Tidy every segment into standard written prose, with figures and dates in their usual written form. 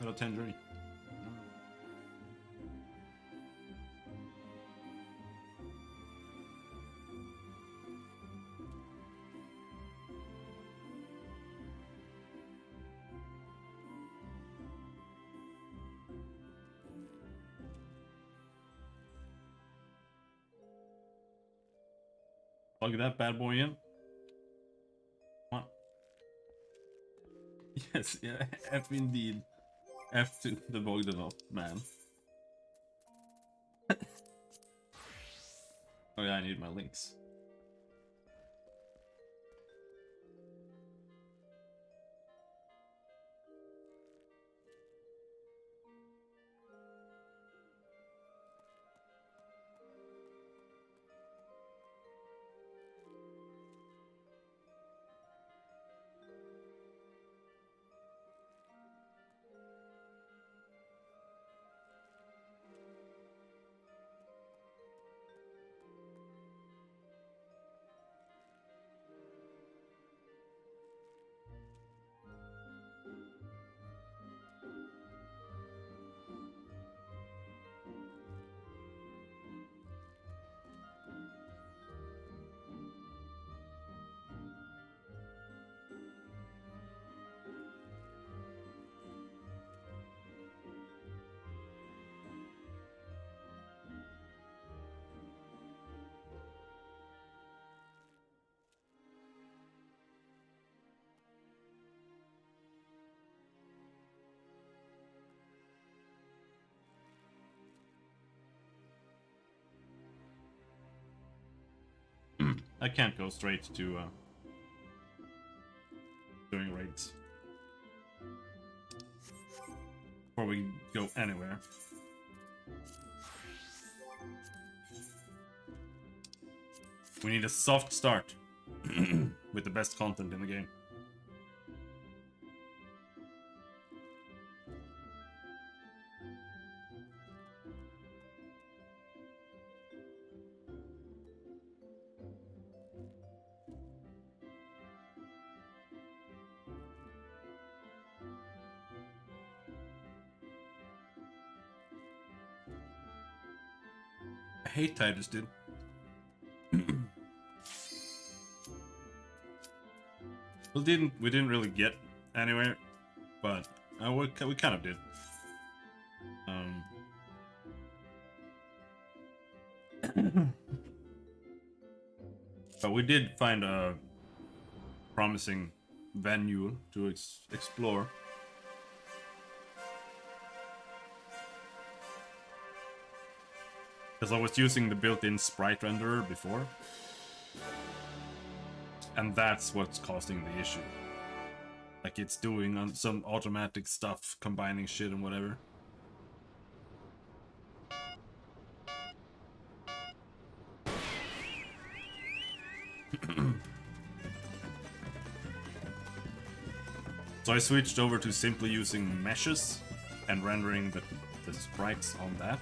Got a tangerine. Plug that bad boy in. Come on. Yes, yeah, F indeed. F to the Bogdanov, man. Oh yeah, I need my links. I can't go straight to doing raids before we go anywhere. We need a soft start with the best content in the game. I hate Titus, dude. We didn't really get anywhere, but we kind of did. But we did find a promising venue to explore. Because I was using the built-in sprite renderer before. And that's what's causing the issue. Like, it's doing some automatic stuff, combining shit and whatever. So I switched over to simply using meshes and rendering the sprites on that.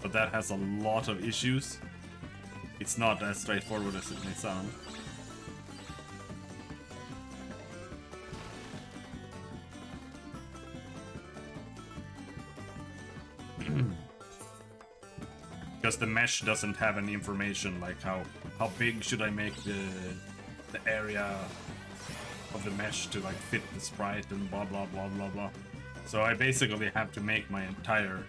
But that has a lot of issues. It's not as straightforward as it may sound. Because the mesh doesn't have any information like how big should I make the area of the mesh to like fit the sprite and blah blah blah blah blah. So I basically have to make my entire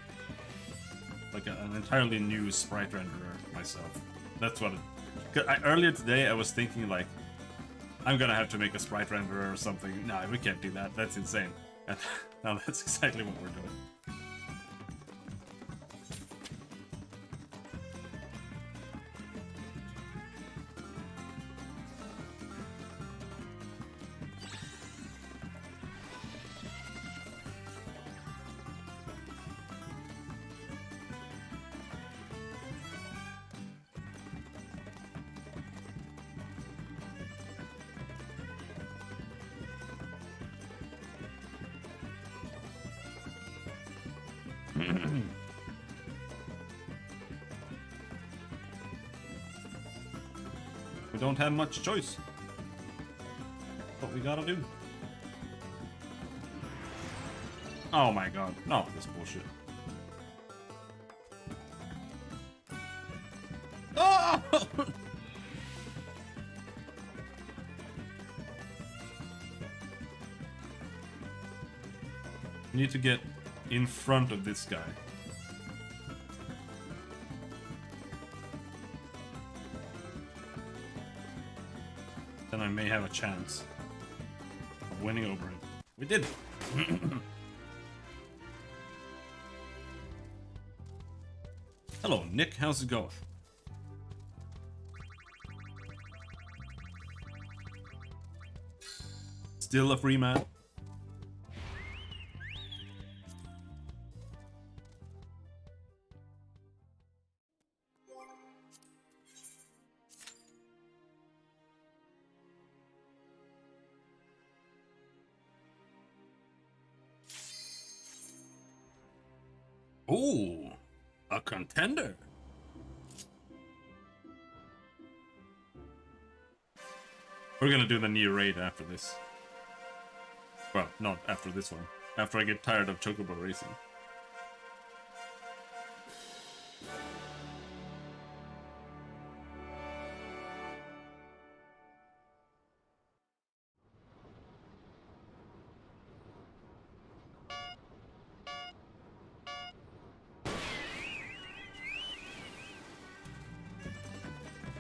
an entirely new sprite renderer myself. That's what earlier today I was thinking like I'm gonna have to make a sprite renderer or something. No, we can't do that. That's insane. And now that's exactly what we're doing. We don't have much choice. What we gotta do. Oh my god. No, this bullshit. Oh! You need to get in front of this guy. Then I may have a chance of winning over him. We did! Hello, Nick. How's it going? Still a free man? Ooh, a contender. We're gonna do the new raid after this. Well, not after this one. After I get tired of Chocobo racing.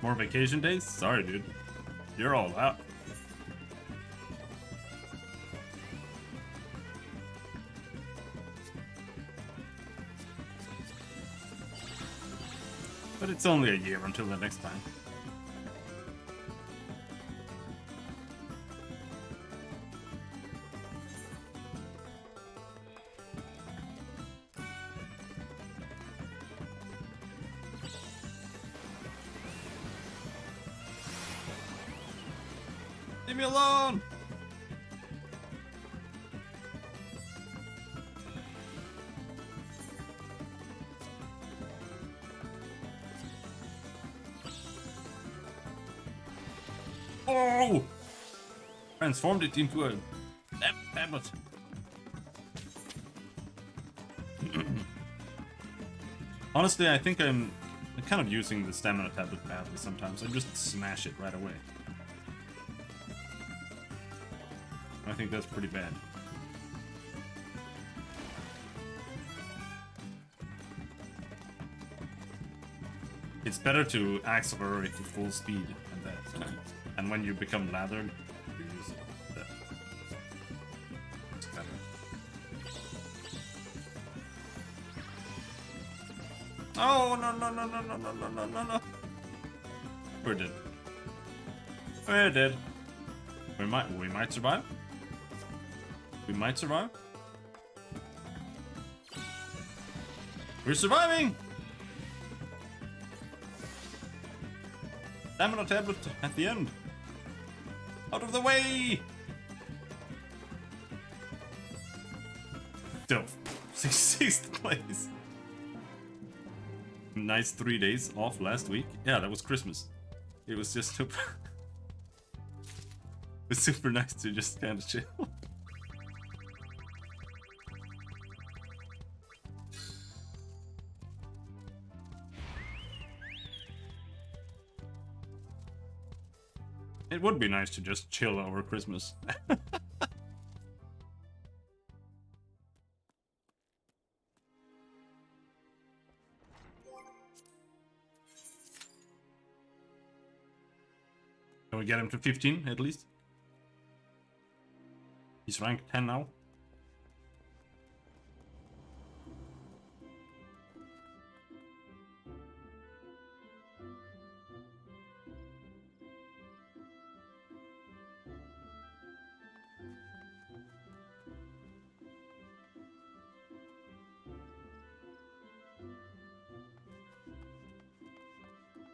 More vacation days? Sorry, dude. You're all out. But it's only a year until the next time. Leave me alone! Oh! Transformed it into a tablet. Honestly, I think I'm kind of using the stamina tablet badly sometimes. I just smash it right away. I think that's pretty bad. It's better to accelerate to full speed and that. And when you become lathered, you use it. It's better. Oh no no no no no no no no no no! We're dead. We're dead. We might survive. We might survive. We're surviving! Stamina tablet at the end. Out of the way! Still, 6th place. Nice 3 days off last week. Yeah, that was Christmas. It was just super... it was super nice to just kind of chill. It would be nice to just chill over Christmas. Can we get him to 15 at least? He's ranked 10 now.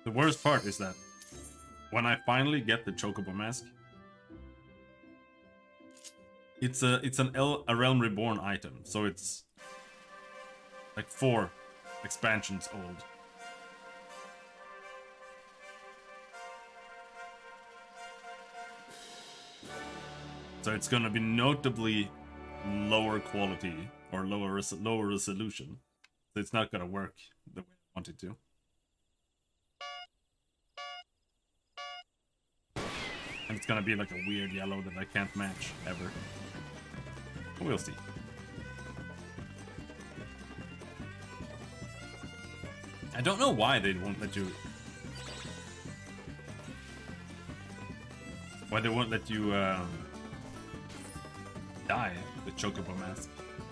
The worst part is that when I finally get the Chocobo mask, it's a Realm Reborn item, so it's like 4 expansions old. So it's gonna be notably lower quality or lower resolution, so it's not gonna work the way I want it to. And it's gonna be like a weird yellow that I can't match ever. We'll see. I don't know why they won't let you. Why they won't let you dye the chocobo mask,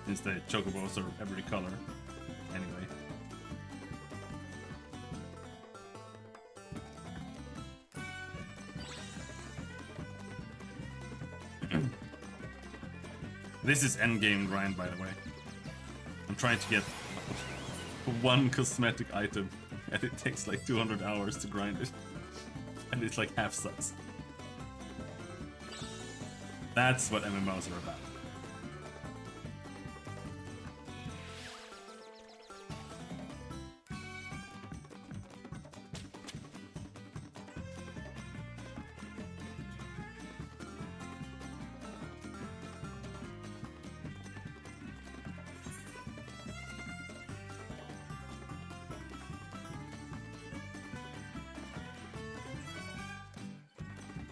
since the chocobos are every color anyway. This is endgame grind, by the way. I'm trying to get one cosmetic item, and it takes like 200 hours to grind it. And it's like half sucks. That's what MMOs are about.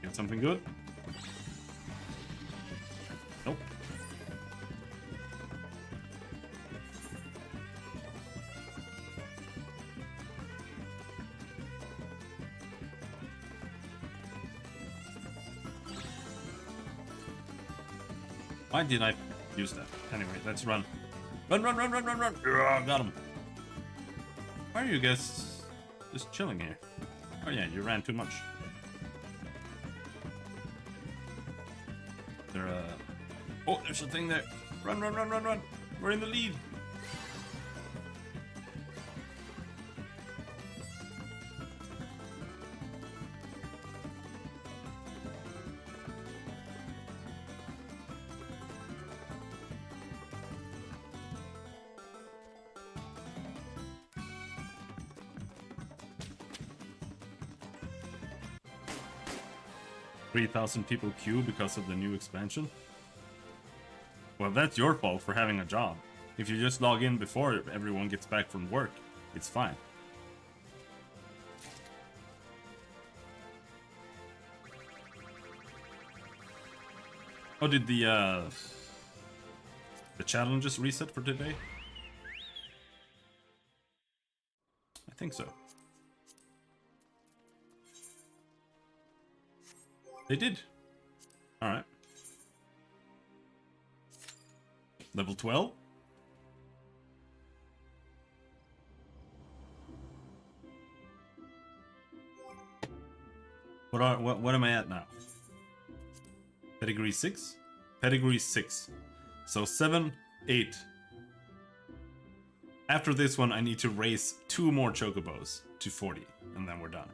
Get something good? Nope. Why did I use that? Anyway, let's run. Run, run, run, run, run, run! Ugh, got him. Why are you guys just chilling here? Oh yeah, you ran too much. Oh, there's a thing there. Run, run, run, run, run. We're in the lead. $3,000 people queue because of the new expansion. Well, that's your fault for having a job. If you just log in before everyone gets back from work, it's fine. Oh, did the challenges reset for today? I think so. They did. All right. Level 12? What am I at now? Pedigree 6? Pedigree 6. So 7, 8. After this one, I need to raise 2 more chocobos to 40, and then we're done.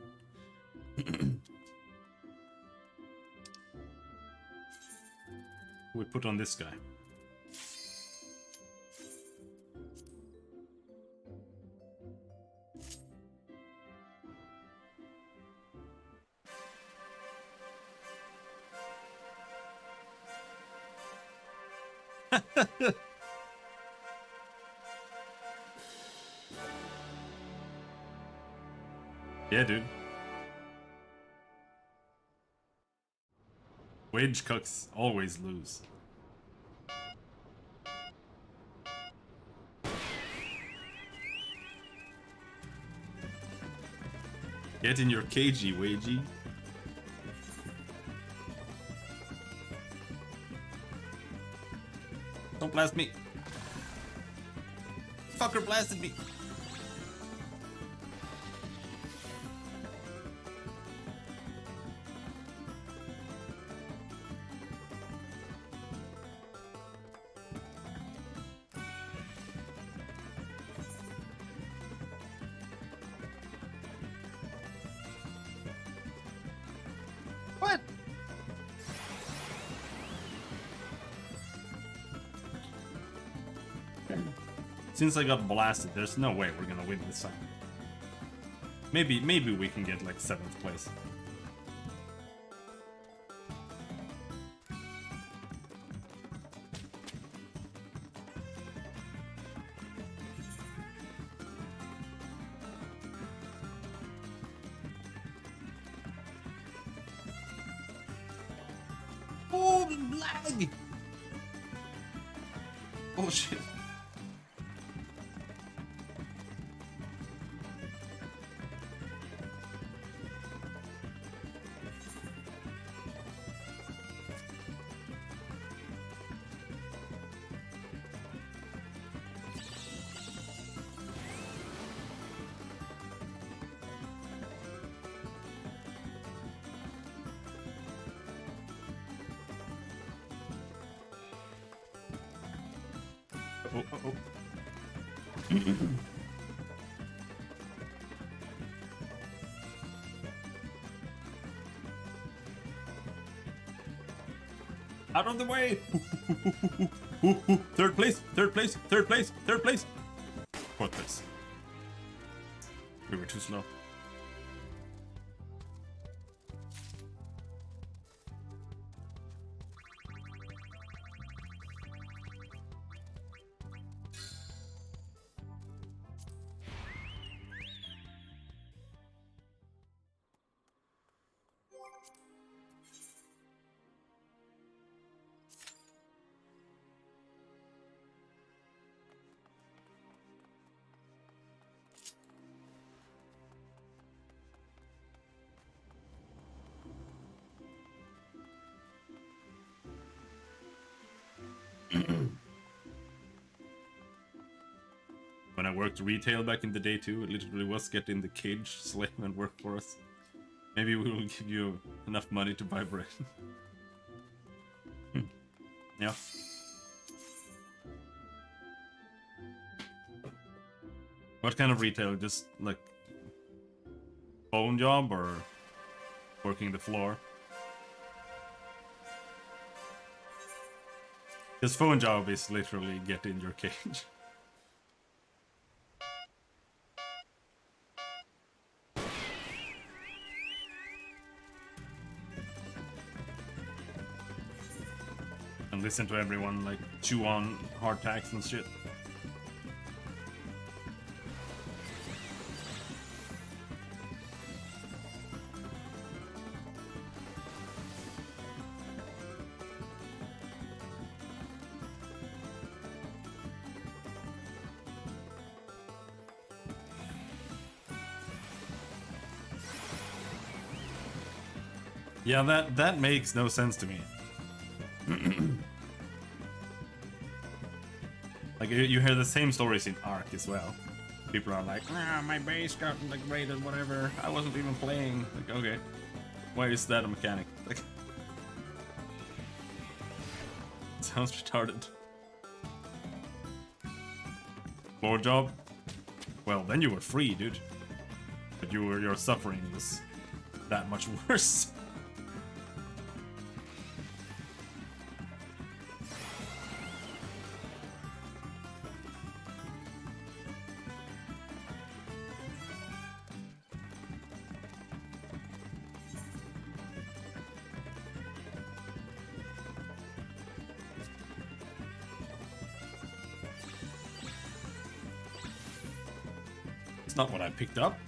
We put on this guy. Yeah, dude. Wage cooks always lose. Get in your cagey, Wagey. Don't blast me. Fucker blasted me. What? Since I got blasted, there's no way we're gonna win this time. Maybe we can get like 7th place. lag! Oh shit. Oh, oh, oh. Out of the way! Third place, third place, third place, third place! Fourth place. We were too slow. When I worked retail back in the day too, it literally was get in the cage, slave and work for us. Maybe we will give you enough money to buy bread. Yeah. What kind of retail? Just like phone job or working the floor? Because phone job is literally get in your cage. And listen to everyone like chew on hard tacks and shit. Yeah, that makes no sense to me. Like you hear the same stories in Ark as well. People are like, ah, my base got like raided, whatever. I wasn't even playing. Like, okay, why is that a mechanic? Like, it sounds retarded. Floor job? Well, then you were free, dude. But your suffering was that much worse. It's not what I picked up.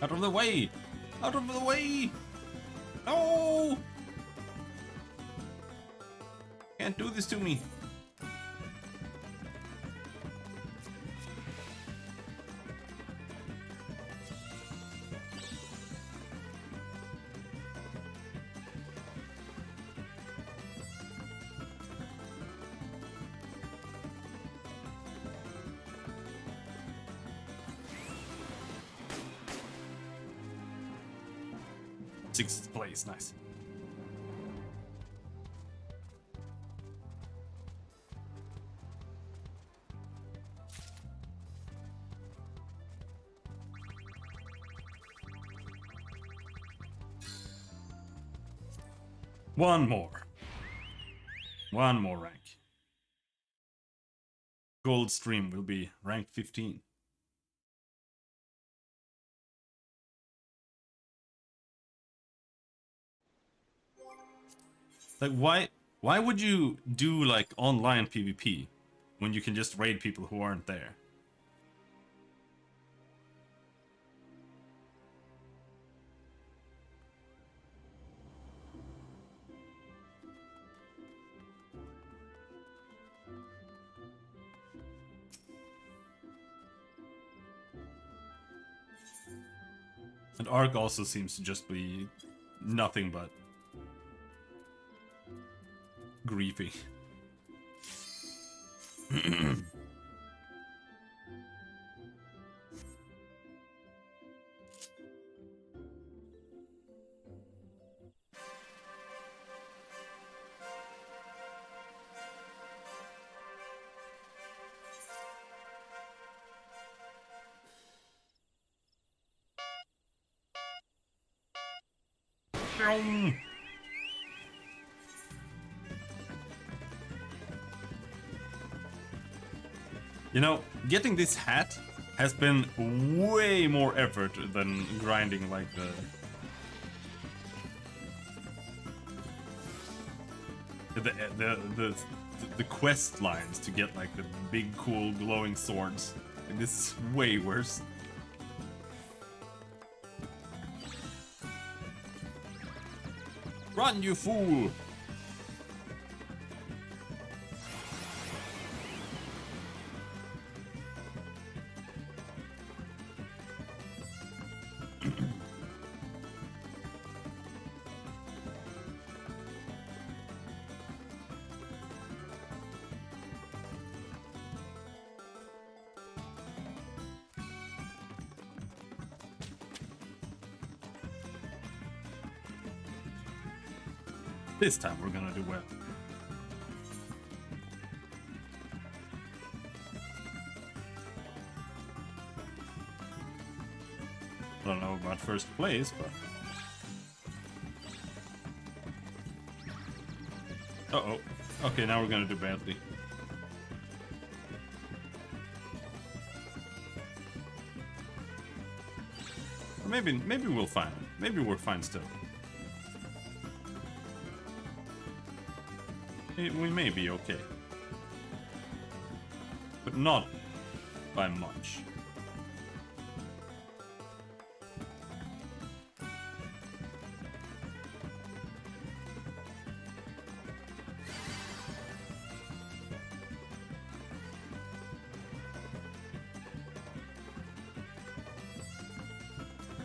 Out of the way! Out of the way! No! Can't do this to me. Sixth place, nice. One more. One more rank. Gold stream will be rank 15. Like, why would you do like online PvP when you can just raid people who aren't there? And Ark also seems to just be nothing but griefing. You know, getting this hat has been way more effort than grinding like the quest lines to get like the big cool glowing swords. Like, this is way worse. Run, you fool! This time we're gonna do well. I don't know about first place, but... Uh-oh. Okay, now we're gonna do badly. Or maybe we'll find it. Maybe we're fine still. We may be okay. But not by much.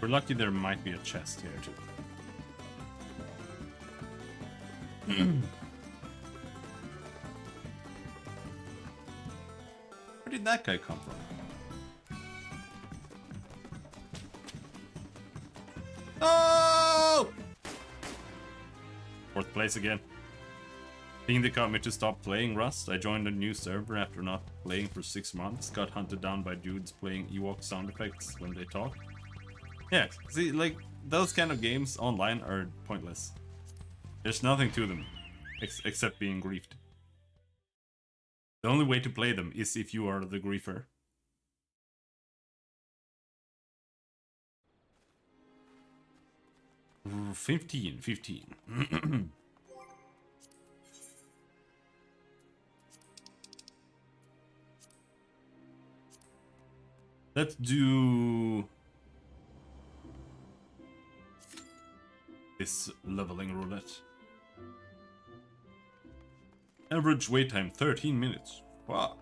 We're lucky there might be a chest here too. Where did that guy come from? Oh! Fourth place again. Being they got me to stop playing Rust, I joined a new server after not playing for 6 months. Got hunted down by dudes playing Ewok sound effects when they talk. Yeah, see, like, those kind of games online are pointless. There's nothing to them, except being griefed. The only way to play them is if you are the griefer. Ooh, 15. Let's do this leveling roulette. Average wait time 13 minutes. Fuck.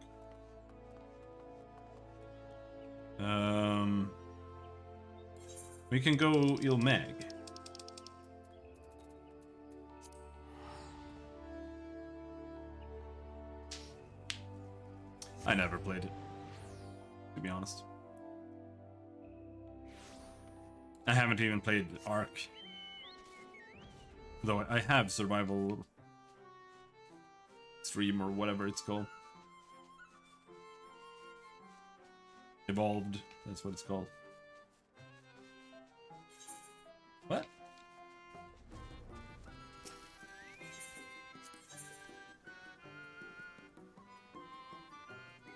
We can go Ilmag. I never played it, to be honest. I haven't even played Ark. Though I have survival stream or whatever it's called. Evolved, that's what it's called. What?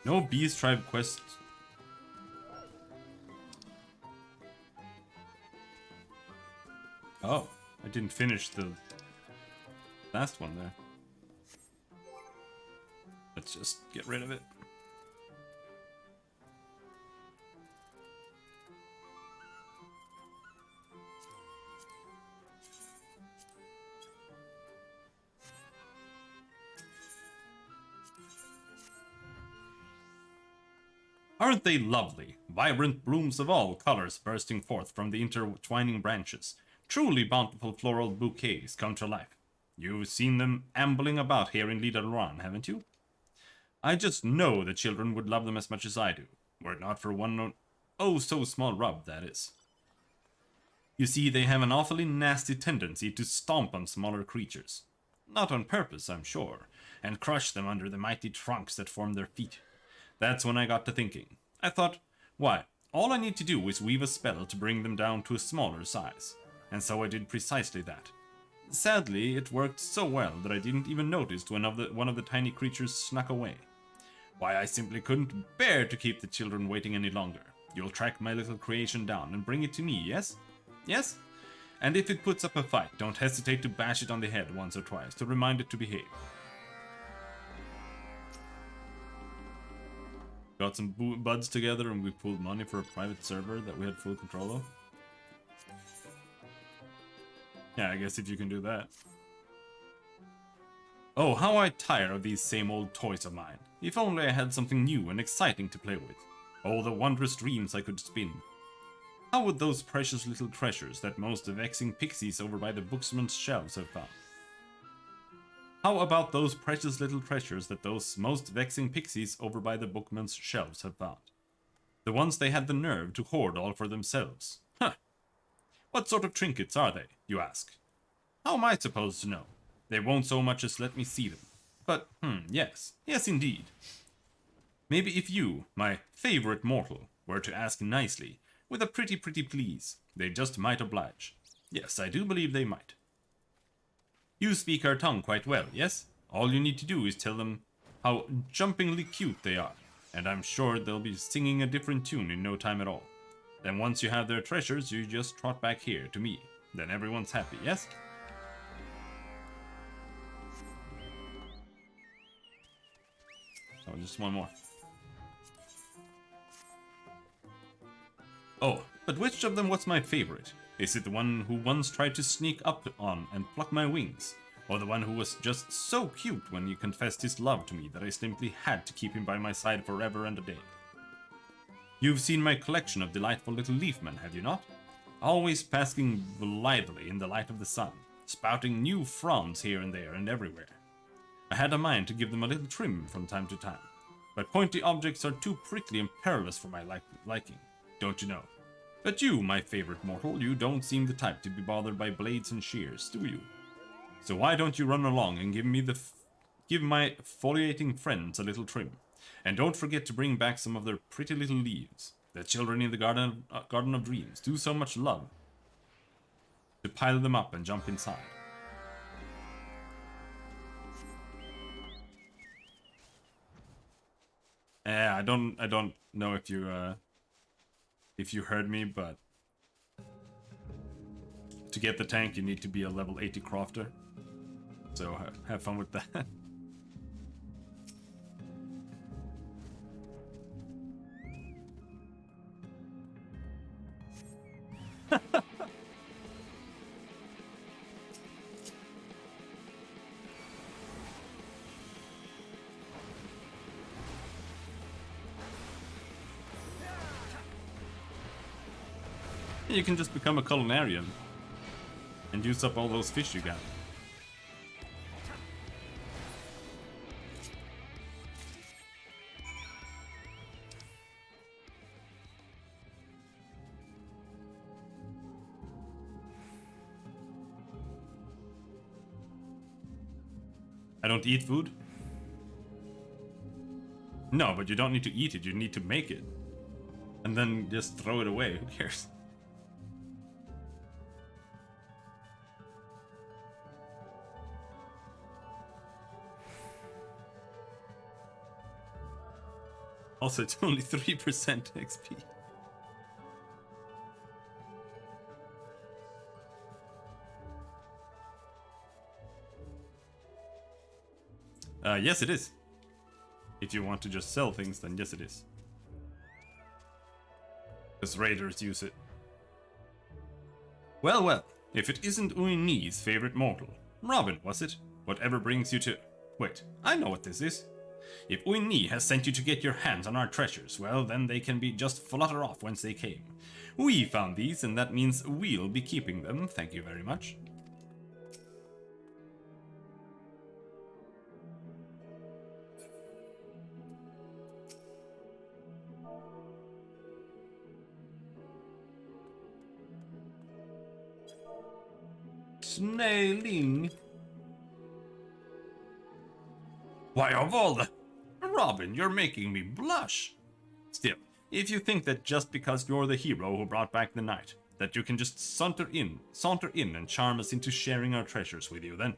No Beast Tribe quest. Oh, I didn't finish the last one there. Let's just get rid of it. Aren't they lovely? Vibrant blooms of all colors bursting forth from the intertwining branches. Truly bountiful floral bouquets come to life. You've seen them ambling about here in Lidaluran, haven't you? I just know the children would love them as much as I do. Were it not for one oh so small rub, that is. You see, they have an awfully nasty tendency to stomp on smaller creatures. Not on purpose, I'm sure, and crush them under the mighty trunks that form their feet. That's when I got to thinking. I thought, why, all I need to do is weave a spell to bring them down to a smaller size. And so I did precisely that. Sadly, it worked so well that I didn't even notice when one of the tiny creatures snuck away. Why, I simply couldn't bear to keep the children waiting any longer. You'll track my little creation down and bring it to me, yes? Yes? And if it puts up a fight, don't hesitate to bash it on the head once or twice to remind it to behave. Got some buds together and we pooled money for a private server that we had full control of. Yeah, I guess if you can do that. Oh, how I tire of these same old toys of mine. If only I had something new and exciting to play with. Oh, the wondrous dreams I could spin. How would those precious little treasures that most vexing pixies over by the booksman's shelves have found? How about those precious little treasures that those most vexing pixies over by the bookman's shelves have found? The ones they had the nerve to hoard all for themselves. Huh. What sort of trinkets are they, you ask? How am I supposed to know? They won't so much as let me see them. But, yes. Yes, indeed. Maybe if you, my favorite mortal, were to ask nicely, with a pretty please, they just might oblige. Yes, I do believe they might. You speak our tongue quite well, yes? All you need to do is tell them how jumpingly cute they are, and I'm sure they'll be singing a different tune in no time at all. Then once you have their treasures, you just trot back here to me. Then everyone's happy, yes? Oh, just one more. Oh, but which of them was my favorite? Is it the one who once tried to sneak up on and pluck my wings? Or the one who was just so cute when he confessed his love to me that I simply had to keep him by my side forever and a day? You've seen my collection of delightful little leafmen, have you not? Always basking blithely in the light of the sun, spouting new fronds here and there and everywhere. I had a mind to give them a little trim from time to time, but pointy objects are too prickly and perilous for my liking, don't you know? But you, my favorite mortal, you don't seem the type to be bothered by blades and shears, do you? So why don't you run along and give my foliating friends a little trim? And don't forget to bring back some of their pretty little leaves. The children in the Garden of Dreams do so much love to pile them up and jump inside. I don't know if you heard me, but to get the tank you need to be a level 80 crafter. So have fun with that. You can just become a culinarian and use up all those fish you got. I don't eat food? No, but you don't need to eat it, you need to make it. And then just throw it away, who cares? Also, it's only 3% XP. Yes, it is. If you want to just sell things, then yes, it is. Because raiders use it. Well, well, if it isn't Uini's favorite mortal. Robin, was it? Whatever brings you to... Wait, I know what this is. If Uini has sent you to get your hands on our treasures, well, then they can be just flutter off whence they came. We found these, and that means we'll be keeping them. Thank you very much. Snailing. Why, of all the... Robin, you're making me blush. Still, if you think that just because you're the hero who brought back the night, that you can just saunter in and charm us into sharing our treasures with you, then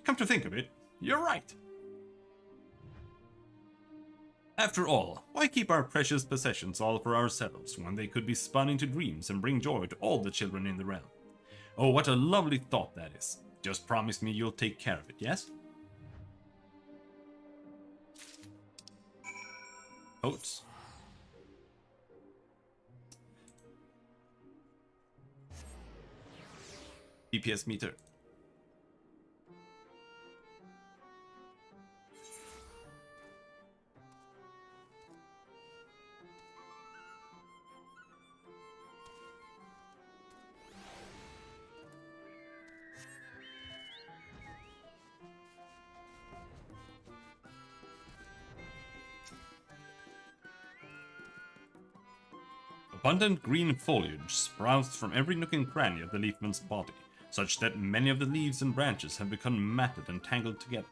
come to think of it, you're right. After all, why keep our precious possessions all for ourselves when they could be spun into dreams and bring joy to all the children in the realm? Oh, what a lovely thought that is. Just promise me you'll take care of it, yes? Oats. DPS meter. Abundant green foliage sprouts from every nook and cranny of the leafman's body, such that many of the leaves and branches have become matted and tangled together.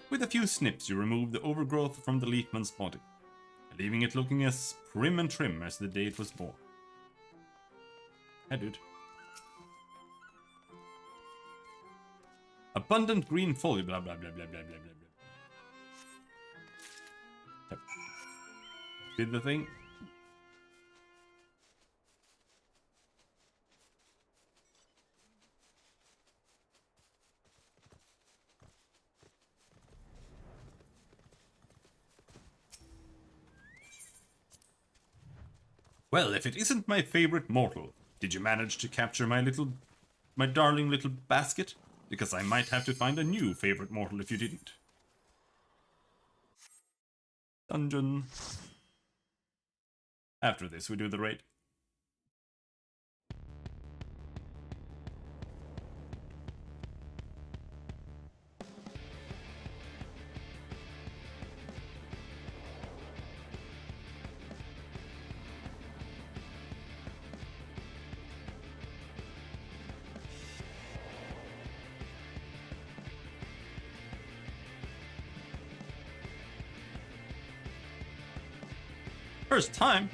With a few snips, you remove the overgrowth from the leafman's body, leaving it looking as prim and trim as the day it was born. Hey, dude. Abundant green foliage, blah blah blah blah blah blah blah. Did the thing. Well, if it isn't my favorite mortal, did you manage to capture my darling little basket? Because I might have to find a new favorite mortal if you didn't. Dungeon. After this, we do the raid. First time.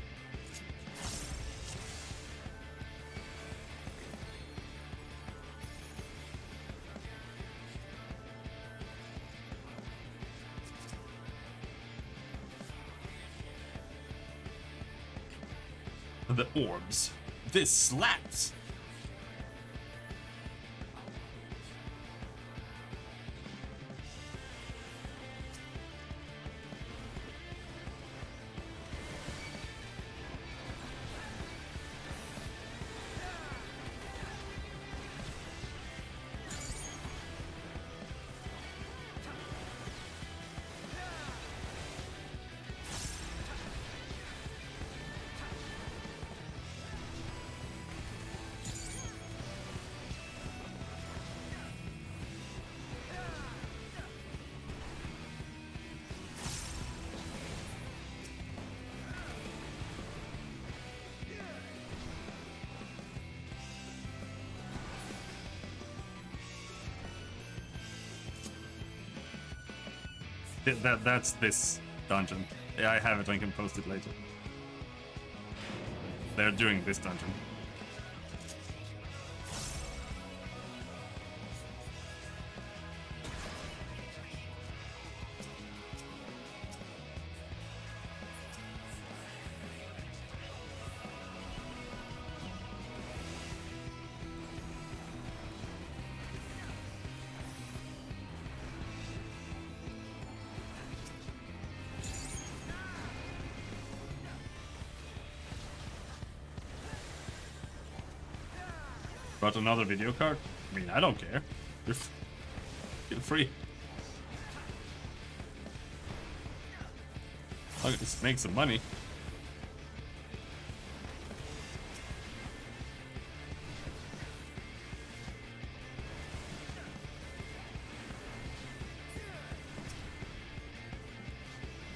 The orbs. This slaps. That's this dungeon. Yeah, I have it, I can post it later. They're doing this dungeon. Got another video card? I mean, I don't care. Feel free. Let's make some money.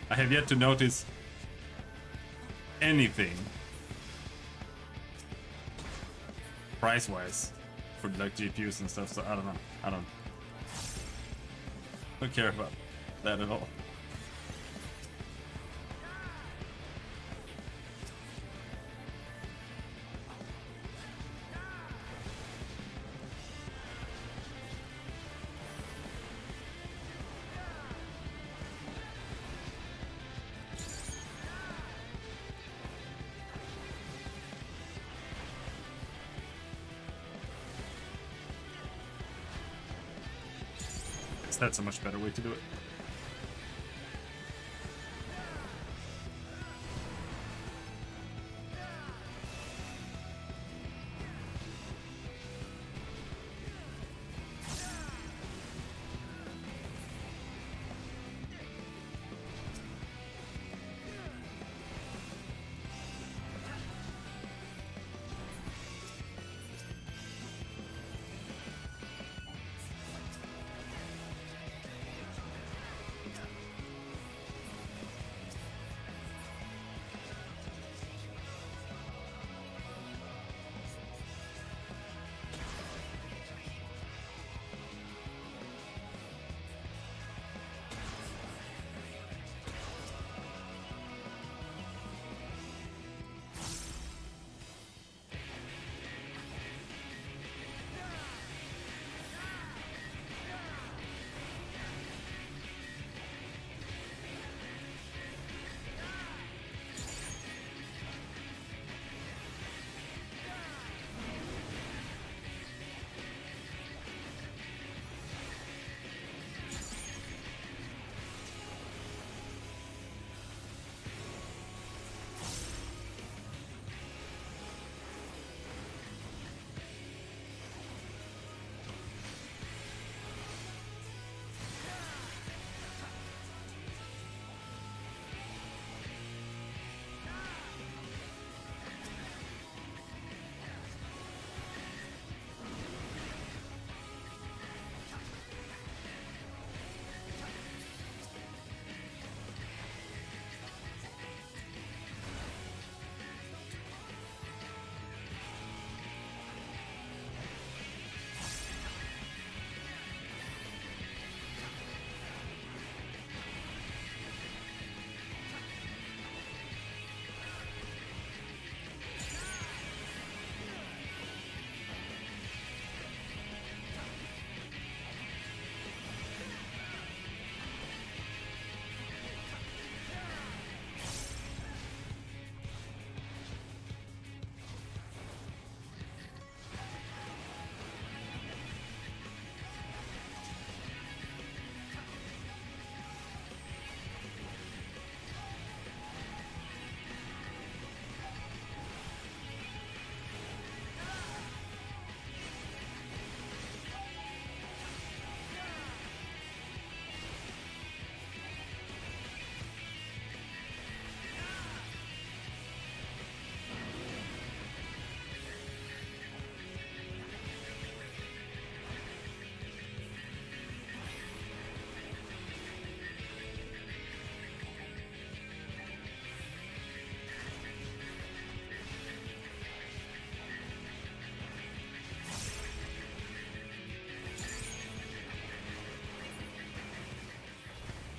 I have yet to notice anything price-wise for like GPUs and stuff, so I don't know. I don't care about that at all. That's a much better way to do it.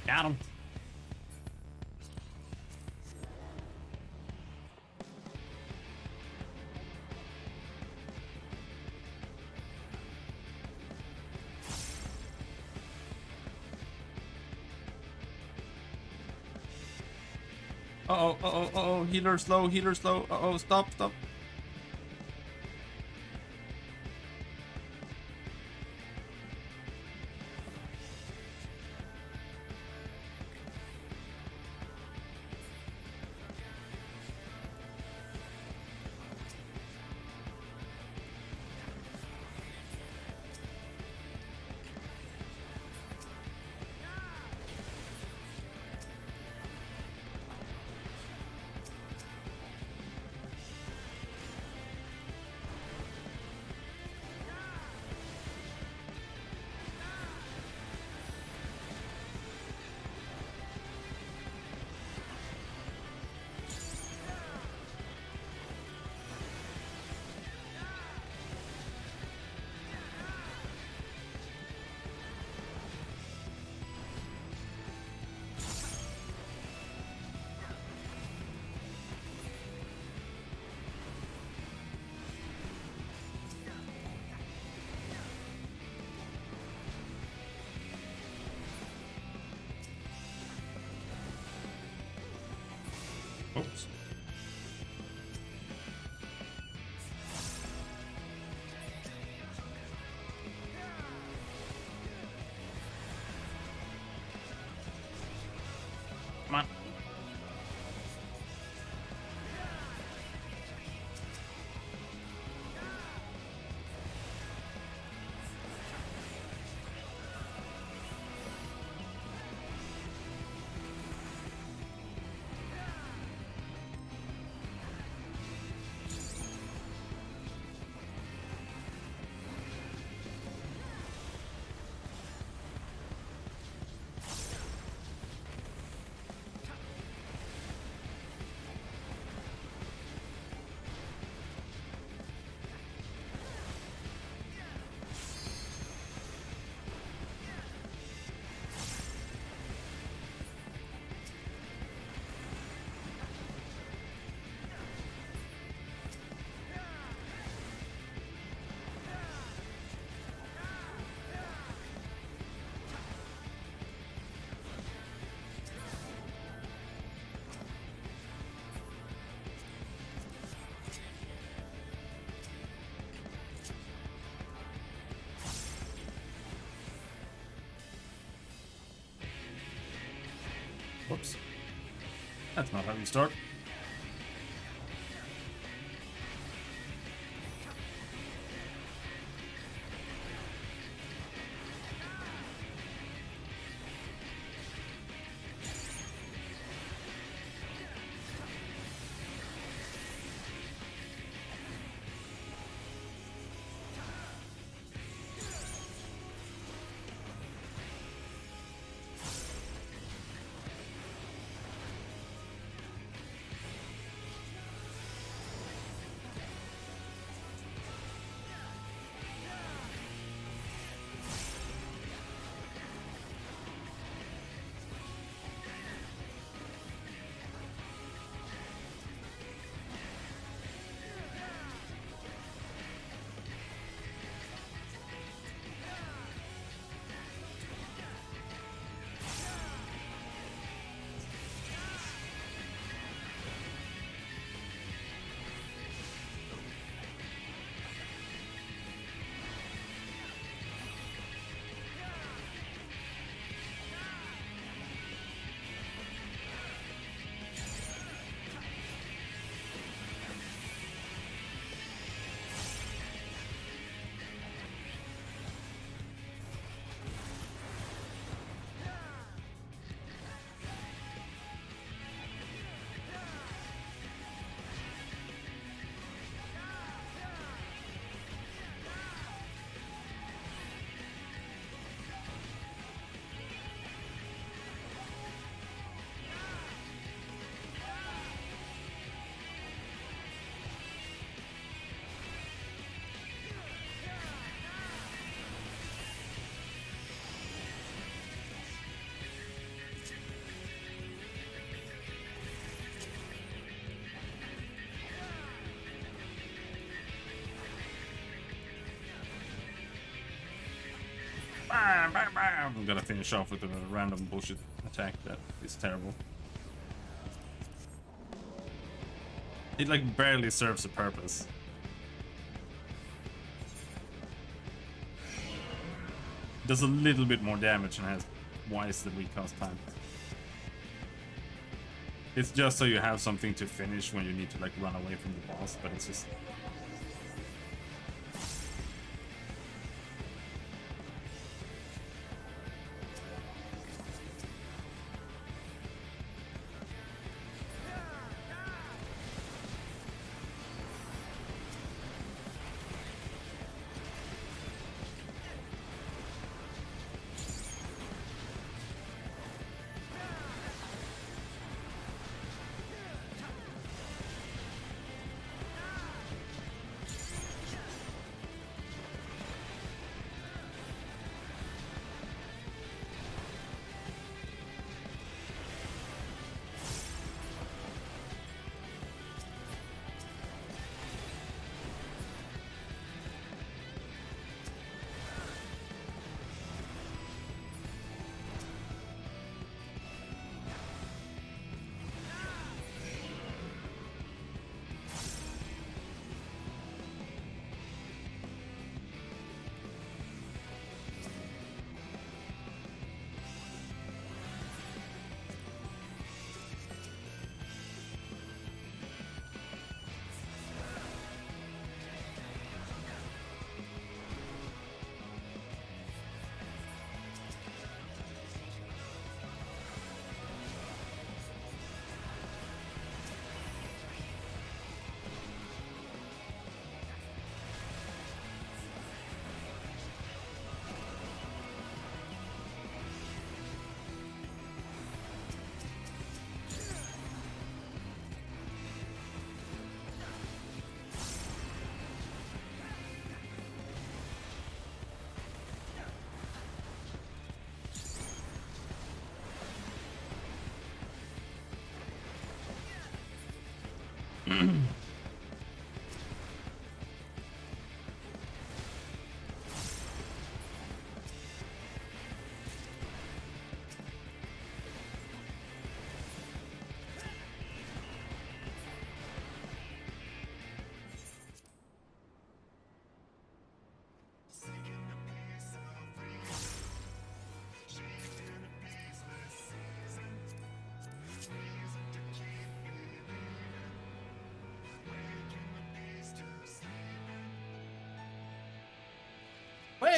Got him. Uh-oh, uh-oh, uh-oh, healer slow, uh-oh, stop. Whoops. That's not how you start. Bam, bam, bam. I'm gonna finish off with a random bullshit attack that is terrible. It like barely serves a purpose. Does a little bit more damage and has twice the recast time. It's just so you have something to finish when you need to like run away from the boss, but it's just...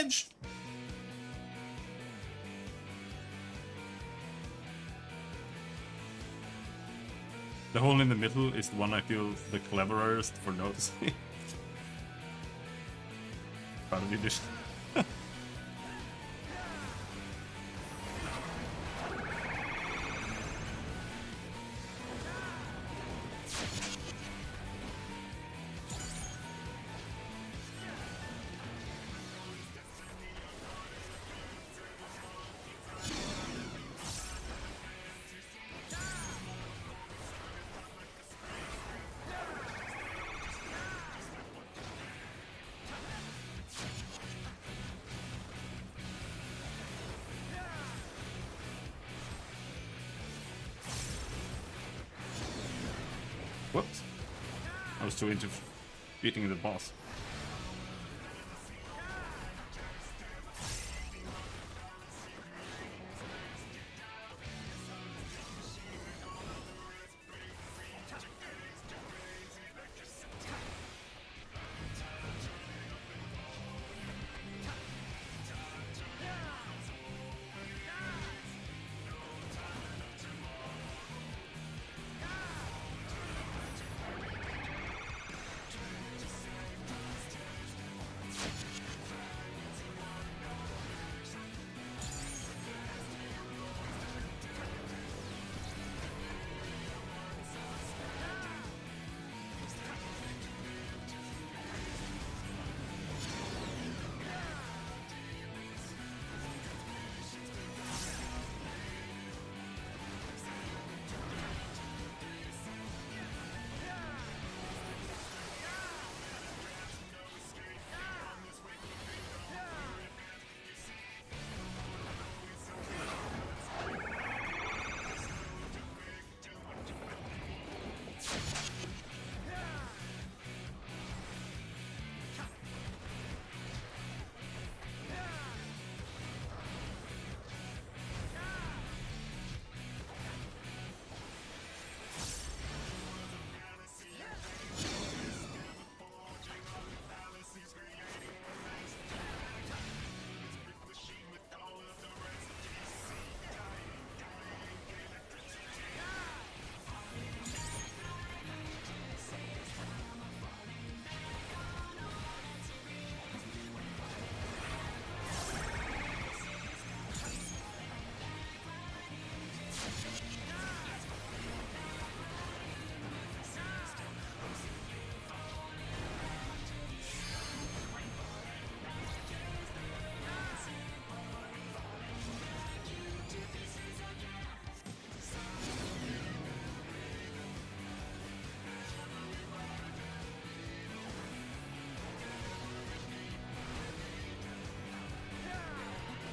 edge! The hole in the middle is the one I feel the cleverest for noticing. Probably this. Whoops. I was too into beating the boss.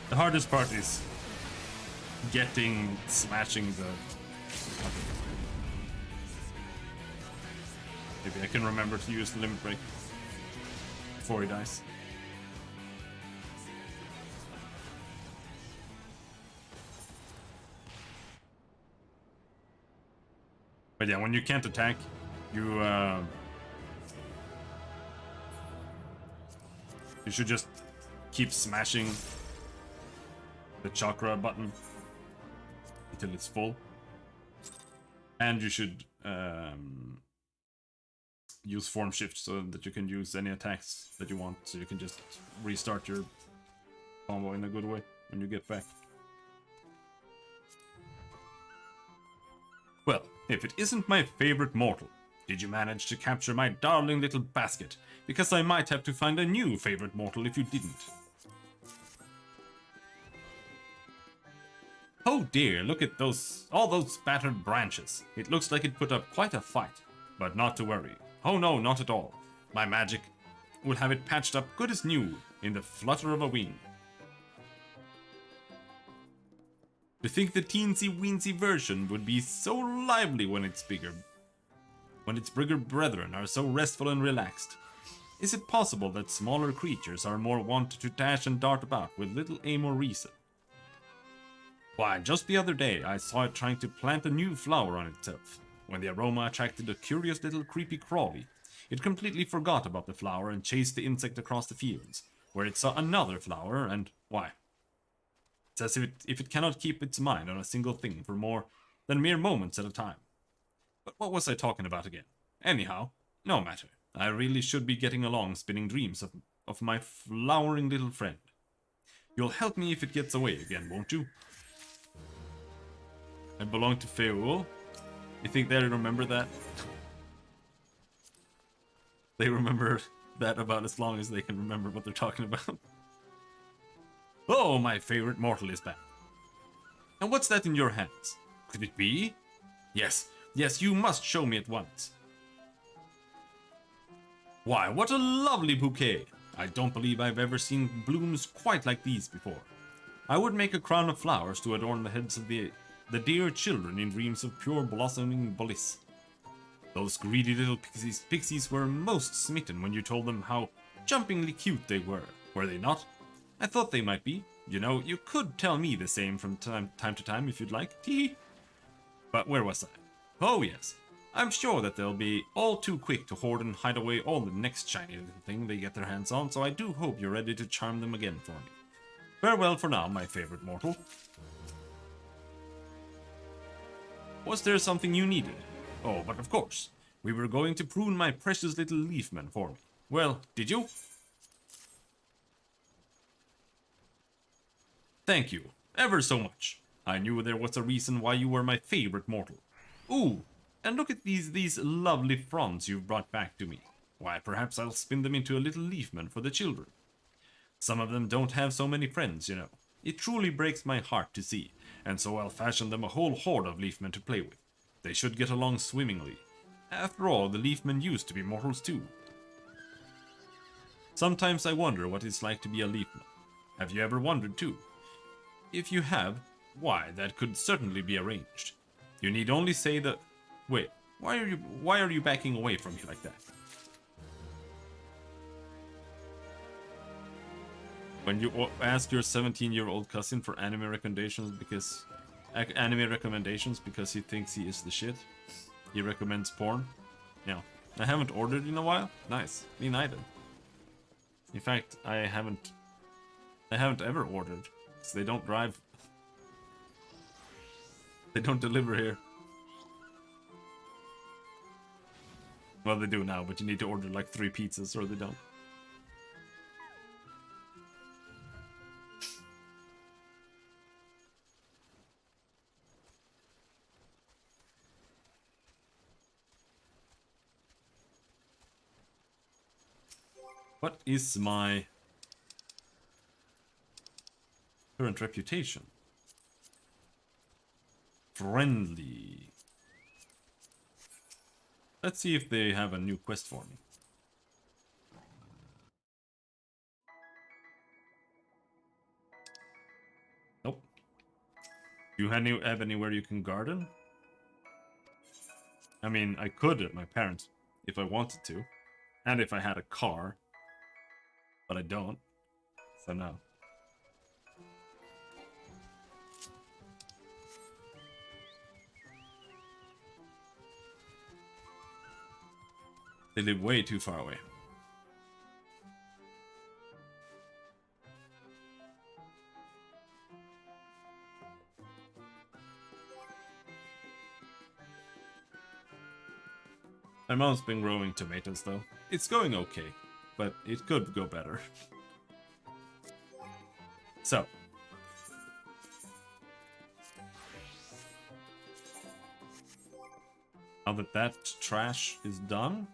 The hardest part is smashing the... Maybe I can remember to use the limit break before he dies. But yeah, when you can't attack, you should just keep smashing the chakra button until it's full. And you should use form shift so that you can use any attacks that you want, so you can just restart your combo in a good way when you get back. Well, if it isn't my favorite mortal, did you manage to capture my darling little basket? Because I might have to find a new favorite mortal if you didn't. Oh dear, look at all those battered branches. It looks like it put up quite a fight. But not to worry. Oh no, not at all. My magic will have it patched up good as new in the flutter of a wing. To think the teensy-weensy version would be so lively when it's bigger. When its bigger brethren are so restful and relaxed. Is it possible that smaller creatures are more wont to dash and dart about with little aim or reason? Why, just the other day I saw it trying to plant a new flower on itself. When the aroma attracted a curious little creepy crawly, it completely forgot about the flower and chased the insect across the fields. where it saw another flower, and why? It's as if it cannot keep its mind on a single thing for more than mere moments at a time. But what was I talking about again? Anyhow, no matter. I really should be getting along spinning dreams of my flowering little friend. You'll help me if it gets away again, won't you? I belong to Feul. You think they remember that? They remember that about as long as they can remember what they're talking about. Oh, my favorite mortal is back. And what's that in your hands? Could it be? Yes, yes, you must show me at once. Why, what a lovely bouquet! I don't believe I've ever seen blooms quite like these before. I would make a crown of flowers to adorn the heads of the dear children in dreams of pure blossoming bliss. Those greedy little pixies were most smitten when you told them how jumpingly cute they were they not? I thought they might be. You know, you could tell me the same from time to time if you'd like. Tee. But where was I? Oh yes, I'm sure that they'll be all too quick to hoard and hide away all the next shiny little thing they get their hands on, so I do hope you're ready to charm them again for me. Farewell for now, my favorite mortal. Was there something you needed? Oh, but of course. We were going to prune my precious little leafman for me. Well, did you? Thank you, ever so much. I knew there was a reason why you were my favorite mortal. Ooh, and look at these lovely fronds you've brought back to me. Why, perhaps I'll spin them into a little leafman for the children. Some of them don't have so many friends, you know. It truly breaks my heart to see, and so I'll fashion them a whole horde of leafmen to play with. They should get along swimmingly. After all, the leafmen used to be mortals too. Sometimes I wonder what it's like to be a leafman. Have you ever wondered too? If you have, why, that could certainly be arranged. You need only say the... Wait, why are you backing away from me like that? When you ask your 17-year-old cousin for anime recommendations because he thinks he is the shit, he recommends porn. Yeah, I haven't ordered in a while. Nice, me neither. In fact, I haven't ever ordered, because they don't drive. They don't deliver here. Well, they do now, but you need to order like 3 pizzas or they don't. What is my current reputation? Friendly. Let's see if they have a new quest for me. Nope. Do you have anywhere you can garden? I mean, I could at my parents' if I wanted to. And if I had a car. But I don't. So no. They live way too far away. My mom's been growing tomatoes though. It's going okay, but it could go better. So. Now that trash is done.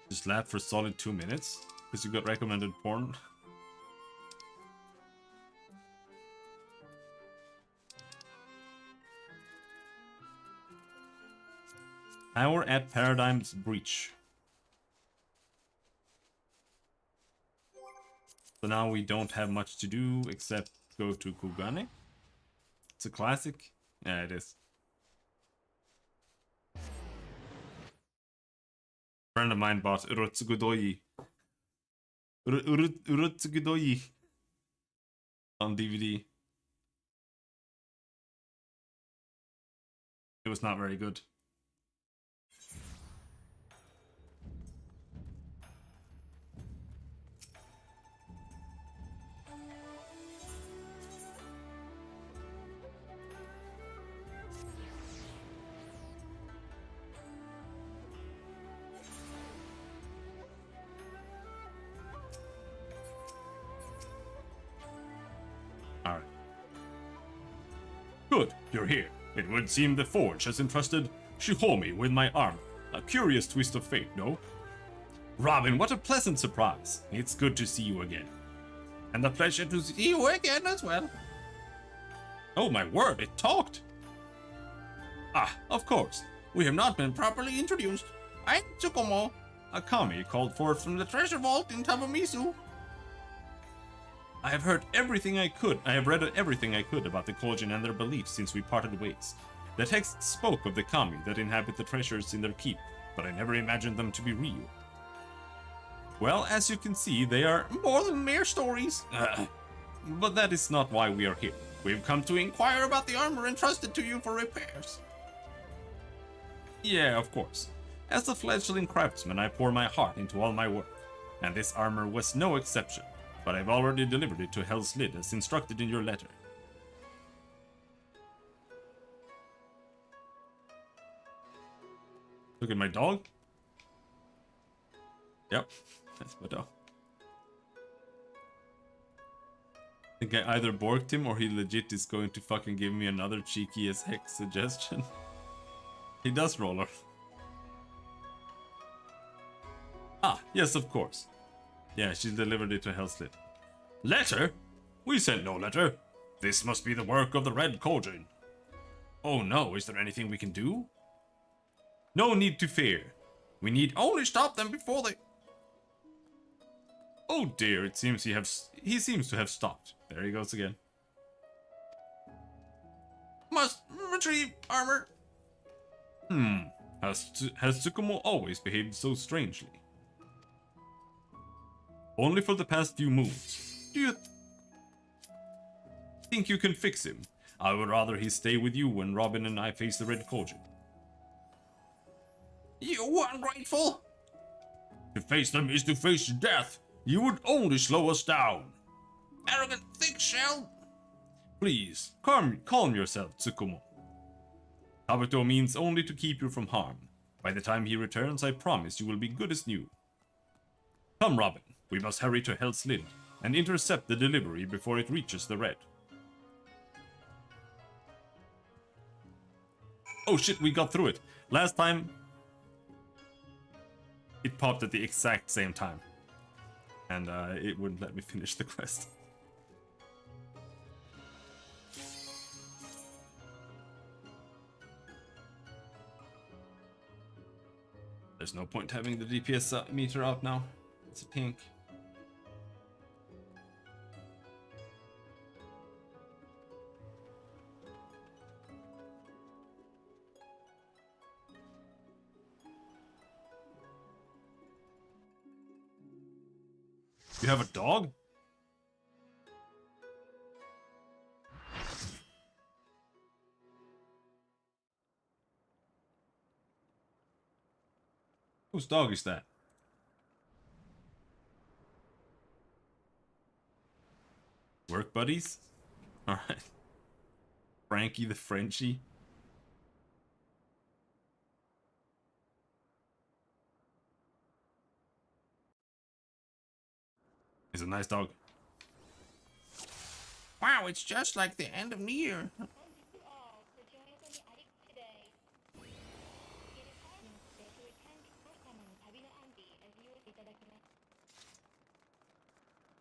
Just laugh for a solid 2 minutes, because you got recommended porn. Power at Paradigm's Breach. So now we don't have much to do except go to Kugane. It's a classic. Yeah, it is. A friend of mine bought Urotsugudoi. Urotsugudoi on DVD. It was not very good. Alright. Good, you're here. It would seem the Forge has entrusted Shihomi with my armor. A curious twist of fate, no? Robin, what a pleasant surprise. It's good to see you again. And a pleasure to see you again as well. Oh my word, it talked! Ah, of course. We have not been properly introduced. I'm Tsukumo, a kami called forth from the treasure vault in Tabumisu. I have read everything I could about the Kojin and their beliefs since we parted ways. The text spoke of the kami that inhabit the treasures in their keep, but I never imagined them to be real. Well, as you can see, they are more than mere stories. But that is not why we are here. We've come to inquire about the armor entrusted to you for repairs. Yeah, of course. As a fledgling craftsman, I pour my heart into all my work, and this armor was no exception, but I've already delivered it to Hell's Lid as instructed in your letter. Look at my dog. Yep, that's my dog. I think I either borked him or he legit is going to fucking give me another cheeky as heck suggestion. He does, Roller. Ah, yes, of course. Yeah, she delivered it to Hell's Lid. Letter? We sent no letter. This must be the work of the Red Kojin. Oh no, is there anything we can do? No need to fear. We need only stop them before they... Oh dear, it seems he seems to have stopped. There he goes again. Must retrieve armor. Has Tsukumo always behaved so strangely? Only for the past few moons. Do you think you can fix him? I would rather he stay with you when Robin and I face the Red Kojin. You ungrateful! To face them is to face death. You would only slow us down. Arrogant thick shell. Please, calm yourself, Tsukumo. Kabuto means only to keep you from harm. By the time he returns, I promise you will be good as new. Come, Robin. We must hurry to Hell's Lid and intercept the delivery before it reaches the Red. Oh shit, we got through it. Last time, it popped at the exact same time. And it wouldn't let me finish the quest. There's no point having the DPS meter out now. It's a pink. You have a dog? Whose dog is that? Work buddies? Alright. Frankie the Frenchie. He's a nice dog. Wow, it's just like the end of the year.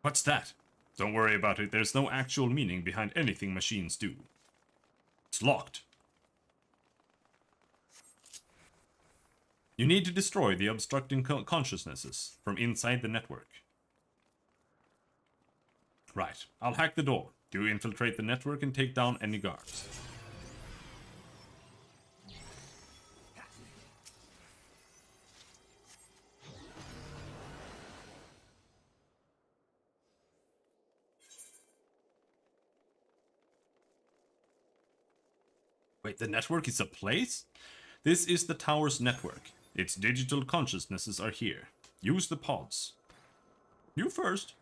What's that? Don't worry about it, there's no actual meaning behind anything machines do. It's locked. You need to destroy the obstructing consciousnesses from inside the network. Right, I'll hack the door. Do infiltrate the network and take down any guards. Wait, the network is a place? This is the tower's network. Its digital consciousnesses are here. Use the pods. You first.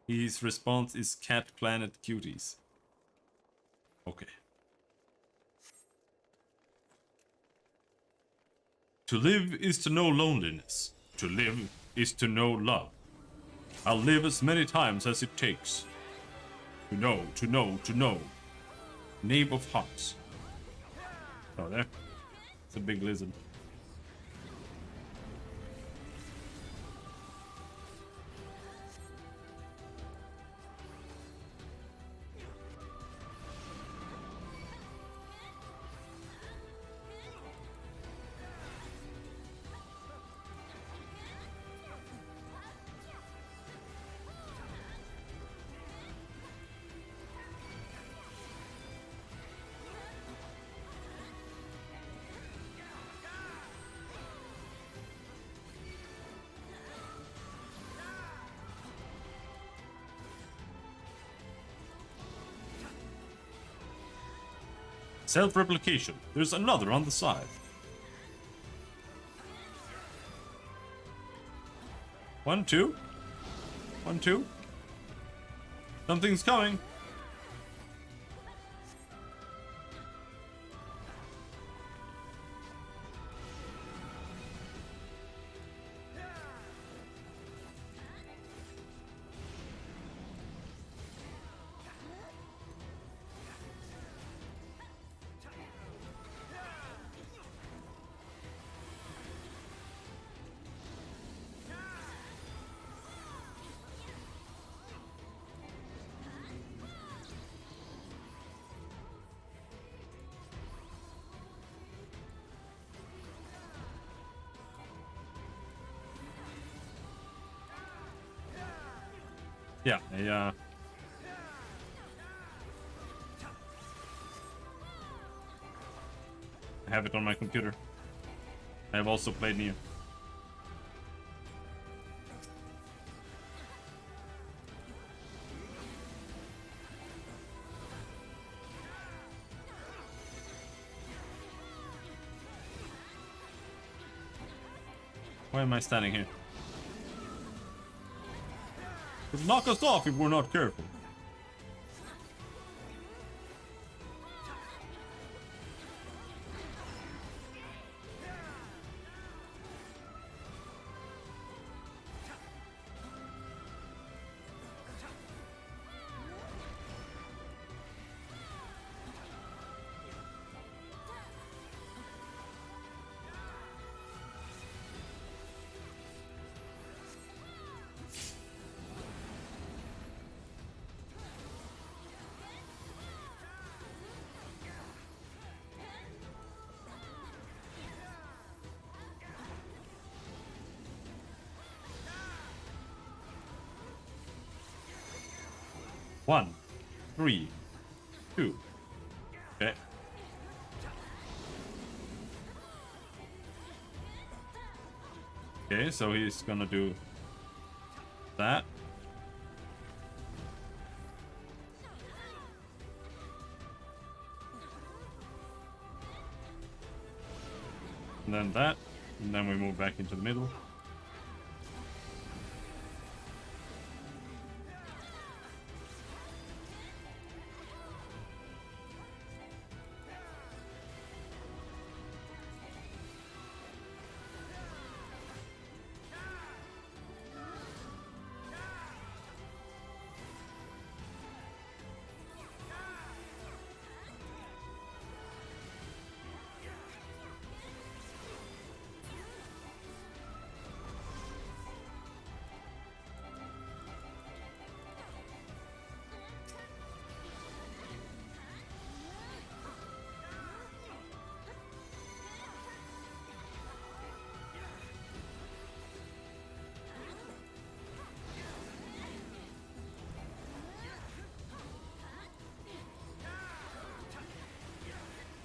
His response is Cat Planet Cuties. Okay. To live is to know loneliness. To live is to know love. I'll live as many times as it takes. To know, to know, to know. Knave of Hearts. Oh, there. It's a big lizard. Self-replication. There's another on the side. 1, 2. 1, 2. Something's coming. Yeah, I have it on my computer. I have also played Neo. Why am I standing here? It'll knock us off if we're not careful. One, 3, 2. Okay. Okay, so he's gonna do that. And then that. And then we move back into the middle.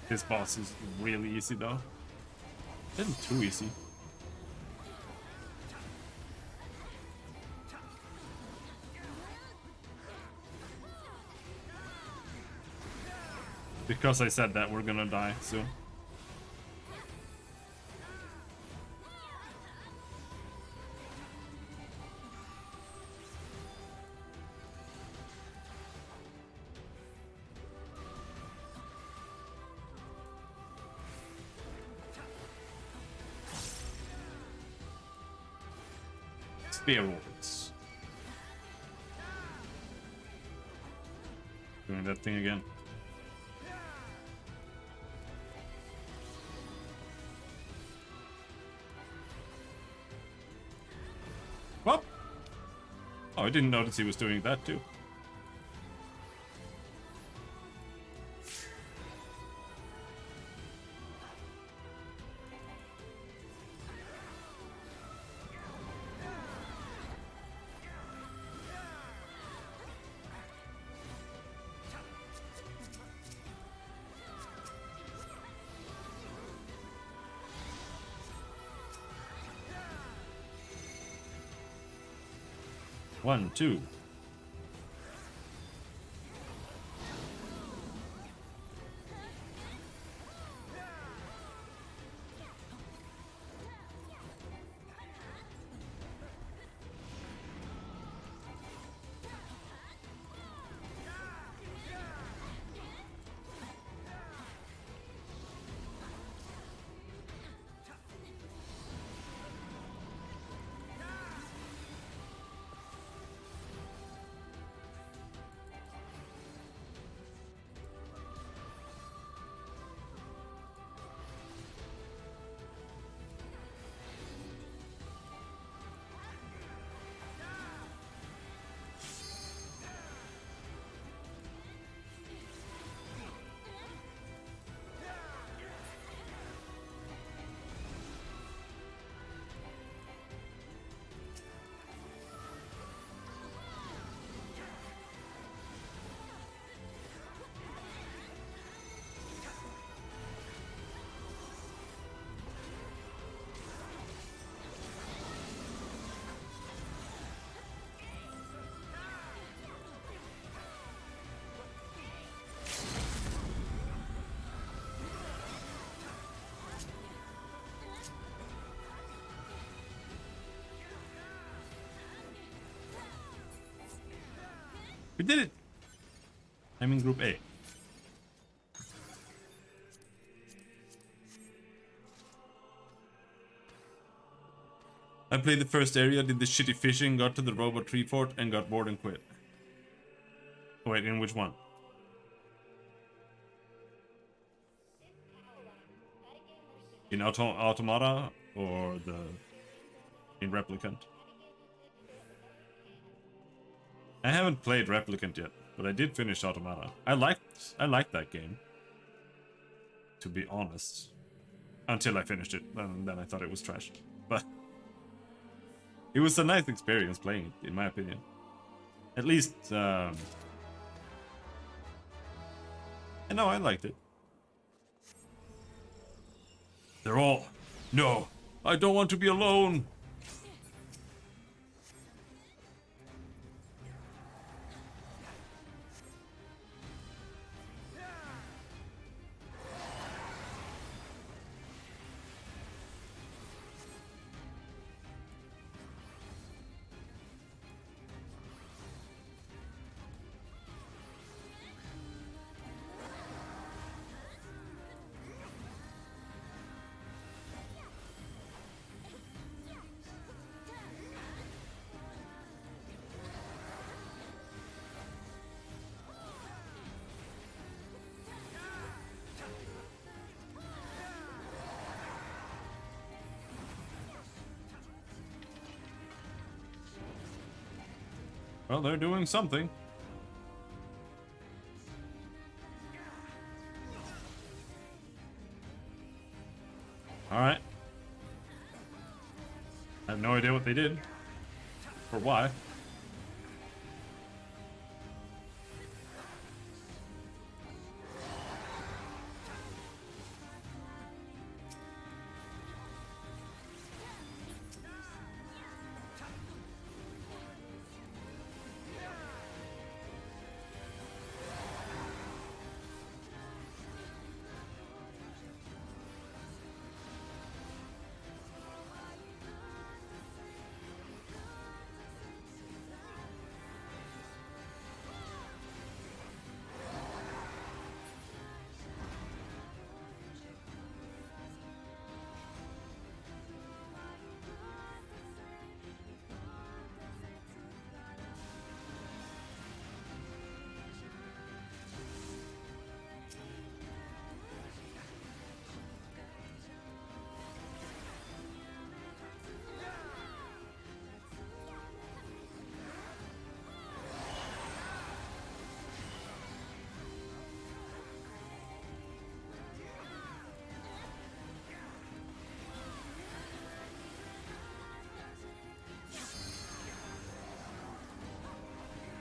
This boss is really easy though. Isn't too easy. Because I said that, we're gonna die soon. Spear orbits. Doing that thing again. Well, oh, I didn't notice he was doing that too. One, two. We did it! I'm in Group A. I played the first area, did the shitty fishing, got to the robot tree fort, and got bored and quit. Wait, in which one? In Automata or in Replicant? I haven't played Replicant yet, but I did finish Automata. I liked that game. To be honest. Until I finished it, and then I thought it was trash. But it was a nice experience playing it, in my opinion. At least, I know I liked it. They're all... No! I don't want to be alone! Well, they're doing something. Alright. I have no idea what they did. Or why.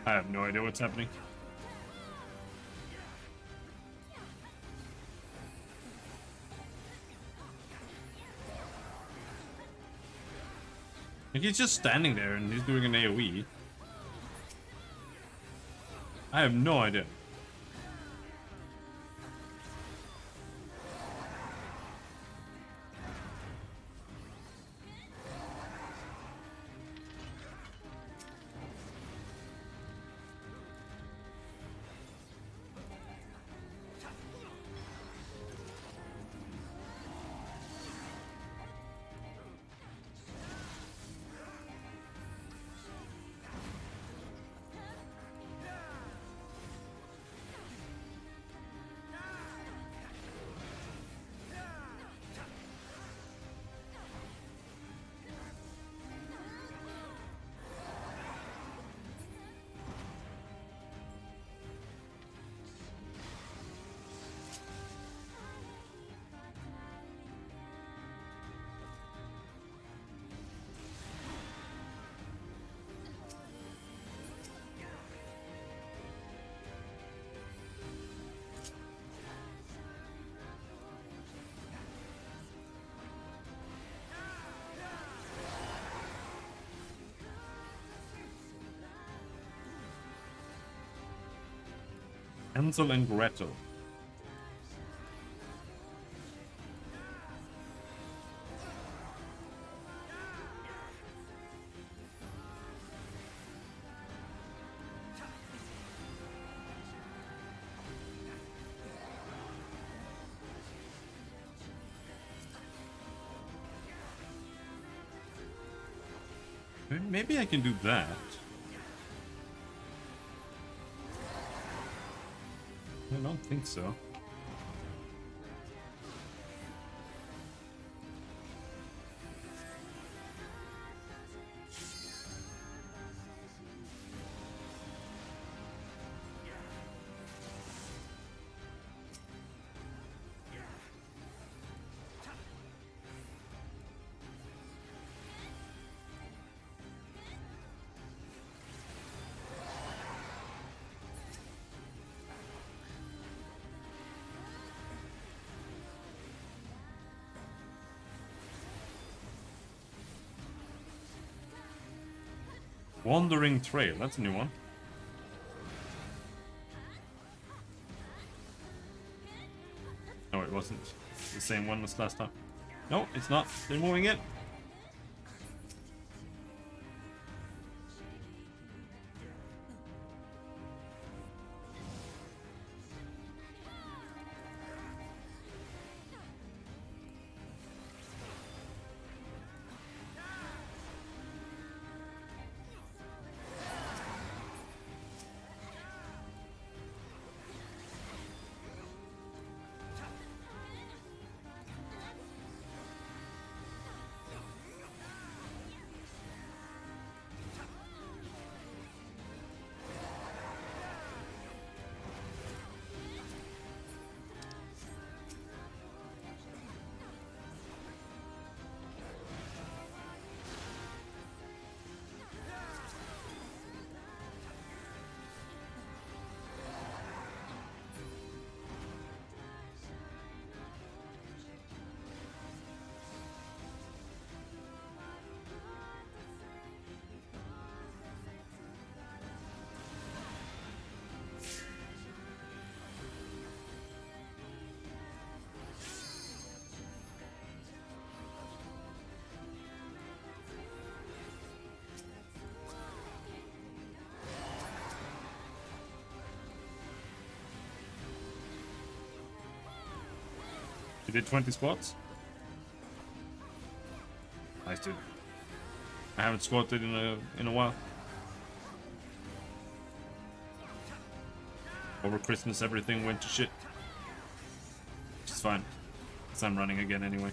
I have no idea what's happening. Like, he's just standing there and he's doing an AoE. I have no idea. Hansel and Gretel. Maybe I can do that. I don't think so. Wandering Trail, that's a new one. No, it wasn't. It's the same one as last time. No, it's not. They're moving it. You did 20 squats? Nice, dude. I haven't squatted in a while. Over Christmas, everything went to shit. Which is fine, because I'm running again anyway.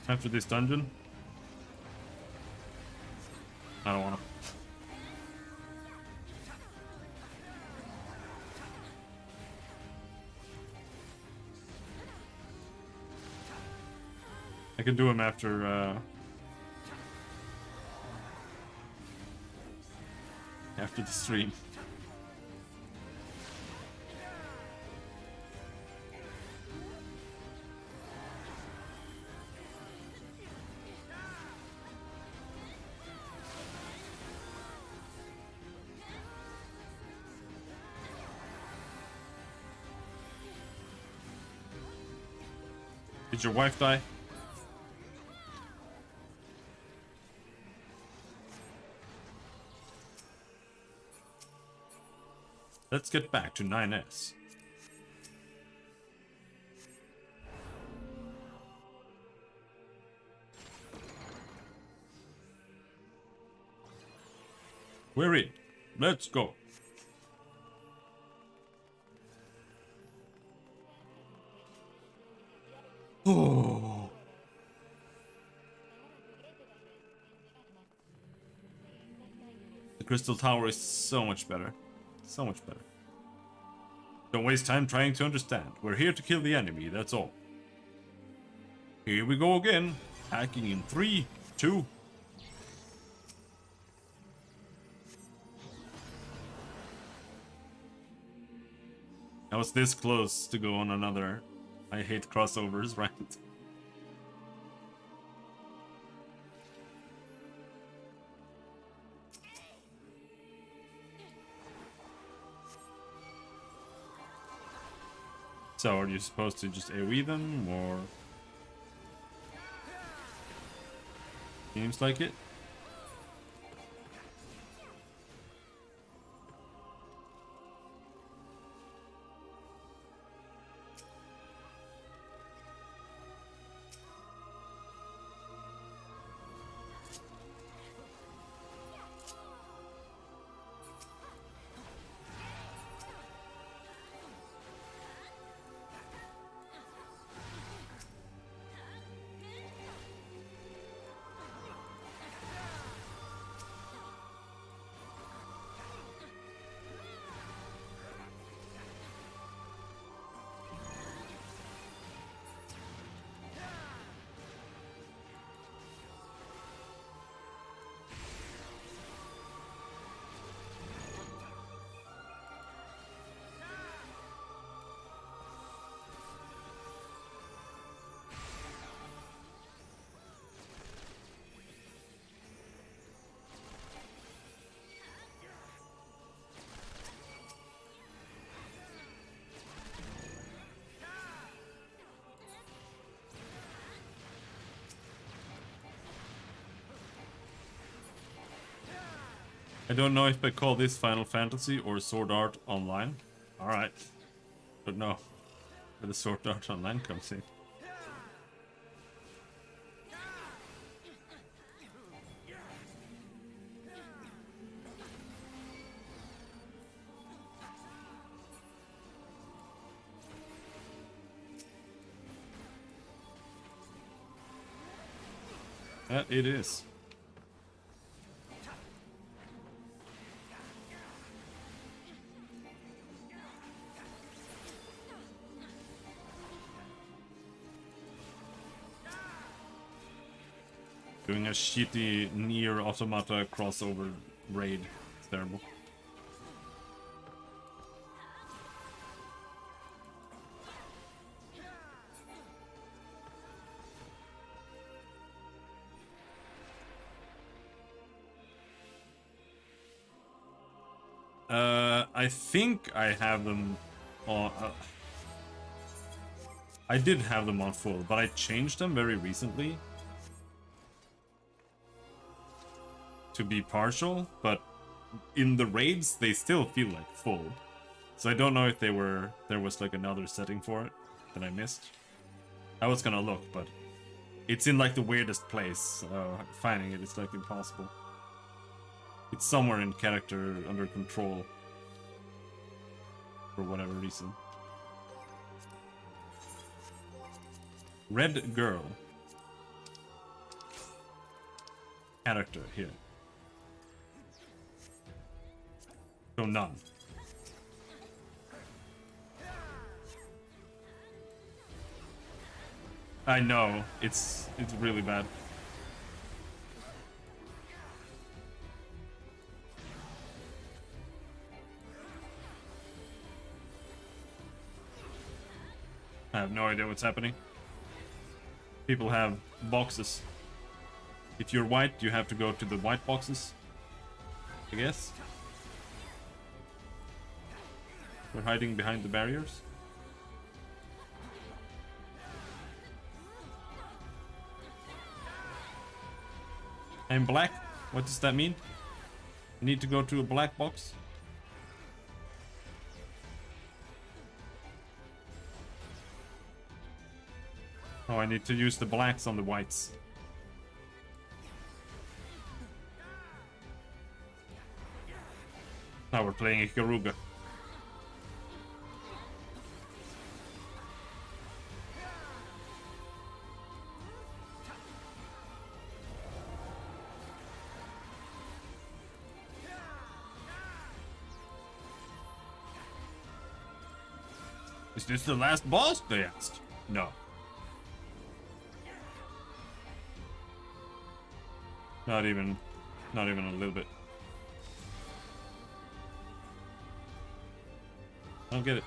After this dungeon? I don't wanna. I can do him after after the stream. Did your wife die? Let's get back to 9S. We're in. Let's go. Oh. The Crystal Tower is so much better. So much better. Don't waste time trying to understand. We're here to kill the enemy, that's all. Here we go again. Hacking in 3, 2. I was this close to go on another I hate crossovers, right? So, are you supposed to just AoE them, or... Seems like it. I don't know if I call this Final Fantasy or Sword Art Online. Alright. But no. Where the Sword Art Online comes in. Yeah, it is. Doing a shitty Nier Automata crossover raid. It's terrible. I think I have them on... I did have them on full, but I changed them very recently to be partial, but in the raids they still feel like full. So I don't know if there was like another setting for it that I missed. I was gonna look, but it's in like the weirdest place. Finding it is like impossible. It's somewhere in character under control for whatever reason. Red girl. character here. So none. I know, it's really bad. I have no idea what's happening. People have boxes. If you're white, you have to go to the white boxes, I guess. We're hiding behind the barriers. I'm black. What does that mean? I need to go to a black box. Oh, I need to use the blacks on the whites. Now we're playing Ikaruga. Is this the last boss? They asked. No. Not even a little bit. I don't get it.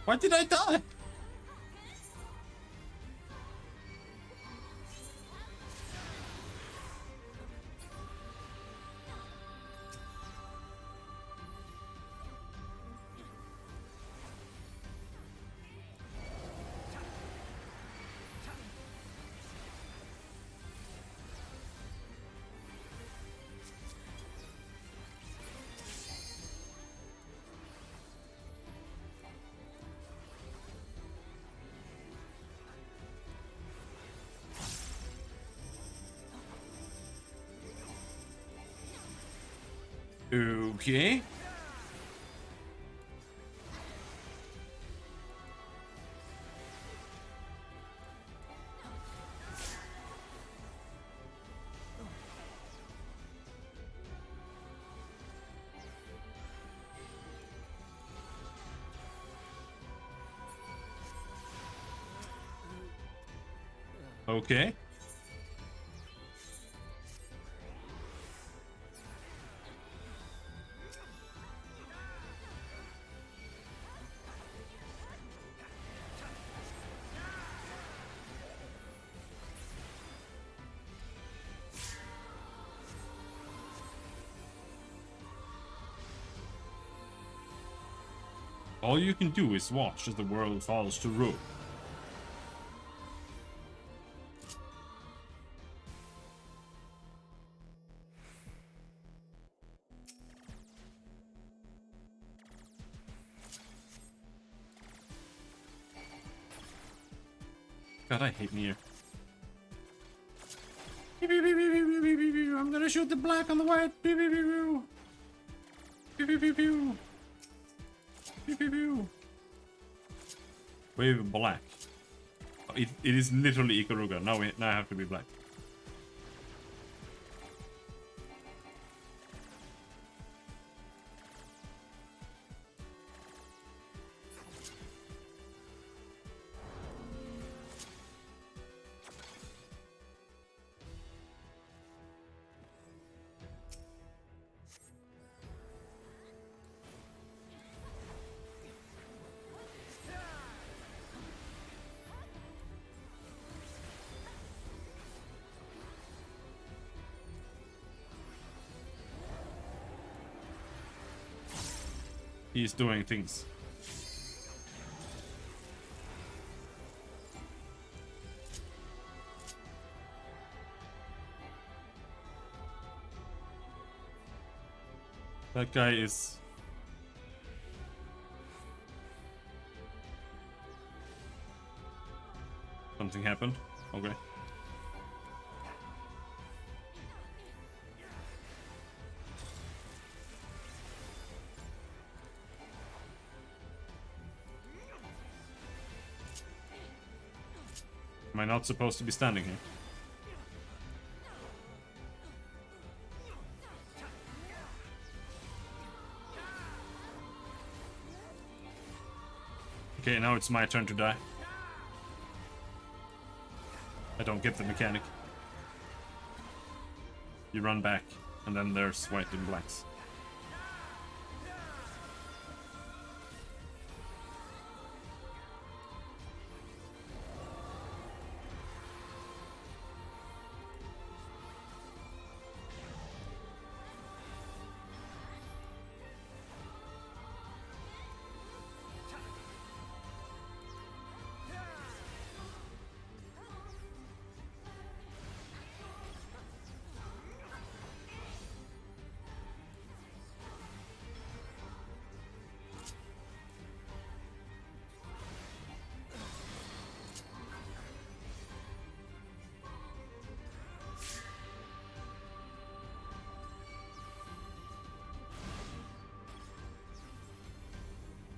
Why did I die? Okay. Okay. All you can do is watch as the world falls to ruin. God, I hate Nier. I'm gonna shoot the black on the white. Wave black. It is literally Ikaruga. Now I have to be black. He's doing things. That guy is... Something happened. Okay. Am I not supposed to be standing here? Okay, now it's my turn to die. I don't get the mechanic. You run back, and then there's white and blacks.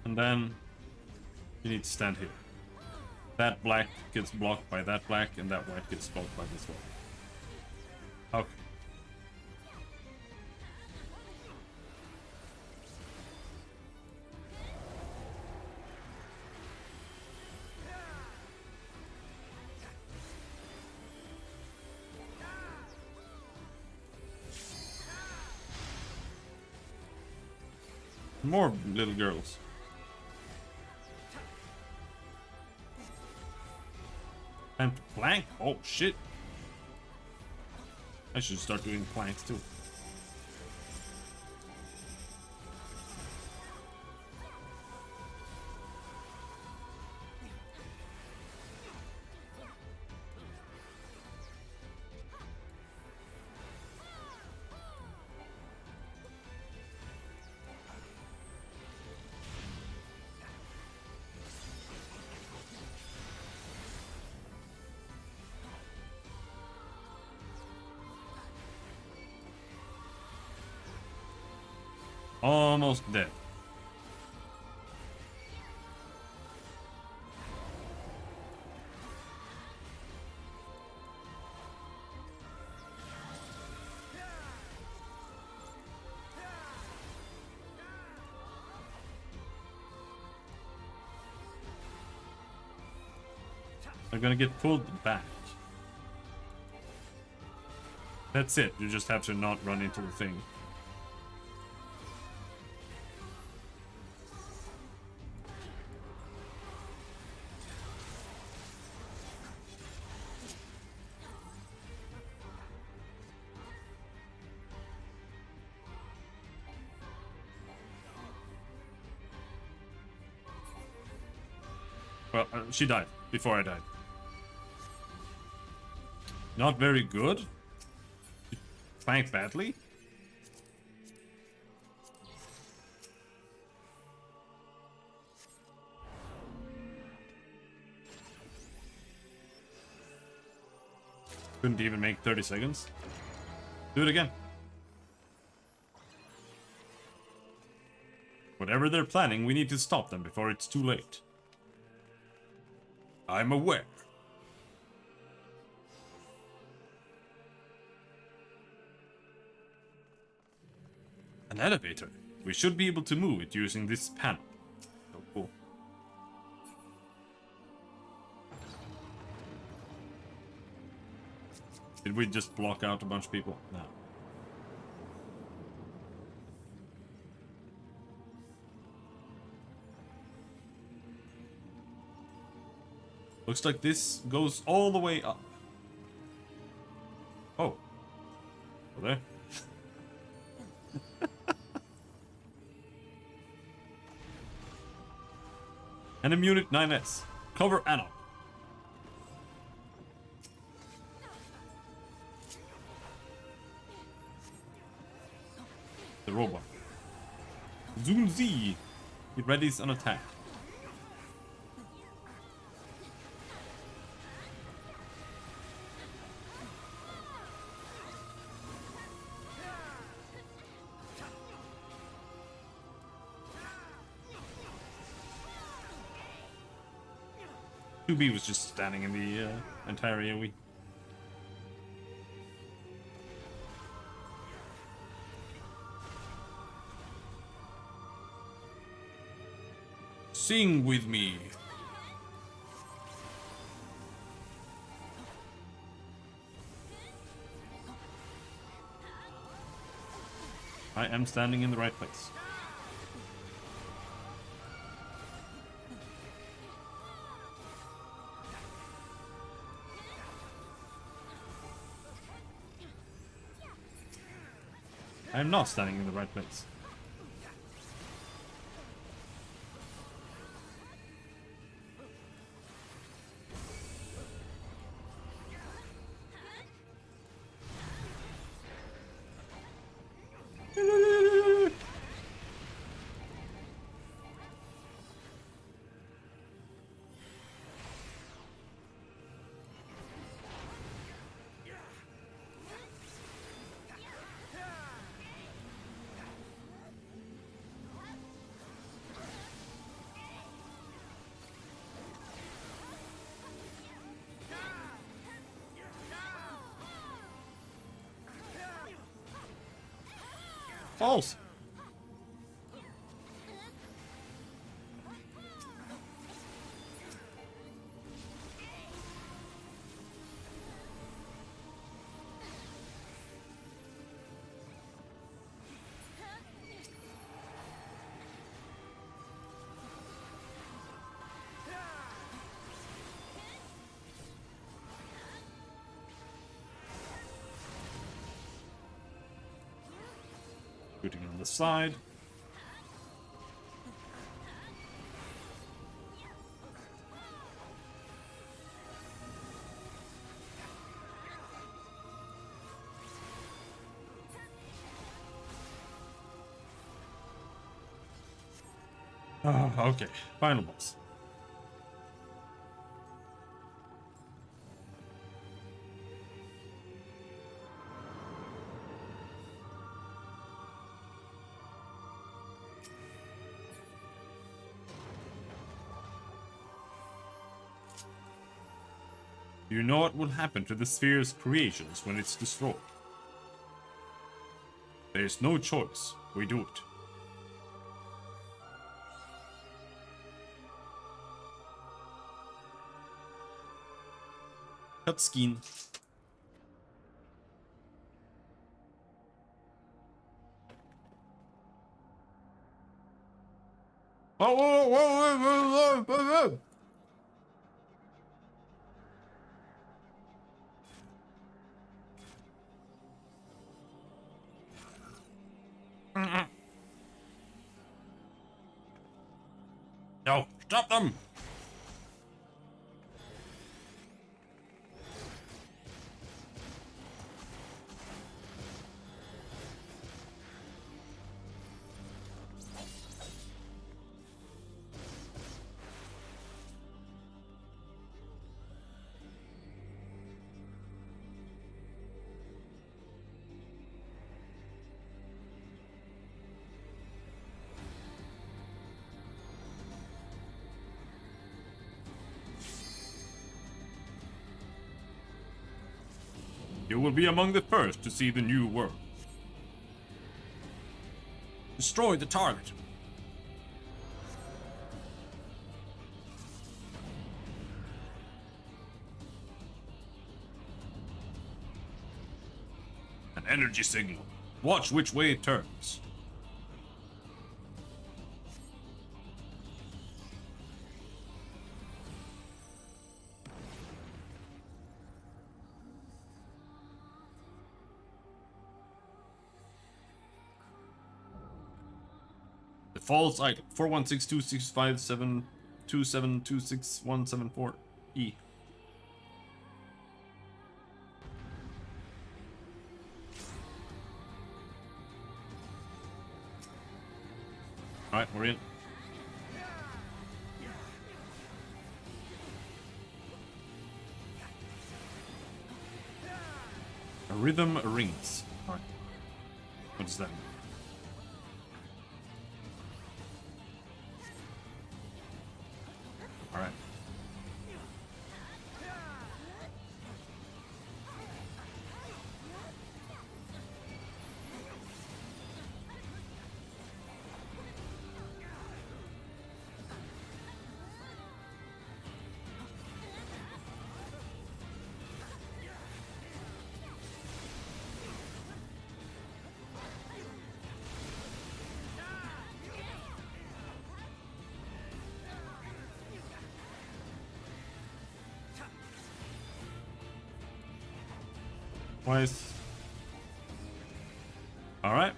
And then you need to stand here. That black gets blocked by that black, and that white gets blocked by this white. Okay. More little girls. And plank? Oh shit. I should start doing planks too. Almost dead. They're gonna get pulled back. That's it. You just have to not run into the thing. Well, she died before I died. Not very good. Flanked badly. Couldn't even make 30 seconds. Do it again. Whatever they're planning, we need to stop them before it's too late. I'm aware. An elevator. We should be able to move it using this panel. Oh, cool. Did we just block out a bunch of people? No. Looks like this goes all the way up. Oh. Over there. And a Munich 9S. Cover Anna. The robot. Zoom Z. It readies an attack. 2B was just standing in the entire AoE. Sing with me. I am standing in the right place. I am not standing in the right place. False. Shooting on the side. Oh, okay. Final boss. You know what will happen to the sphere's creations when it's destroyed. There's no choice. We do it. Cutscene. Oh, whoa, whoa, whoa, whoa, whoa, whoa. No, stop them! You will be among the first to see the new world. Destroy the target. An energy signal. Watch which way it turns. False item 41626572726174E. Alright, we're in. A rhythm rings. Alright. What does that mean? Why is... Alright.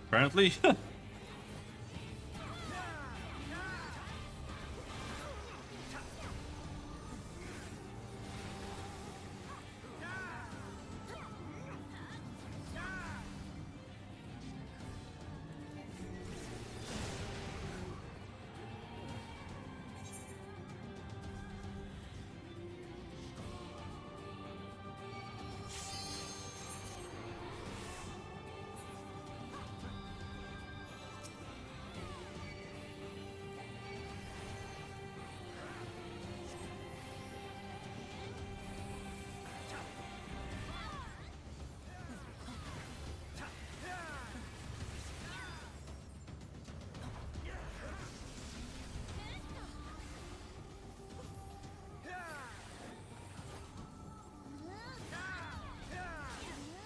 Apparently.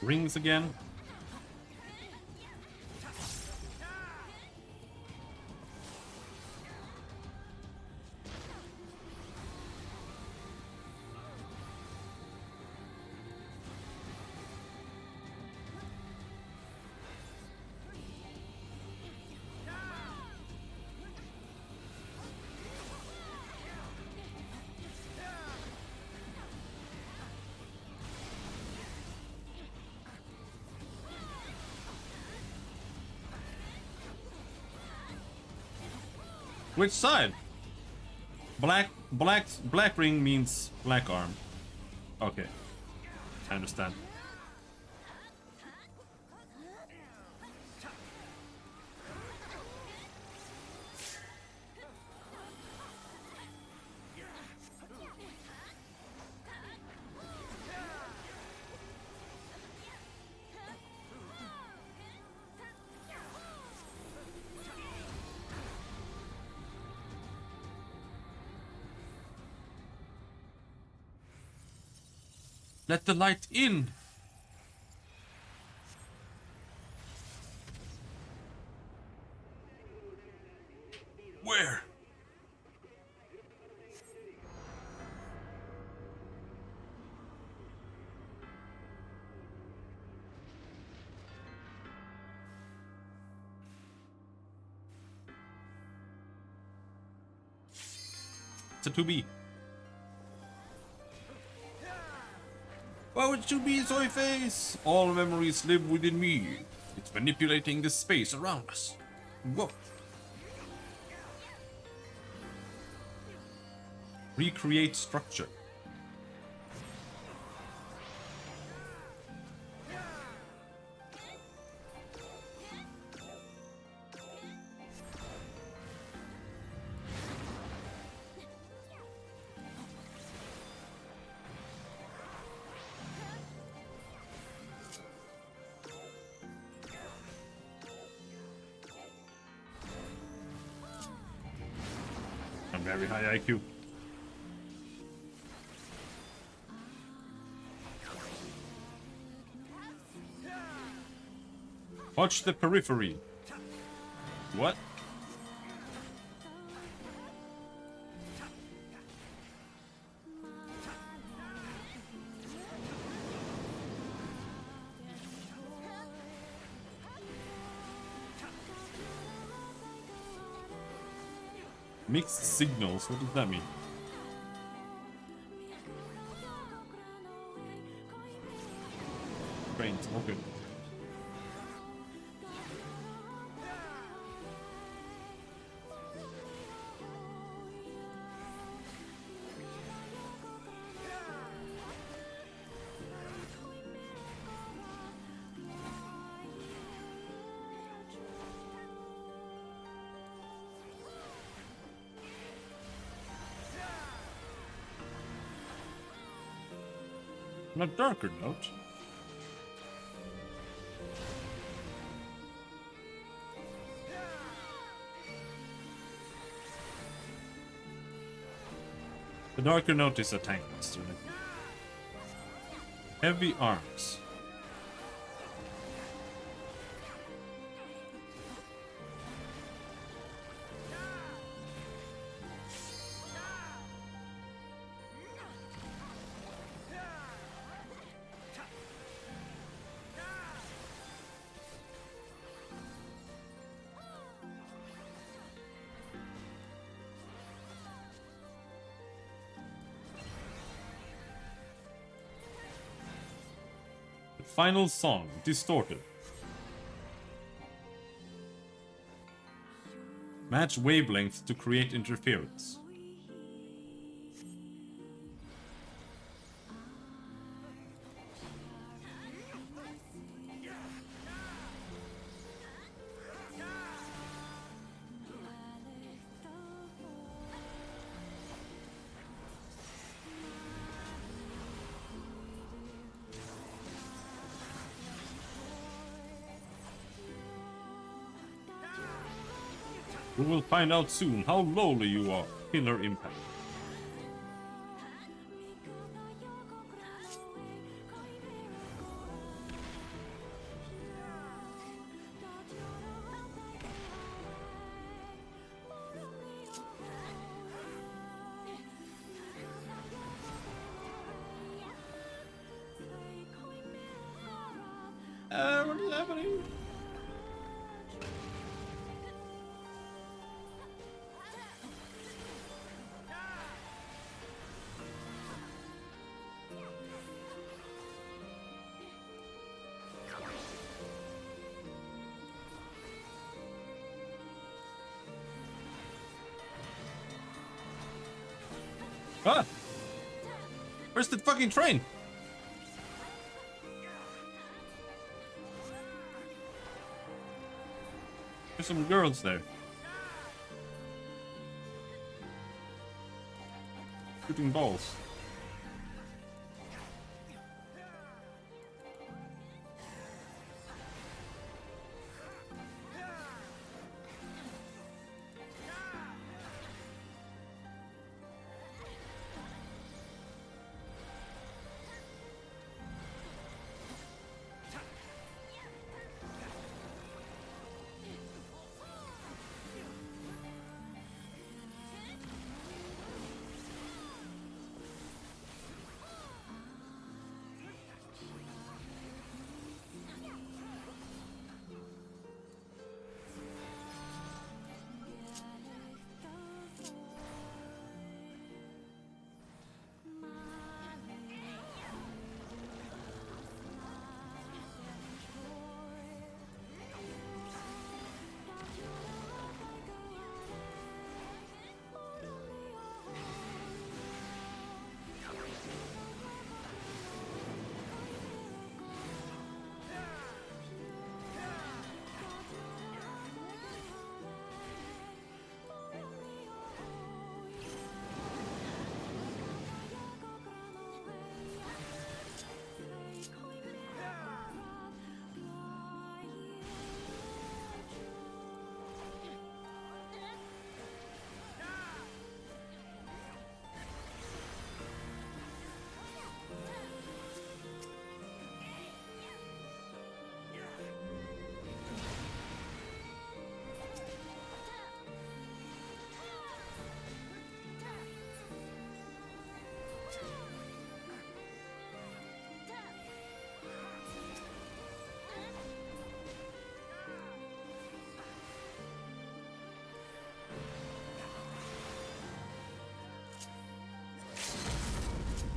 Rings again. Which side? Black ring means black arm. Okay, I understand. Let the light in! Where? It's a 2B. Why would 2B soy face? All memories live within me. It's manipulating the space around us. Whoa. Recreate structure. Very high IQ. Watch the periphery. What? Mixed signals, what does that mean? Brains, okay. On a darker note, the darker note is a tank master. Heavy arms. Final song, distorted. Match wavelength to create interference. We will find out soon how lowly you are. Killer impact. What is happening? Ah! Where's the fucking train? There's some girls there. Shooting balls.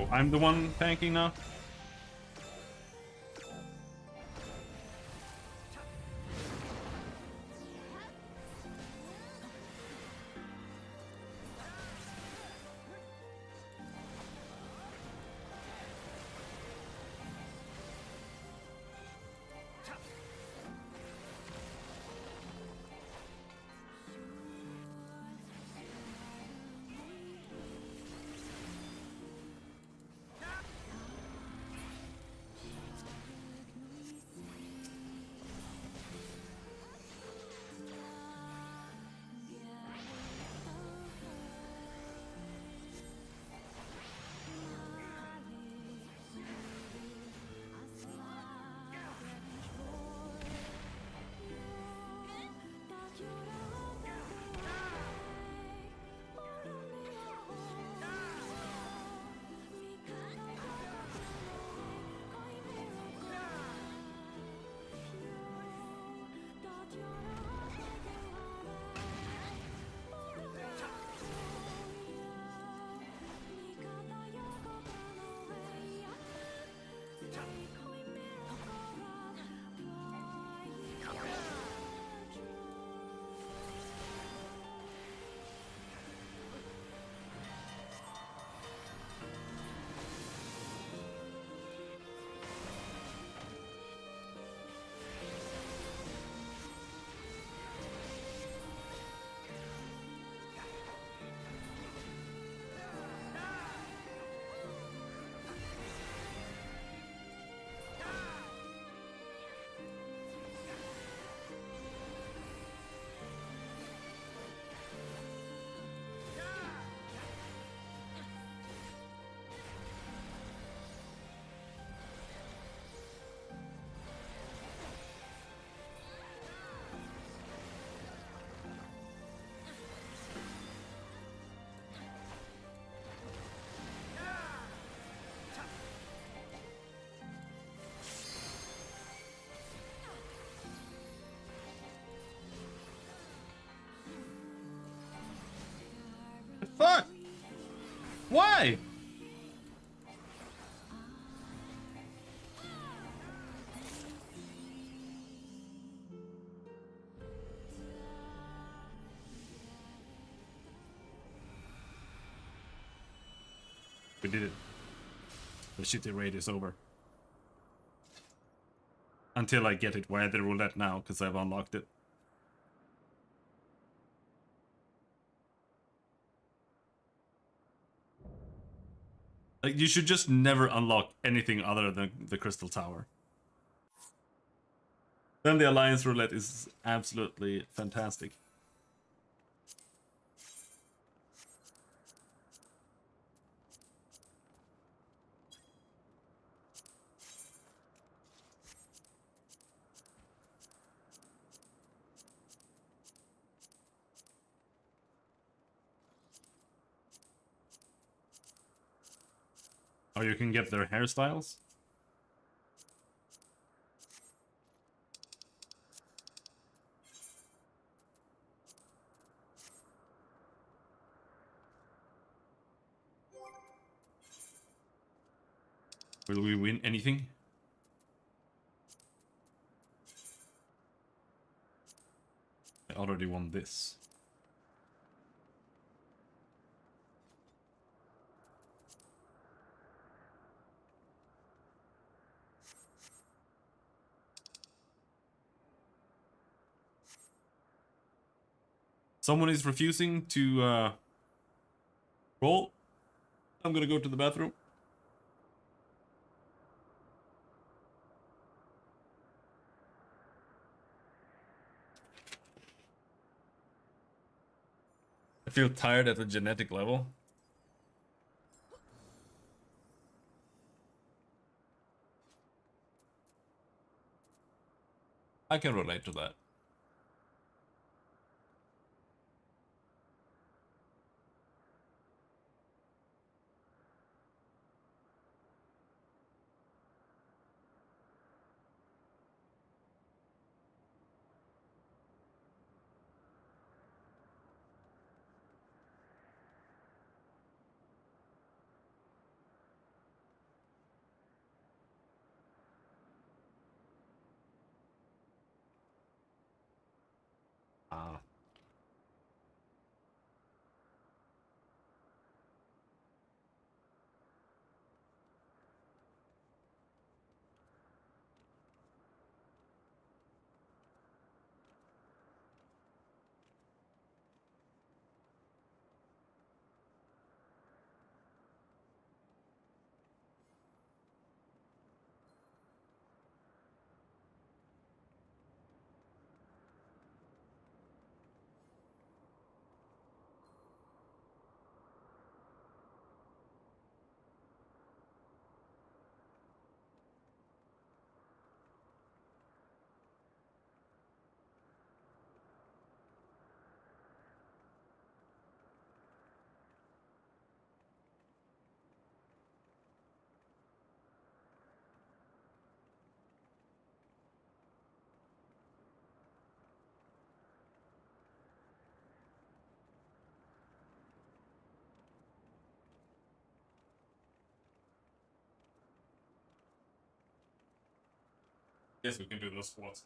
Oh, I'm the one tanking now? Why? We did it. The shitty raid is over. Until I get it via the roulette now, because I've unlocked it. Like, you should just never unlock anything other than the Crystal Tower. Then the Alliance Roulette is absolutely fantastic. Oh, you can get their hairstyles? Will we win anything? I already won this. Someone is refusing to roll. I'm gonna go to the bathroom. I feel tired at the genetic level. I can relate to that. Ah. Yes, we can do those squats.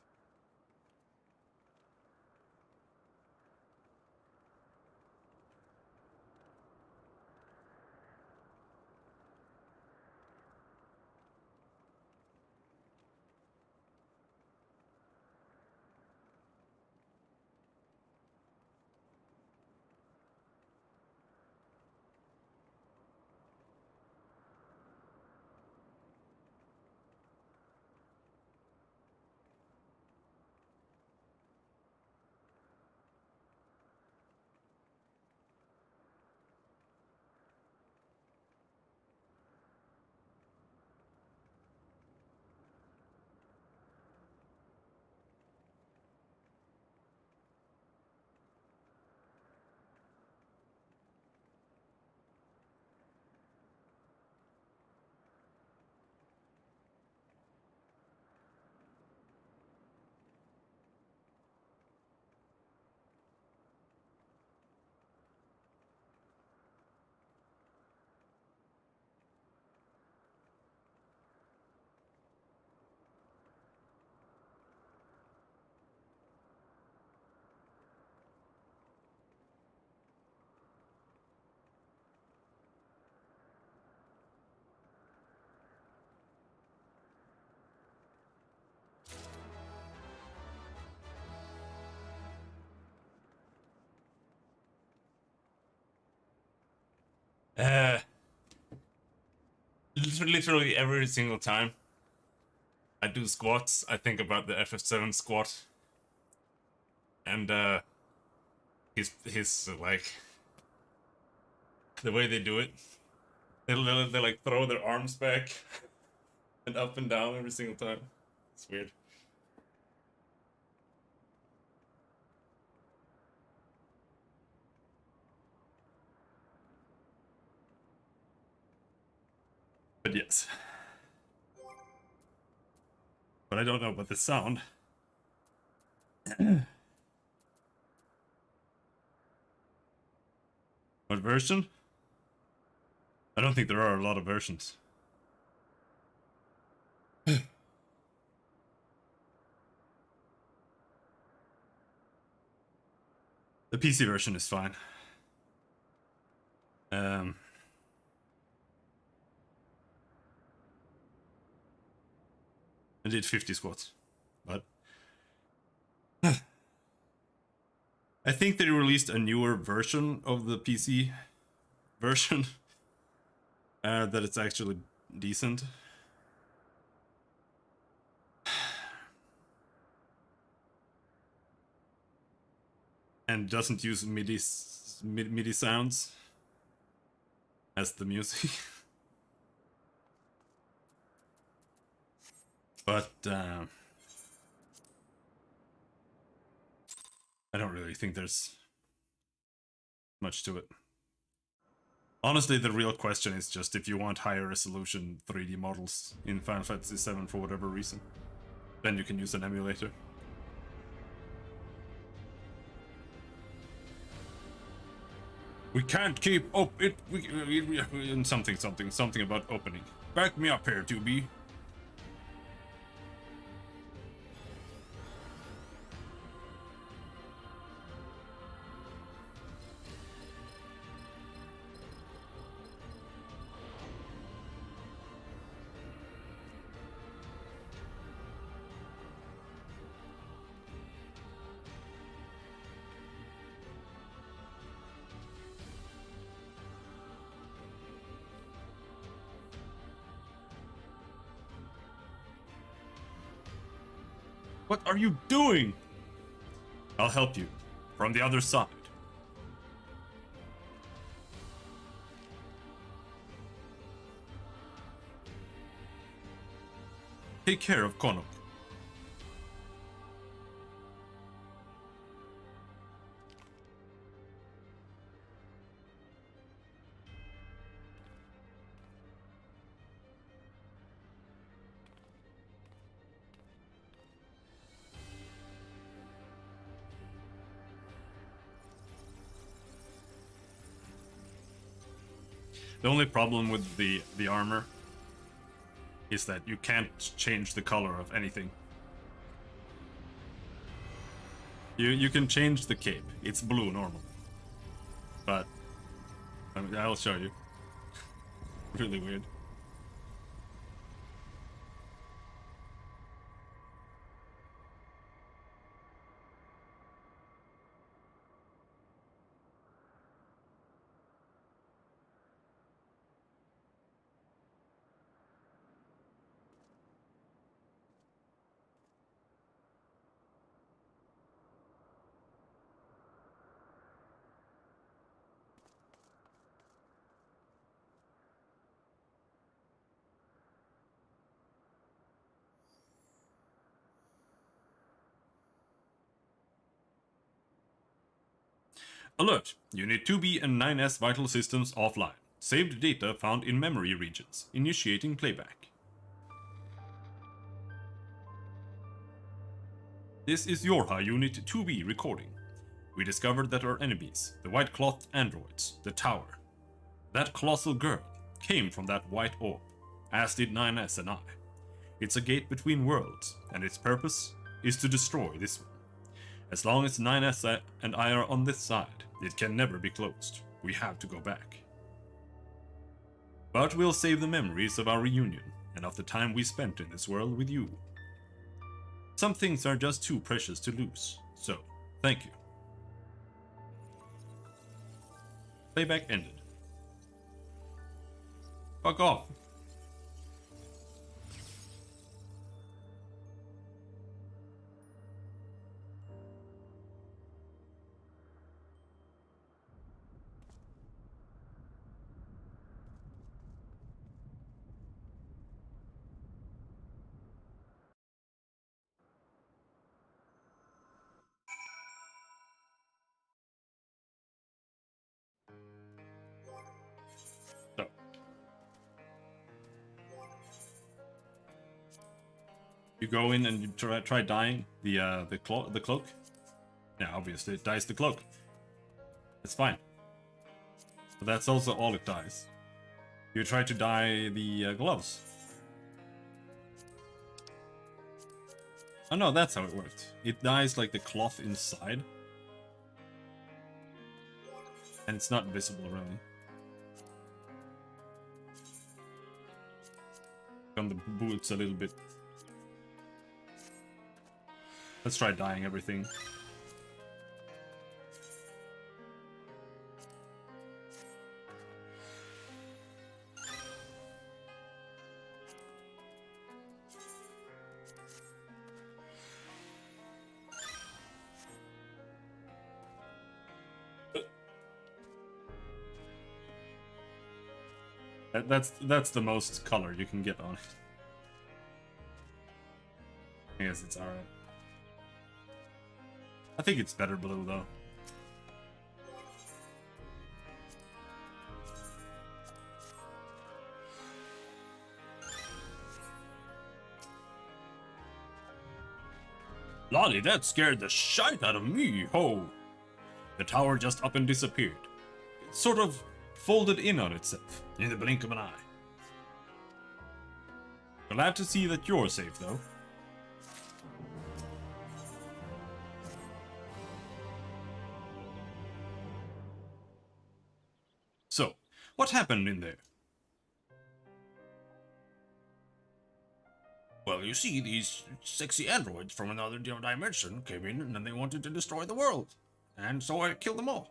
Uh, literally every single time I do squats, I think about the FF7 squat, and his like the way they do it. They like throw their arms back and up and down every single time. It's weird. But yes. But I don't know about the sound. What version? I don't think there are a lot of versions. The PC version is fine. I did 50 squats, but I think they released a newer version of the PC version that it's actually decent. And doesn't use MIDI sounds as the music. But I don't really think there's much to it. Honestly, the real question is just if you want higher resolution 3D models in Final Fantasy VII for whatever reason, then you can use an emulator. We can't keep something about opening. Back me up here, 2B. What are you doing? I'll help you. From the other side. Take care of Konok. The only problem with the armor is that you can't change the color of anything. You can change the cape. It's blue normal. But I mean, I'll show you. Really weird. Alert! Unit 2B and 9S vital systems offline. Saved data found in memory regions. Initiating playback. This is Yorha Unit 2B recording. We discovered that our enemies, the white-clothed androids, the tower, that colossal girl, came from that white orb, as did 9S and I. It's a gate between worlds, and its purpose is to destroy this one. As long as 9S and I are on this side, it can never be closed. We have to go back. But we'll save the memories of our reunion, and of the time we spent in this world with you. Some things are just too precious to lose, so thank you. Playback ended. Fuck off. So. You go in and you try dyeing the cloak. Yeah, obviously it dyes the cloak. It's fine. But that's also all it dyes. You try to dye the gloves. Oh no, that's how it worked. It dyes like the cloth inside. And it's not visible really. On the boots a little bit. Let's try dyeing everything. That's the most color you can get on it. I guess it's alright. I think it's better blue though. Lolly, that scared the shite out of me, ho! The tower just up and disappeared. It sort of folded in on itself, in the blink of an eye. Glad to see that you're safe, though. So, what happened in there? Well, you see, these sexy androids from another dimension came in and they wanted to destroy the world. And so I killed them all.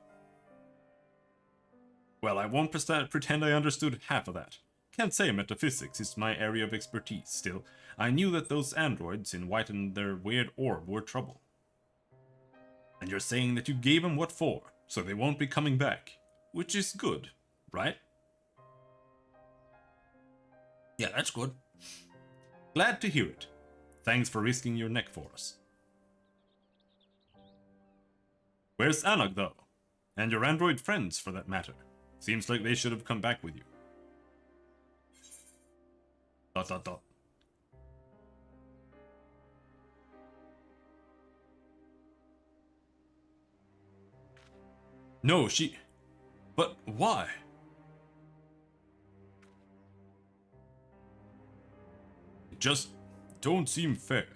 Well, I won't pretend I understood half of that. Can't say metaphysics is my area of expertise. Still, I knew that those androids in white and their weird orb were trouble. And you're saying that you gave them what for, so they won't be coming back. Which is good, right? Yeah, that's good. Glad to hear it. Thanks for risking your neck for us. Where's Anog, though? And your android friends, for that matter. Seems like they should have come back with you. ... No, she... But why? It just don't seem fair.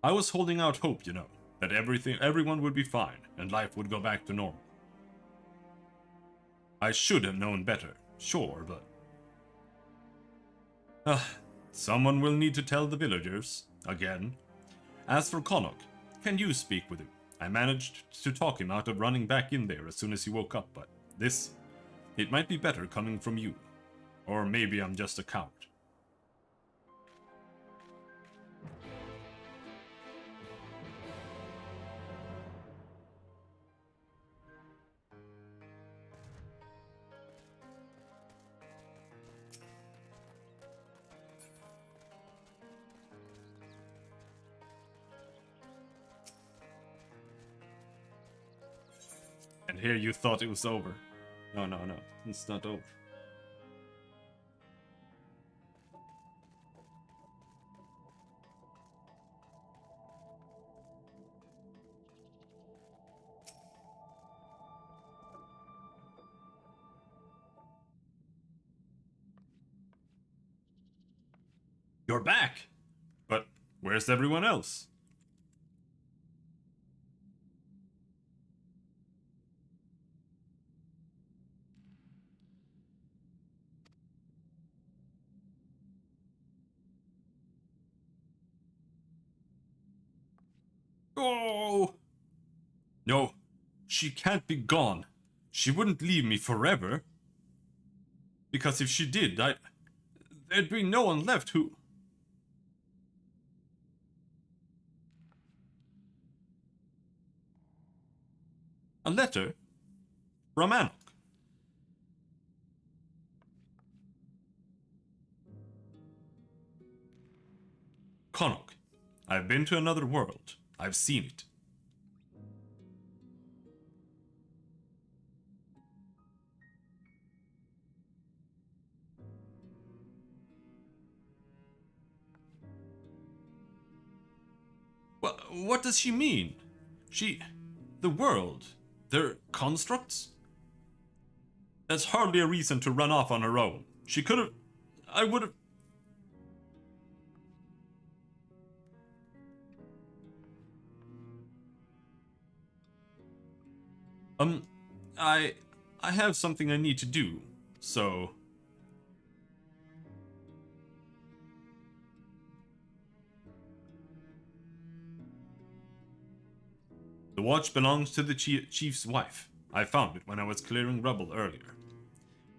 I was holding out hope, you know, that everyone would be fine and life would go back to normal. I should have known better, sure, but... someone will need to tell the villagers, again. As for Konok, can you speak with him? I managed to talk him out of running back in there as soon as he woke up, but this... It might be better coming from you. Or maybe I'm just a coward. And here you thought it was over. No, no, no. It's not over. You're back! But where's everyone else? Oh! No, she can't be gone. She wouldn't leave me forever. Because if she did, there'd be no one left who... A letter from Anok. Konok, I've been to another world. I've seen it. What does she mean? The world, they're constructs? That's hardly a reason to run off on her own. She could've... I would've... I have something I need to do, so... The watch belongs to the chief's wife. I found it when I was clearing rubble earlier.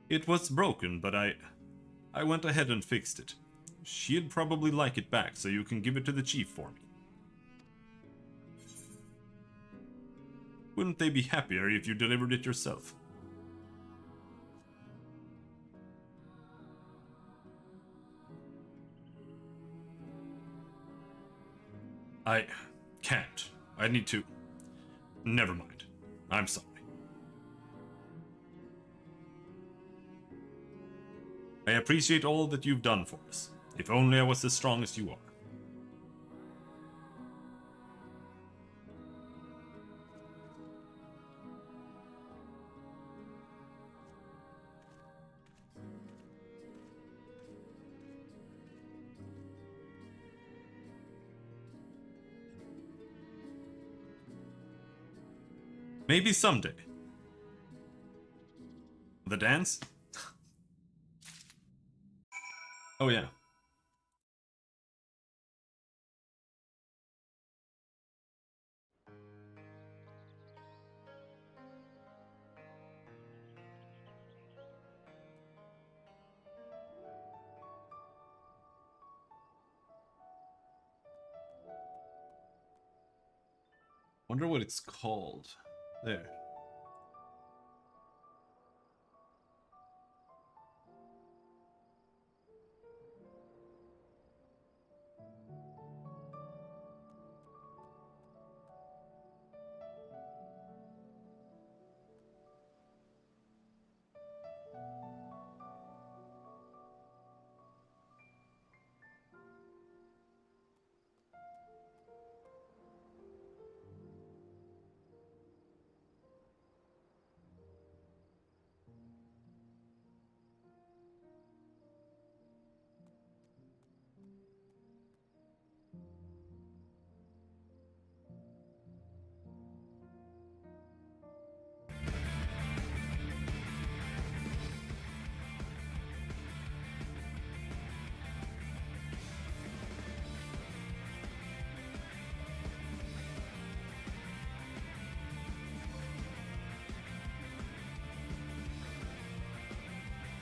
It was broken, but I went ahead and fixed it. She'd probably like it back, so you can give it to the chief for me. Wouldn't they be happier if you delivered it yourself? I can't. I need to... Never mind. I'm sorry. I appreciate all that you've done for us. If only I was as strong as you are. Maybe someday. The dance? Oh yeah. Wonder what it's called. There.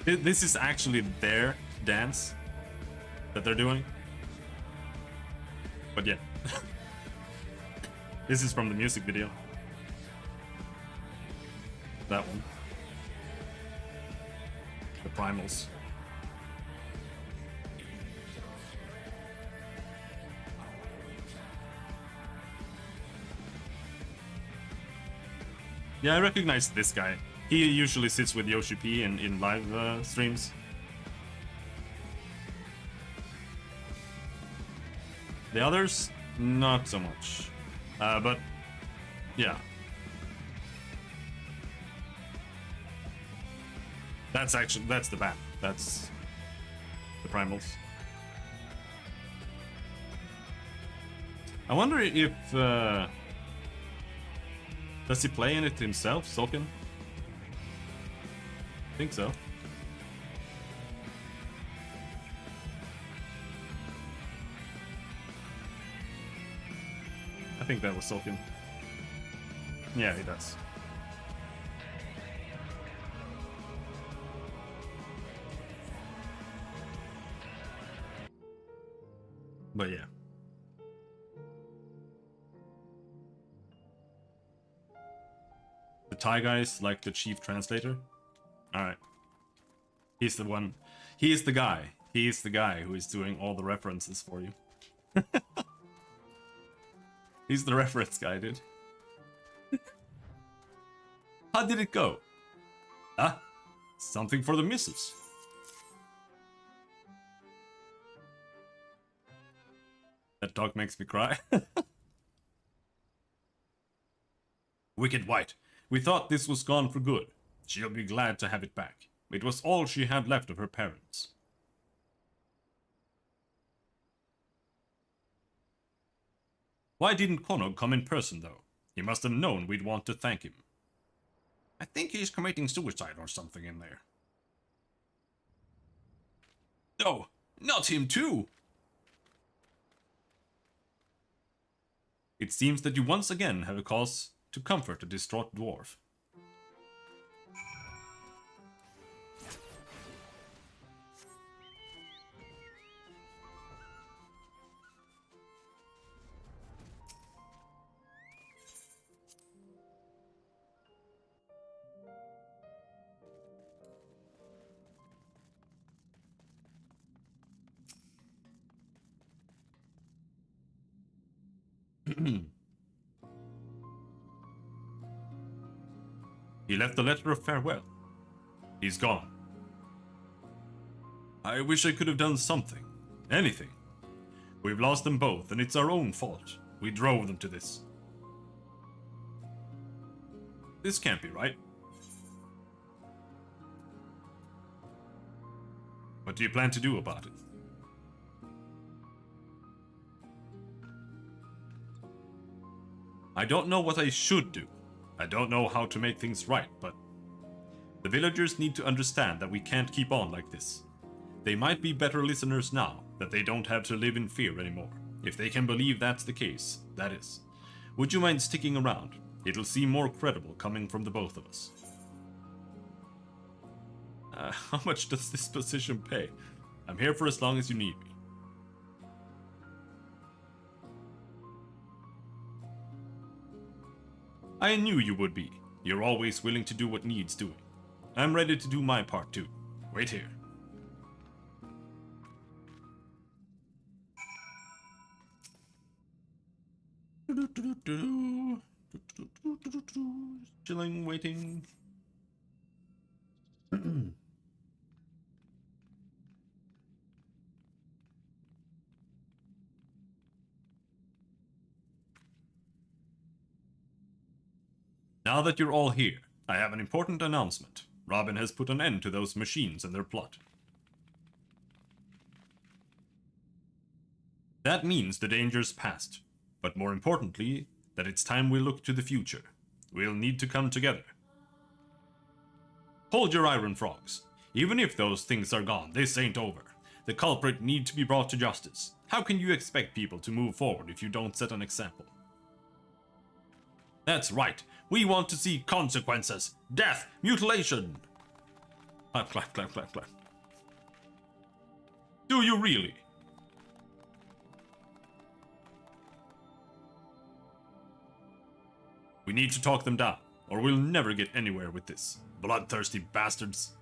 This is actually their dance that they're doing. But yeah. This is from the music video. That one. The primals. Yeah, I recognize this guy. He usually sits with Yoshi P in live streams. The others, not so much. But, yeah. That's the band. That's the primals. I wonder if... does he play in it himself, Soken? I think so. I think that was Soken. Yeah, he does. But yeah. The Thai guy is like the chief translator. Alright. He's the one. He is the guy. He is the guy who is doing all the references for you. He's the reference guy, dude. How did it go? Ah, something for the missus. That dog makes me cry. Wicked White. We thought this was gone for good. She'll be glad to have it back. It was all she had left of her parents. Why didn't Kono come in person, though? He must have known we'd want to thank him. I think he's committing suicide or something in there. No, not him too! It seems that you once again have a cause to comfort a distraught dwarf. He left a letter of farewell. He's gone. I wish I could have done something. Anything. We've lost them both, and it's our own fault. We drove them to this. This can't be right. What do you plan to do about it? I don't know what I should do. I don't know how to make things right, but the villagers need to understand that we can't keep on like this. They might be better listeners now, that they don't have to live in fear anymore. If they can believe that's the case, that is. Would you mind sticking around? It'll seem more credible coming from the both of us. How much does this position pay? I'm here for as long as you need me. I knew you would be. You're always willing to do what needs doing. I'm ready to do my part too. Wait here. Chilling, waiting. Now that you're all here, I have an important announcement. Robin has put an end to those machines and their plot. That means the danger's past, but more importantly, that it's time we look to the future. We'll need to come together. Hold your iron frogs. Even if those things are gone, this ain't over. The culprit need to be brought to justice. How can you expect people to move forward if you don't set an example? That's right. We want to see consequences. Death, mutilation. Clap, clap, clap, clap, clap. Do you really? We need to talk them down, or we'll never get anywhere with this. Bloodthirsty bastards.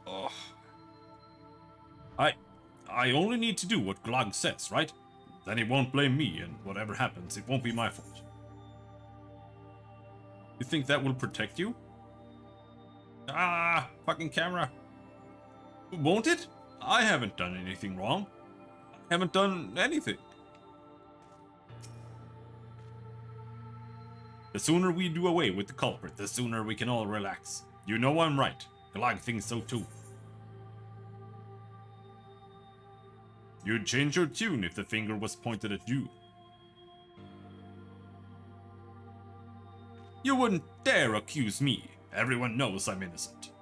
Oh. I only need to do what Glog says, right? Then he won't blame me, and whatever happens, it won't be my fault. You think that will protect you? Ah, fucking camera. Won't it? I haven't done anything wrong. I haven't done anything. The sooner we do away with the culprit, the sooner we can all relax. You know I'm right. Glog thinks so too. You'd change your tune if the finger was pointed at you. You wouldn't dare accuse me. Everyone knows I'm innocent.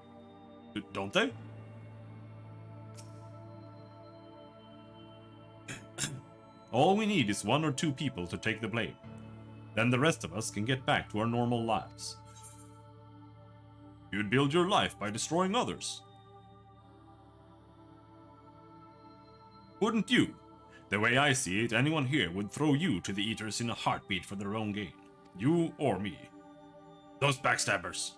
Don't they? All we need is 1 or 2 people to take the blame. Then the rest of us can get back to our normal lives. You'd build your life by destroying others. Wouldn't you? The way I see it, anyone here would throw you to the eaters in a heartbeat for their own gain. You or me. Those backstabbers.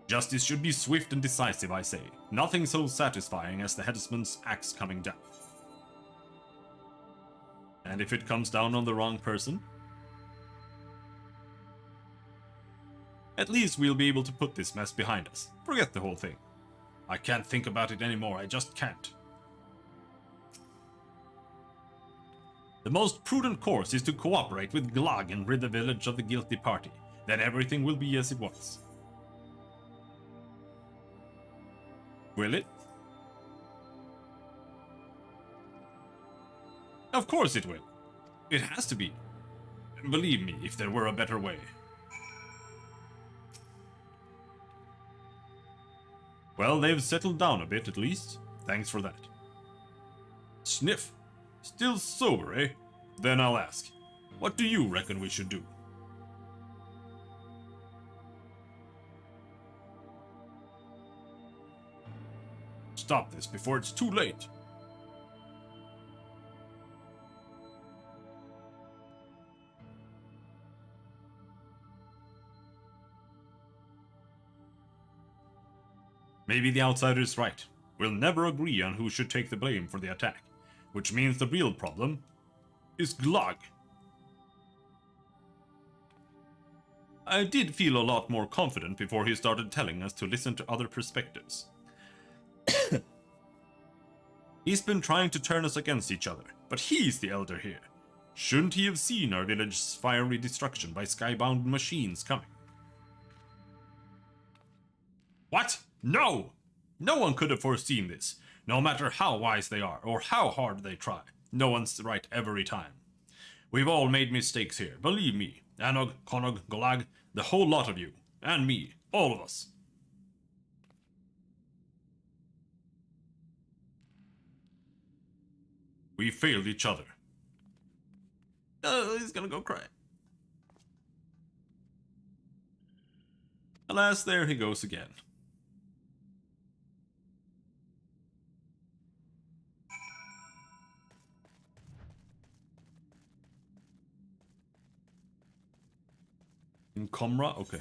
Justice should be swift and decisive, I say. Nothing so satisfying as the headsman's axe coming down. And if it comes down on the wrong person? At least we'll be able to put this mess behind us. Forget the whole thing. I can't think about it anymore, I just can't. The most prudent course is to cooperate with Glag and rid the village of the guilty party. Then everything will be as it was. Will it? Of course it will. It has to be. Believe me, if there were a better way. Well, they've settled down a bit, at least. Thanks for that. Sniff. Still sober, eh? Then I'll ask. What do you reckon we should do? Stop this before it's too late. Maybe the outsider's right. We'll never agree on who should take the blame for the attack, which means the real problem is Glag. I did feel a lot more confident before he started telling us to listen to other perspectives. He's been trying to turn us against each other, but he's the elder here. Shouldn't he have seen our village's fiery destruction by skybound machines coming? What? No! No one could have foreseen this, no matter how wise they are, or how hard they try. No one's right every time. We've all made mistakes here, believe me. Anog, Konog, Golag, the whole lot of you. And me. All of us. We failed each other. Oh, he's gonna go cry. Alas, there he goes again. In Comra? Okay.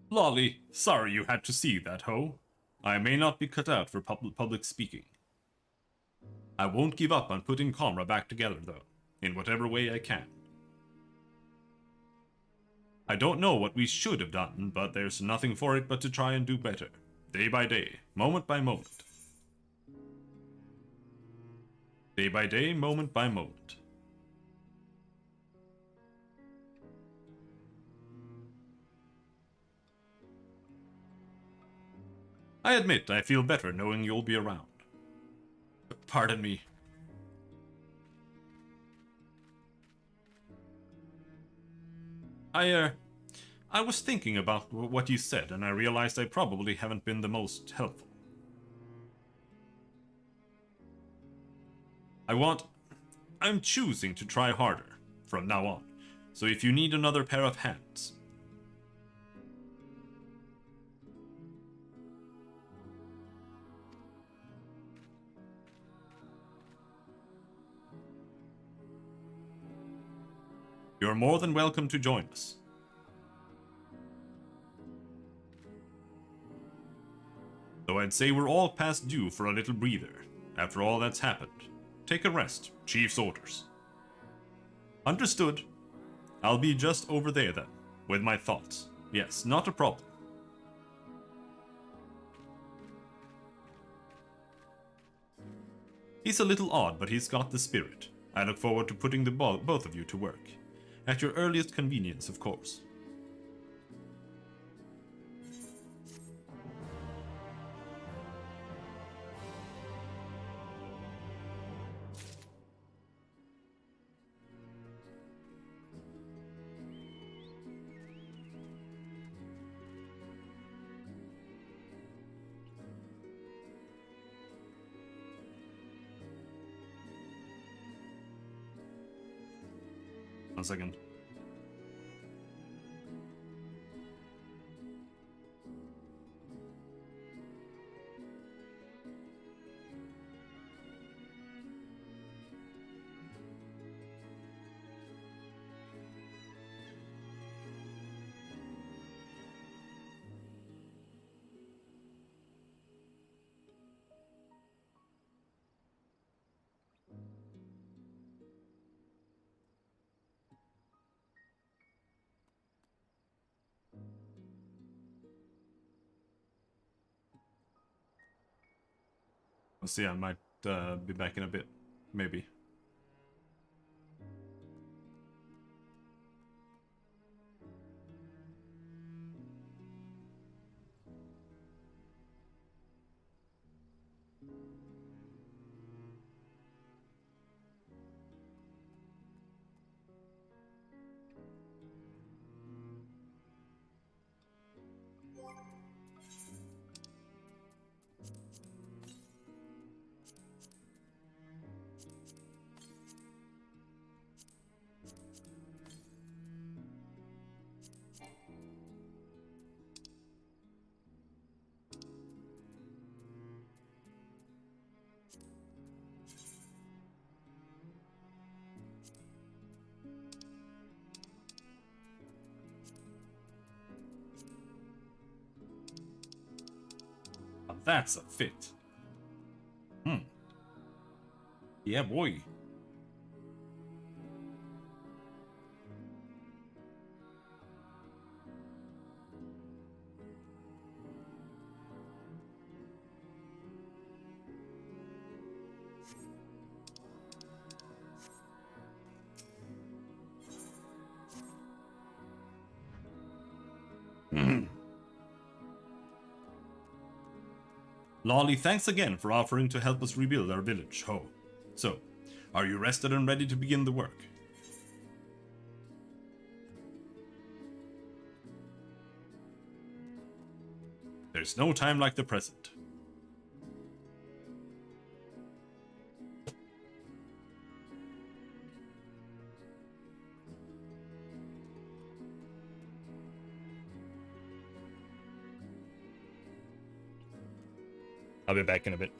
Lolly, sorry you had to see that, ho. I may not be cut out for public speaking. I won't give up on putting Comra back together, though, in whatever way I can. I don't know what we should have done, but there's nothing for it but to try and do better, day by day, moment by moment. Day by day, moment by moment. I admit I feel better knowing you'll be around. Pardon me. I was thinking about what you said, and I realized I probably haven't been the most helpful. I'm choosing to try harder from now on, so if you need another pair of hands. You're more than welcome to join us. Though I'd say we're all past due for a little breather. After all that's happened, take a rest. Chief's orders. Understood. I'll be just over there then, with my thoughts. Yes, not a problem. He's a little odd, but he's got the spirit. I look forward to putting both of you to work. At your earliest convenience, of course. One second. We'll see, I might be back in a bit. Maybe. Now that's a fit. Yeah, boy. Lolly, thanks again for offering to help us rebuild our village, Ho. So, are you rested and ready to begin the work? There's no time like the present. I'll be back in a bit.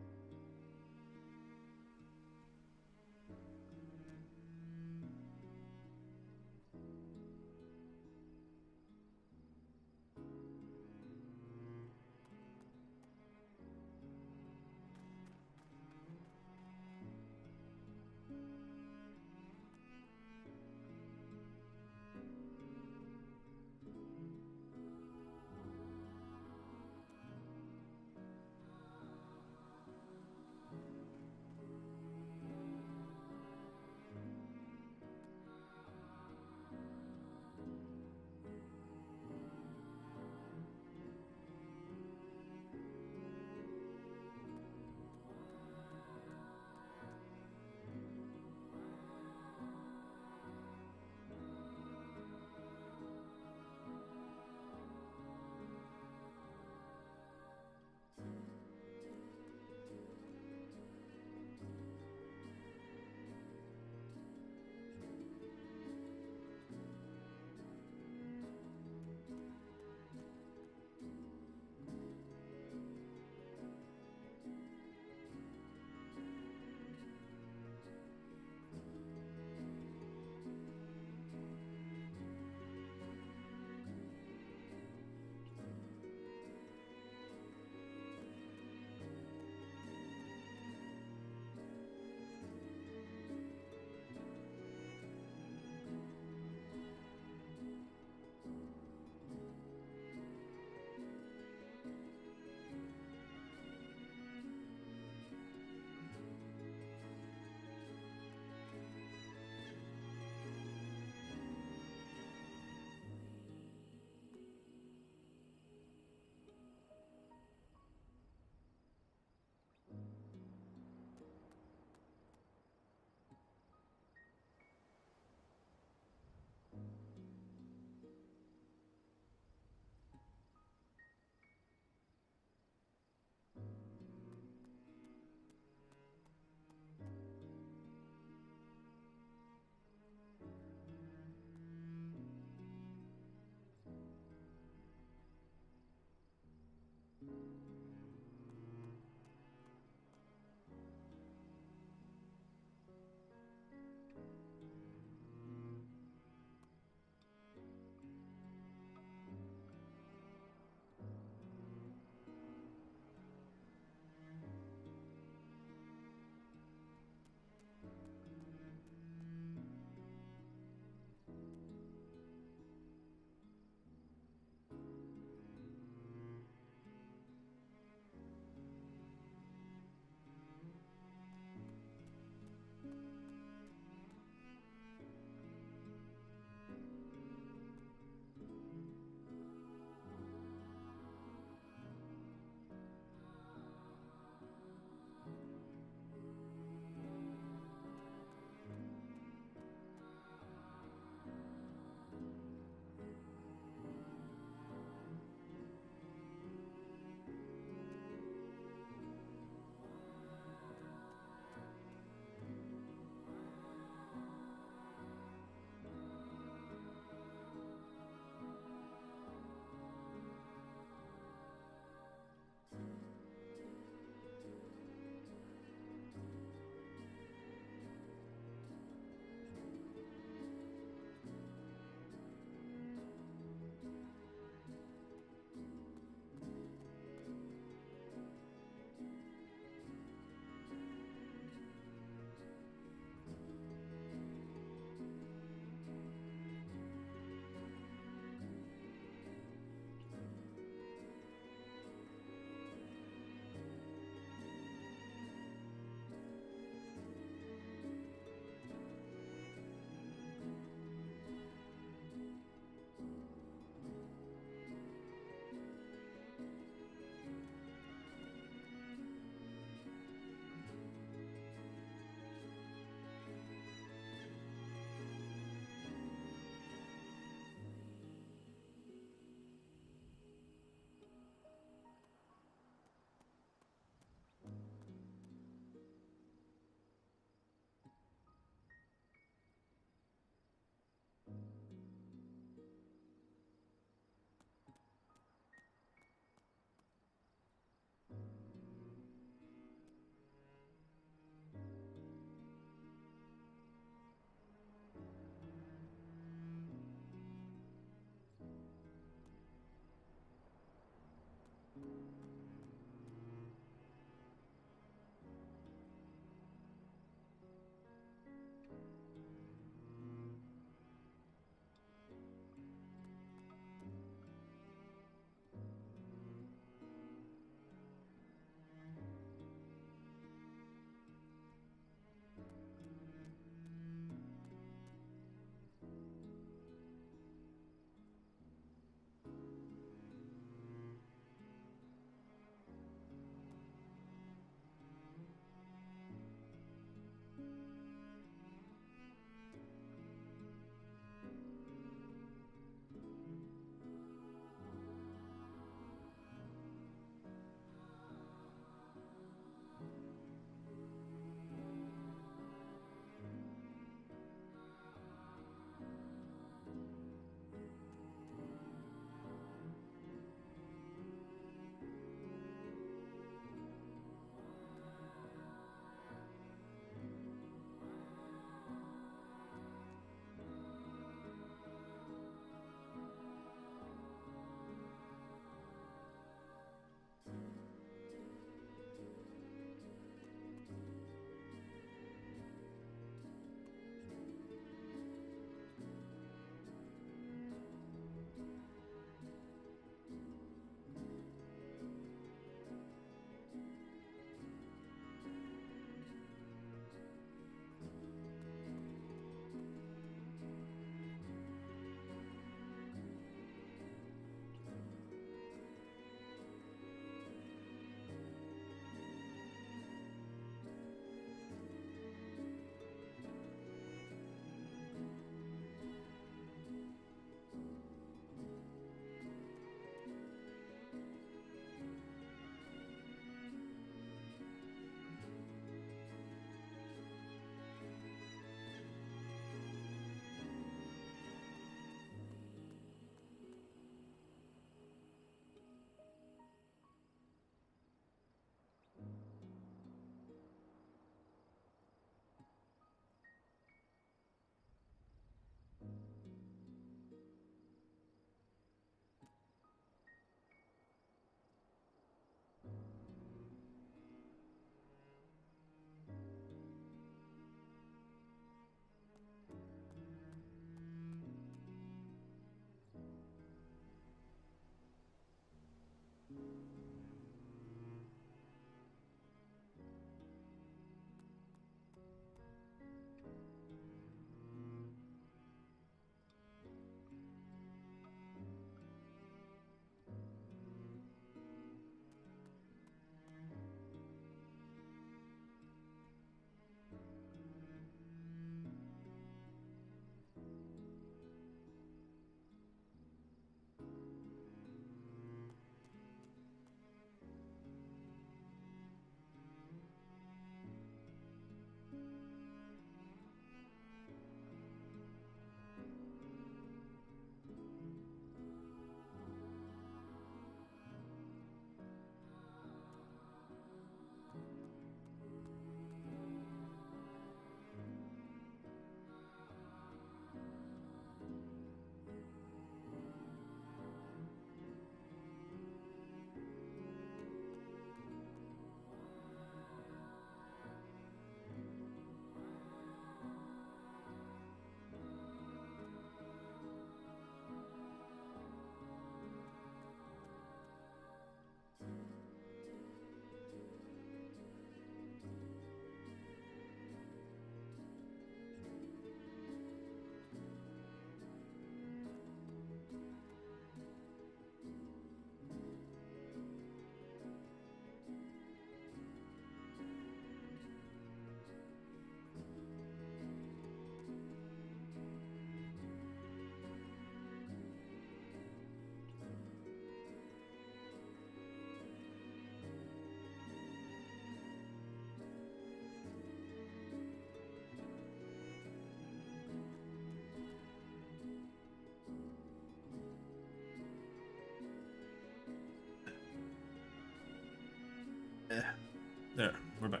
There, we're back.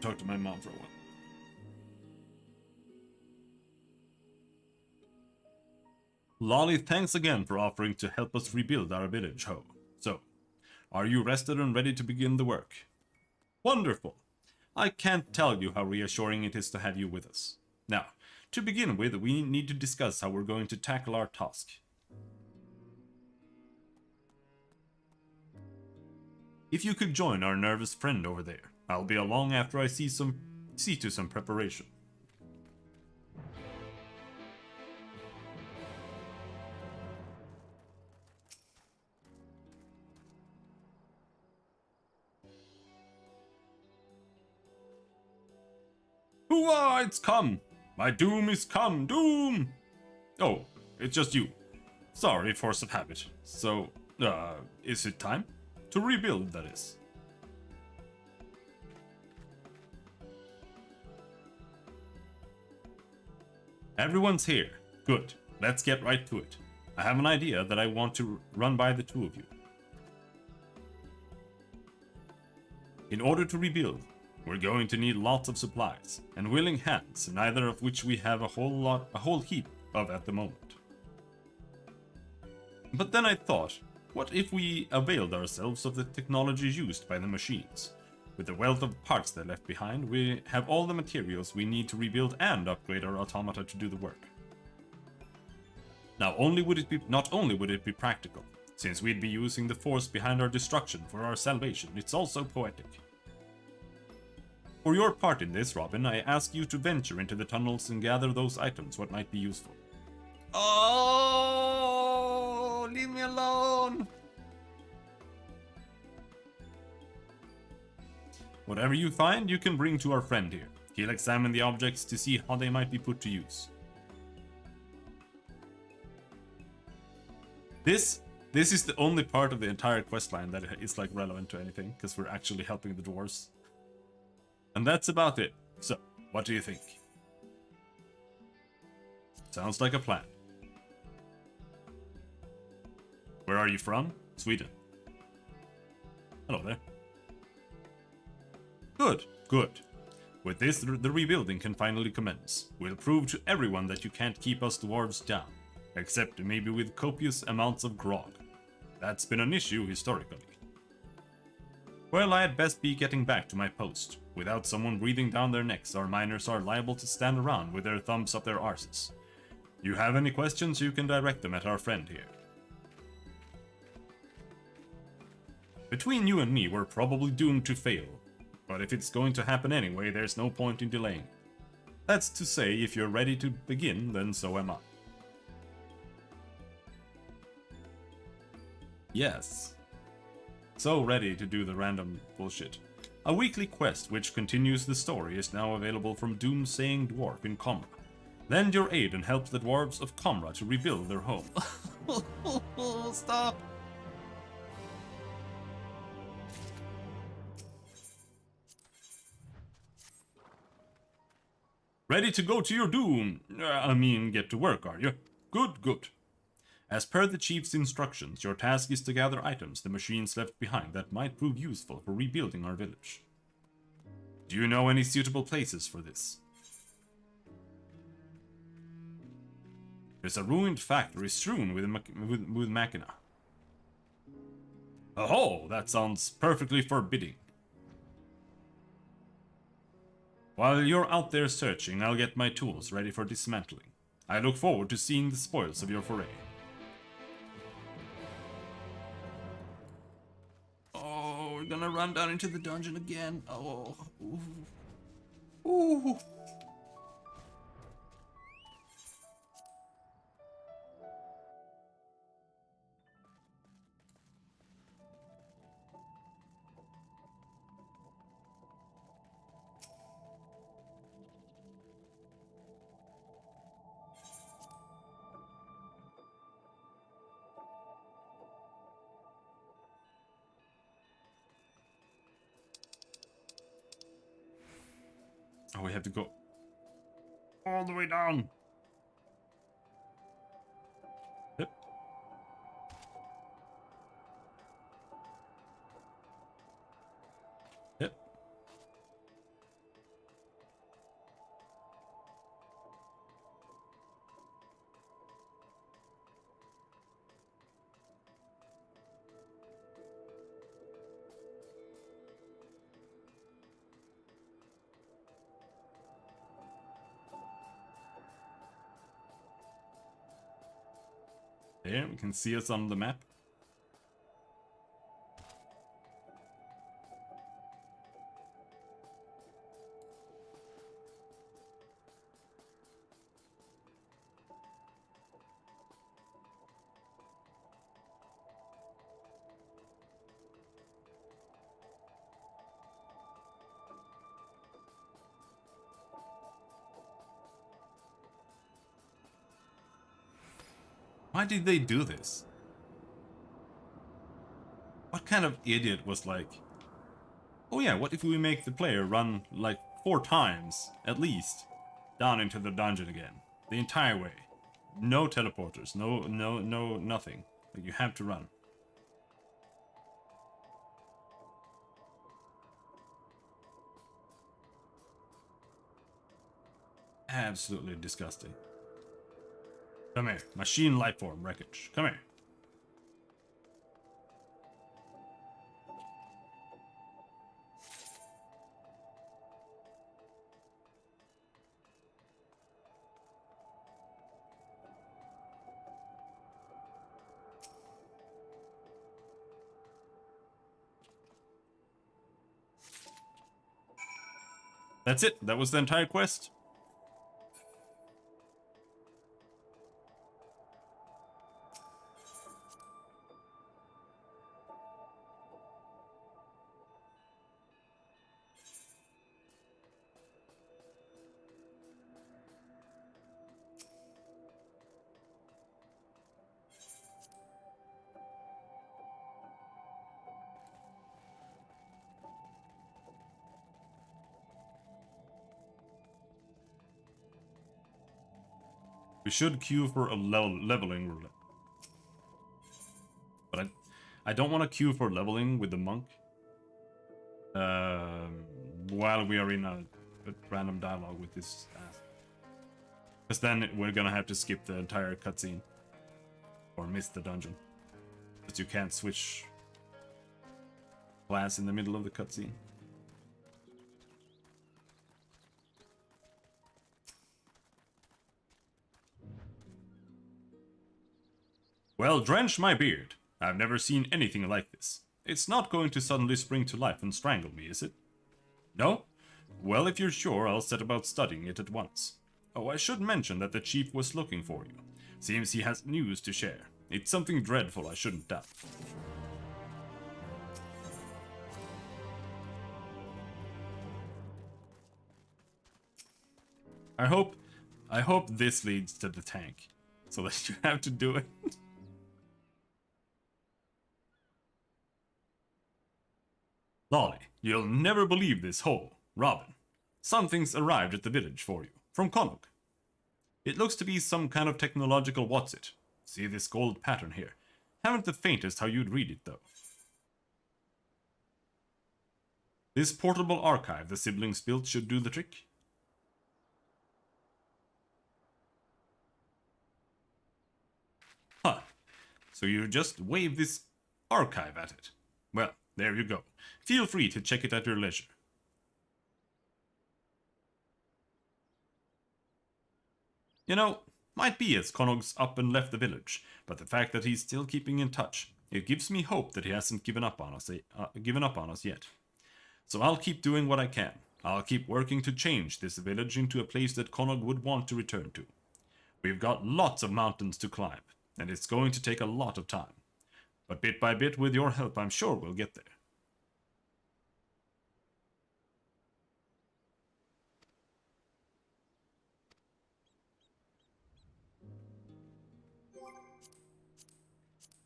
Talk to my mom for a while. Lolly, thanks again for offering to help us rebuild our village, Ho. So, are you rested and ready to begin the work? Wonderful! I can't tell you how reassuring it is to have you with us. Now, to begin with, we need to discuss how we're going to tackle our task. If you could join our nervous friend over there, I'll be along after I see to some preparation. Hooah, it's come! My doom is come, doom! Oh, it's just you. Sorry, force of habit. So, is it time? To rebuild, that is. Everyone's here. Good. Let's get right to it. I have an idea that I want to run by the two of you. In order to rebuild, we're going to need lots of supplies and willing hands, neither of which we have a whole heap of at the moment. But then I thought, what if we availed ourselves of the technology used by the machines? With the wealth of parts they left behind, we have all the materials we need to rebuild and upgrade our automata to do the work. Not only would it be practical, since we'd be using the force behind our destruction for our salvation, it's also poetic. For your part in this, Robin, I ask you to venture into the tunnels and gather those items what might be useful. Oh, leave me alone! Whatever you find, you can bring to our friend here. He'll examine the objects to see how they might be put to use. This is the only part of the entire questline that is like relevant to anything, because we're actually helping the dwarves. And that's about it. So, what do you think? Sounds like a plan. Where are you from? Sweden. Hello there. Good, good. With this, the rebuilding can finally commence. We'll prove to everyone that you can't keep us dwarves down. Except maybe with copious amounts of grog. That's been an issue historically. Well, I had best be getting back to my post. Without someone breathing down their necks, our miners are liable to stand around with their thumbs up their arses. You have any questions, you can direct them at our friend here. Between you and me, we're probably doomed to fail. But if it's going to happen anyway, there's no point in delaying. That's to say, if you're ready to begin, then so am I. Yes. So ready to do the random bullshit. A weekly quest which continues the story is now available from Doomsaying Dwarf in Comra. Lend your aid and help the dwarves of Comra to rebuild their home. Stop! Ready to go to your doom? Get to work, are you? Good, good. As per the chief's instructions, your task is to gather items the machines left behind that might prove useful for rebuilding our village. Do you know any suitable places for this? There's a ruined factory strewn with machina. Oh, that sounds perfectly forbidding. While you're out there searching, I'll get my tools ready for dismantling. I look forward to seeing the spoils of your foray. Oh, we're gonna run down into the dungeon again. Oh. Ooh. Ooh. Oh, we have to go all the way down. Yep. here. We can see us on the map. Why did they do this? What kind of idiot was like, oh yeah, what if we make the player run like 4 times, at least, down into the dungeon again? The entire way. No teleporters, no, nothing. Like, you have to run. Absolutely disgusting. Come here. Machine lifeform wreckage. Come here. That's it. That was the entire quest. We should queue for a leveling roulette. But I don't want to queue for leveling with the monk. While we are in a random dialogue with this ass. Because then we're gonna have to skip the entire cutscene. Or miss the dungeon. Because you can't switch class in the middle of the cutscene. Well, drench my beard. I've never seen anything like this. It's not going to suddenly spring to life and strangle me, is it? No? Well, if you're sure, I'll set about studying it at once. Oh, I should mention that the chief was looking for you. Seems he has news to share. It's something dreadful, I shouldn't doubt. I hope this leads to the tank. So that you have to do it. Lolly, you'll never believe this hole. Robin, something's arrived at the village for you, from Connaught. It looks to be some kind of technological what's-it. See this gold pattern here? Haven't the faintest how you'd read it, though. This portable archive the siblings built should do the trick. Huh. So you just wave this archive at it. Well, there you go. Feel free to check it at your leisure. You know, might be as Connaught's up and left the village, but the fact that he's still keeping in touch, it gives me hope that he hasn't given up on us yet. So I'll keep doing what I can. I'll keep working to change this village into a place that Connaught would want to return to. We've got lots of mountains to climb, and it's going to take a lot of time. But bit by bit, with your help, I'm sure we'll get there.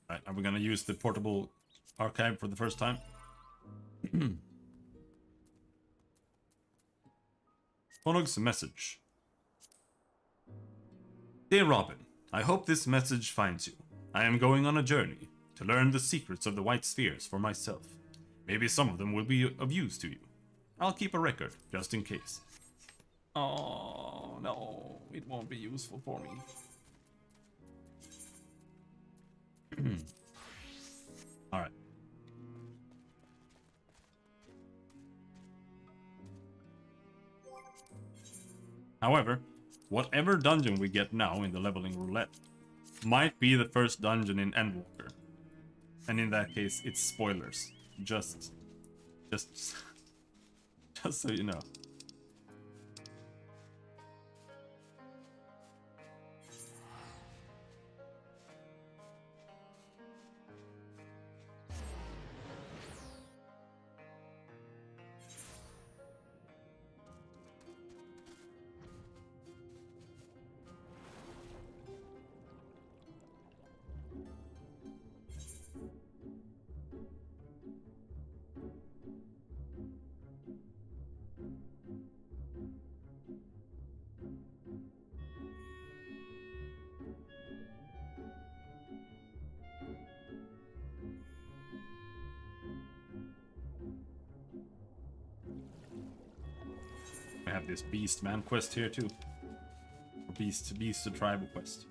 Alright, are we gonna use the portable archive for the first time? Connaught's message. Dear Robin, I hope this message finds you. I am going on a journey to learn the secrets of the White Spheres for myself. Maybe some of them will be of use to you. I'll keep a record, just in case. Oh, no, it won't be useful for me. Alright. However, whatever dungeon we get now in the leveling roulette, might be the first dungeon in Endwalker. And in that case, it's spoilers. Just just so you know. I have this Beast Man quest here too. Beast the tribal quest.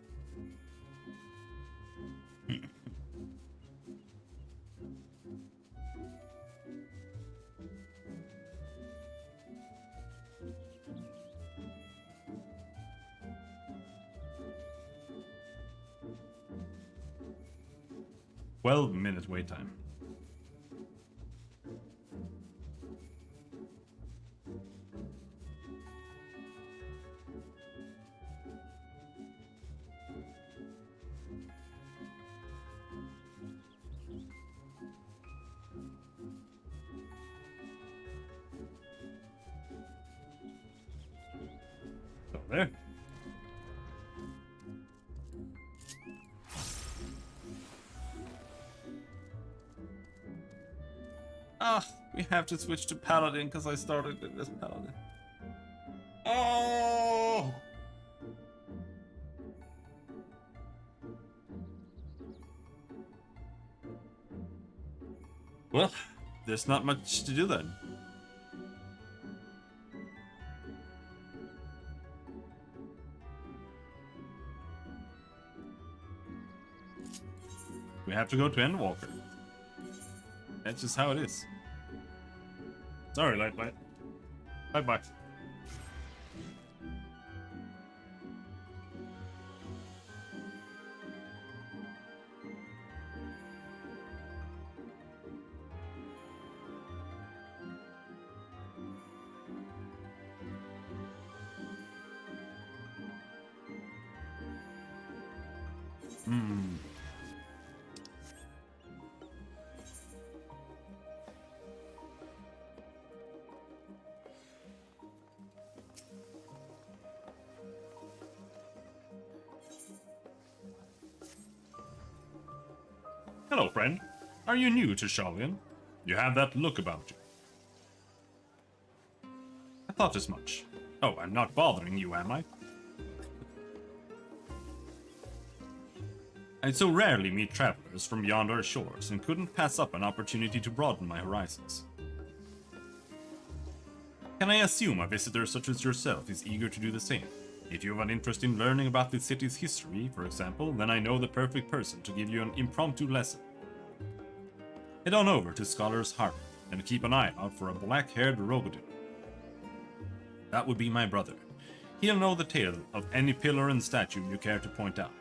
Minute wait time. So there. Ah, we have to switch to Paladin because I started it as Paladin. Oh! Well, there's not much to do then. We have to go to Endwalker. That's just how it is. Sorry, Lightlight. Bye-bye. Hello, friend. Are you new to Shaolin? You have that look about you. I thought as much. Oh, I'm not bothering you, am I? I so rarely meet travelers from yonder shores and couldn't pass up an opportunity to broaden my horizons. Can I assume a visitor such as yourself is eager to do the same? If you have an interest in learning about the city's history, for example, then I know the perfect person to give you an impromptu lesson. Head on over to Scholar's Harbor and keep an eye out for a black-haired Rogodin. That would be my brother. He'll know the tale of any pillar and statue you care to point out,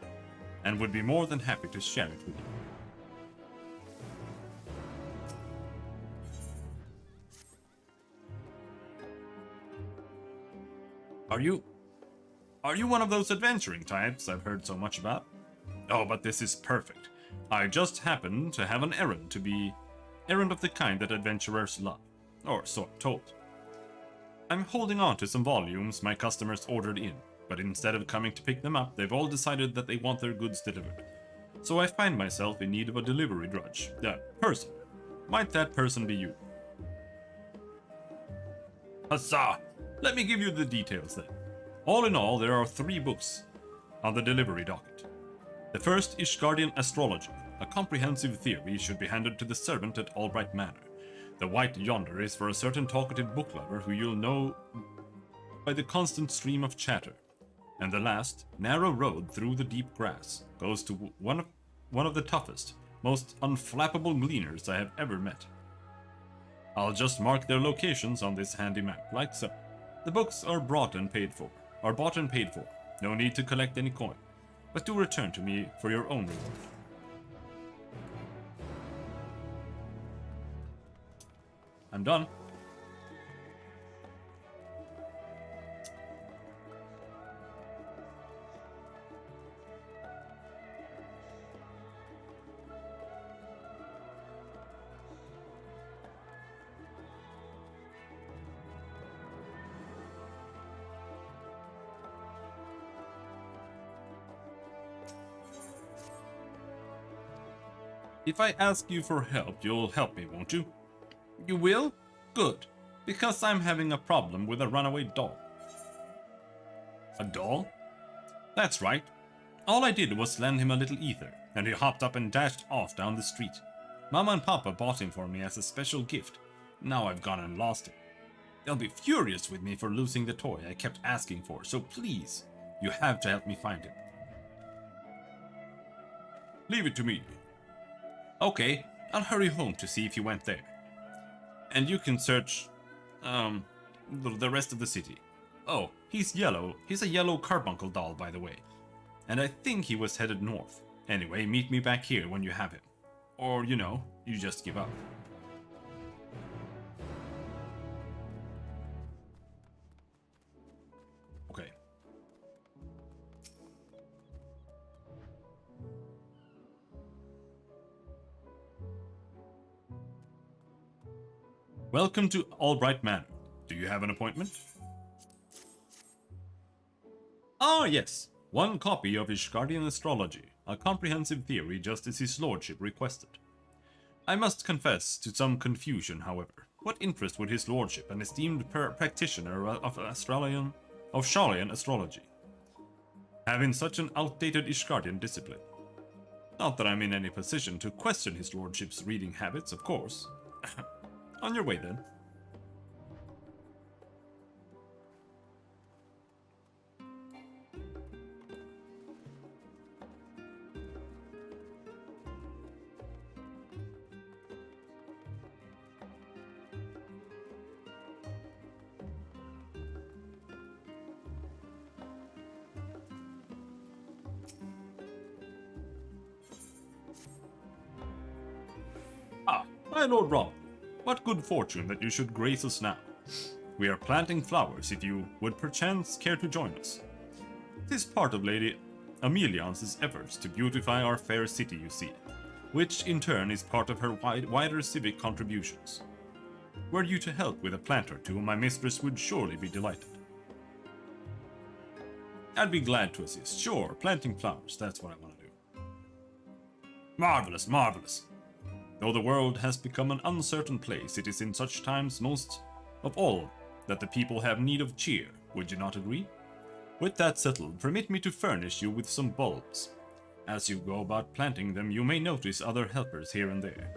and would be more than happy to share it with you. Are you one of those adventuring types I've heard so much about? Oh, but this is perfect. I just happen to have an errand of the kind that adventurers love, or so I'm told. I'm holding on to some volumes my customers ordered in, but instead of coming to pick them up, they've all decided that they want their goods delivered. So I find myself in need of a delivery drudge. Person. Might that person be you? Huzzah! Let me give you the details then. All in all, there are 3 books on the delivery docket. The first is Guardian Astrology. A comprehensive theory should be handed to the servant at Albright Manor. The white yonder is for a certain talkative book lover who you'll know by the constant stream of chatter. And the last, narrow road through the deep grass, goes to one of the toughest, most unflappable gleaners I have ever met. I'll just mark their locations on this handy map, like so. The books are bought and paid for. No need to collect any coin. but do return to me for your own reward. I'm done. If I ask you for help, you'll help me, won't you? You will? Good. Because I'm having a problem with a runaway doll. A doll? That's right. All I did was lend him a little ether, and he hopped up and dashed off down the street. Mama and Papa bought him for me as a special gift. Now I've gone and lost him. They'll be furious with me for losing the toy I kept asking for, so please, you have to help me find him. Leave it to me. Okay, I'll hurry home to see if he went there. And you can search, the rest of the city. Oh, he's yellow. He's a yellow carbuncle doll, by the way. And I think he was headed north. Anyway, meet me back here when you have him. Or, you know, you just give up. Okay. Welcome to Albright Manor. Do you have an appointment? Ah, yes. One copy of Ishgardian Astrology, a comprehensive theory just as his lordship requested. I must confess to some confusion, however. What interest would his lordship, an esteemed practitioner of Shalian astrology, have in such an outdated Ishgardian discipline? Not that I'm in any position to question his lordship's reading habits, of course. On your way, then. Ah, my Lord Rob. What good fortune that you should grace us now. We are planting flowers if you would perchance care to join us. 'Tis part of Lady Ameliance's efforts to beautify our fair city, you see, which in turn is part of her wider civic contributions. Were you to help with a plant or two, my mistress would surely be delighted. I'd be glad to assist. Sure, planting flowers, that's what I want to do. Marvelous, marvelous. Though the world has become an uncertain place, it is in such times most of all that the people have need of cheer, would you not agree? With that settled, permit me to furnish you with some bulbs. As you go about planting them, you may notice other helpers here and there.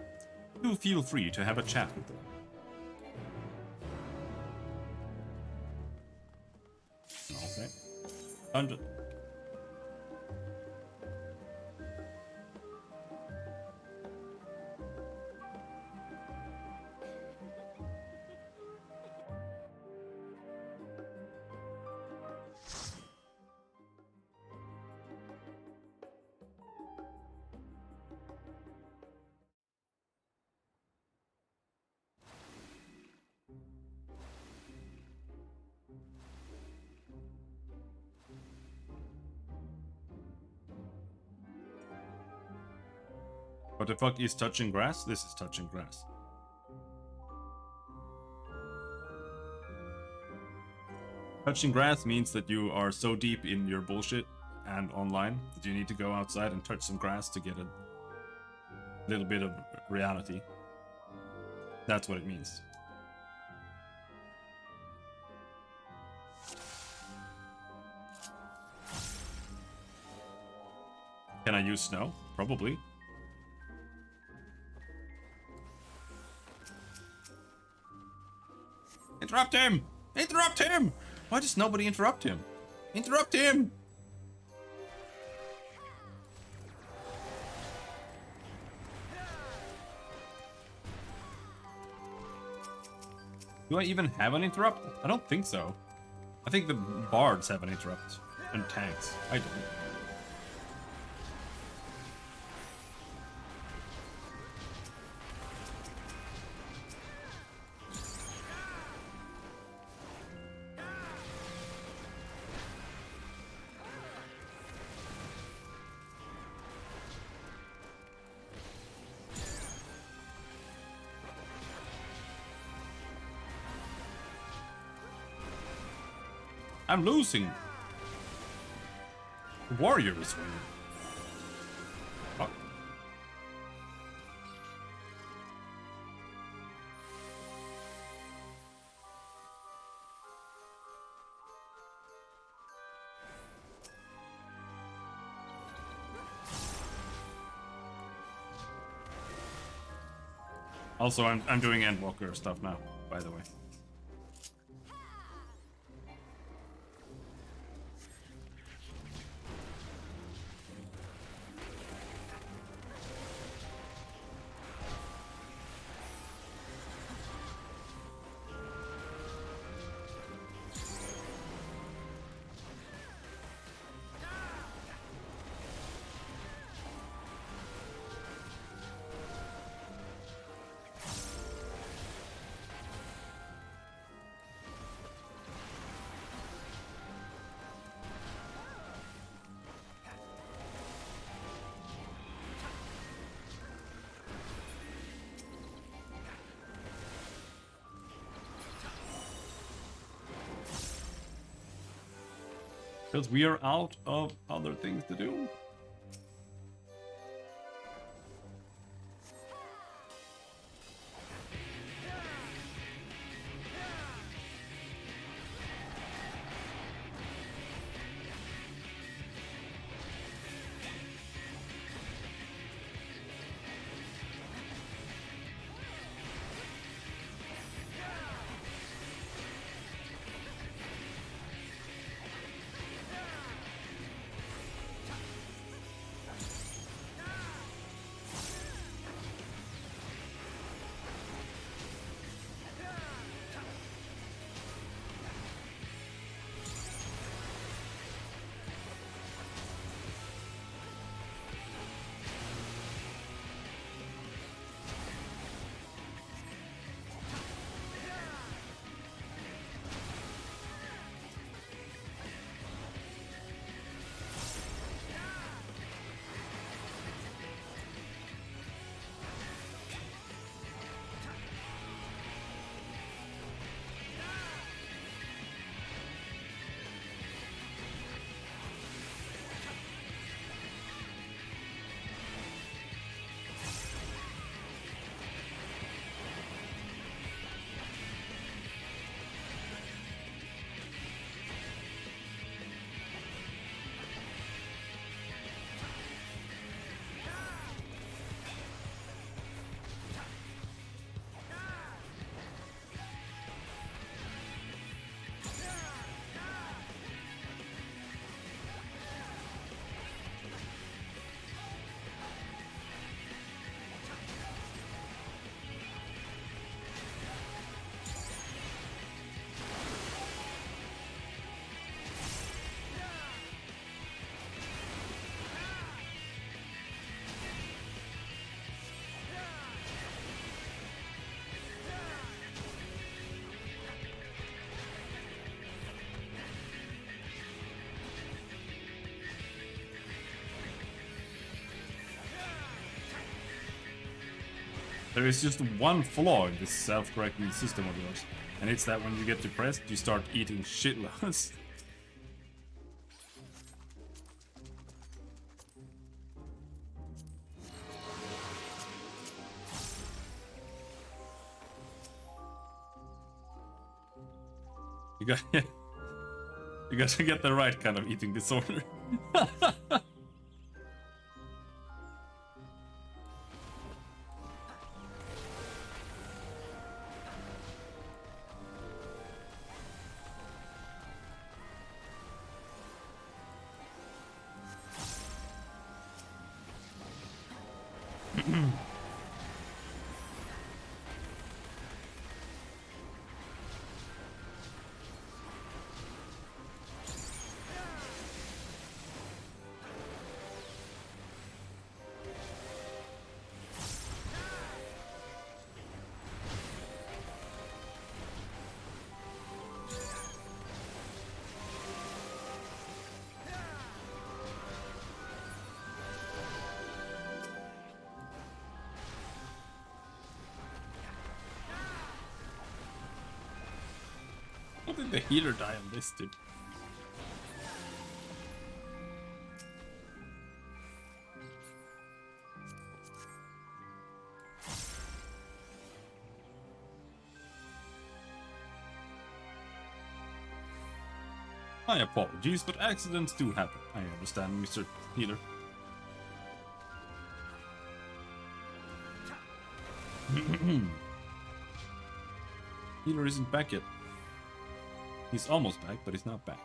Do feel free to have a chat with them. Okay. And what the fuck is touching grass? This is touching grass. Touching grass means that you are so deep in your bullshit and online that you need to go outside and touch some grass to get a little bit of reality. That's what it means. Can I use snow? Probably. Interrupt him! Interrupt him! Why does nobody interrupt him? Interrupt him! Do I even have an interrupt? I don't think so. I think the bards have an interrupt. And tanks. I don't. I'm losing. The warrior is winning. Fuck. Also, I'm doing Endwalker stuff now, by the way. Because we are out of other things to do. There is just one flaw in this self-correcting system of yours, and it's that when you get depressed, you start eating shitloads. You gotta get the right kind of eating disorder. How did the healer die on this, dude? My apologies, but accidents do happen. I understand, Mr. Healer. Healer isn't back yet. He's almost back, but he's not back.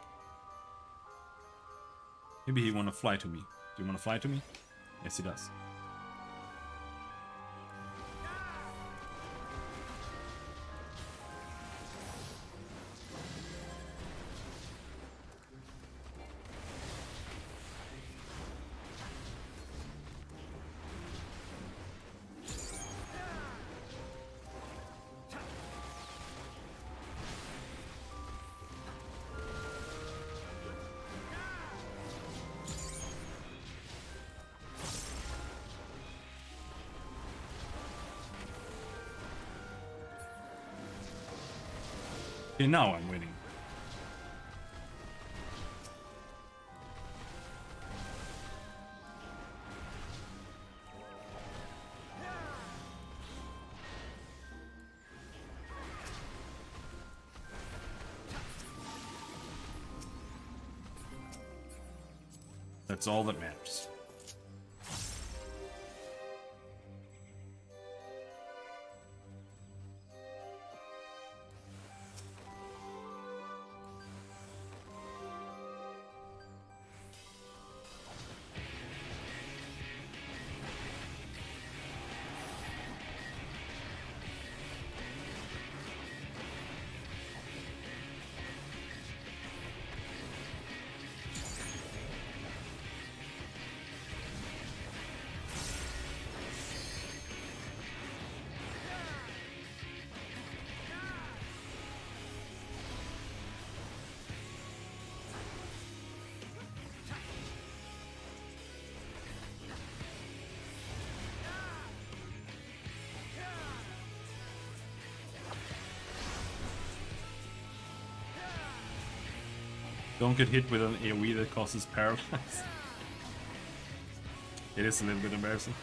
Maybe he wanna fly to me. Do you wanna fly to me? Yes, he does. Okay, now I'm winning. That's all that matters. Don't get hit with an AoE that causes paralyze. It is a little bit embarrassing.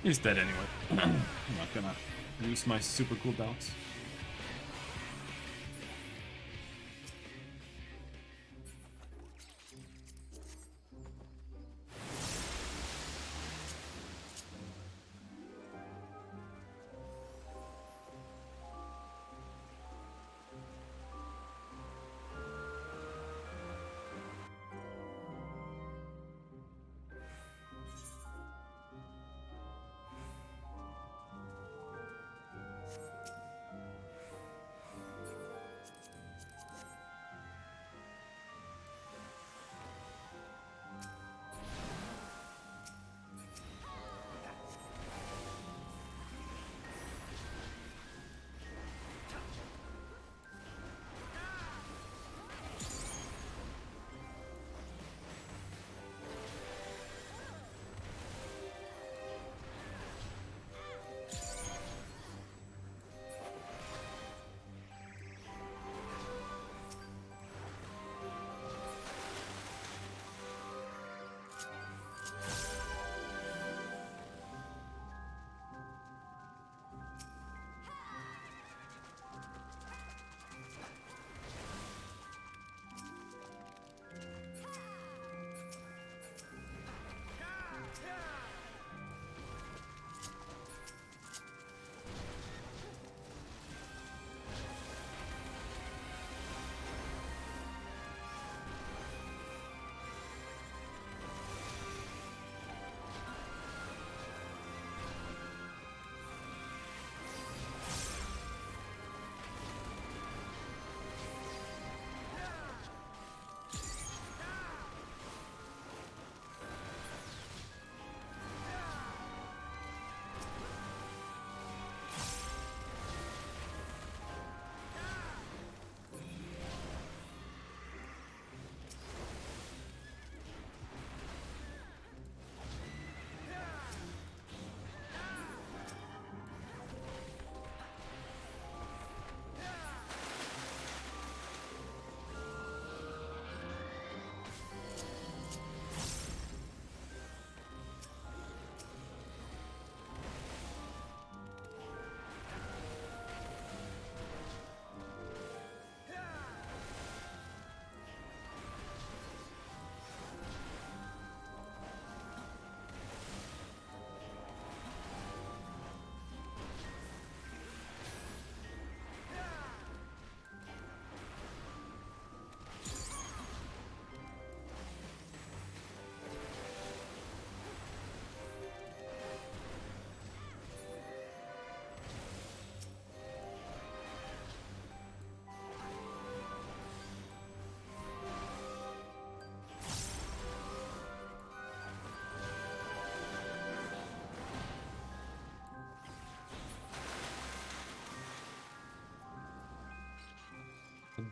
He's dead anyway. I'm not gonna use my super cooldowns.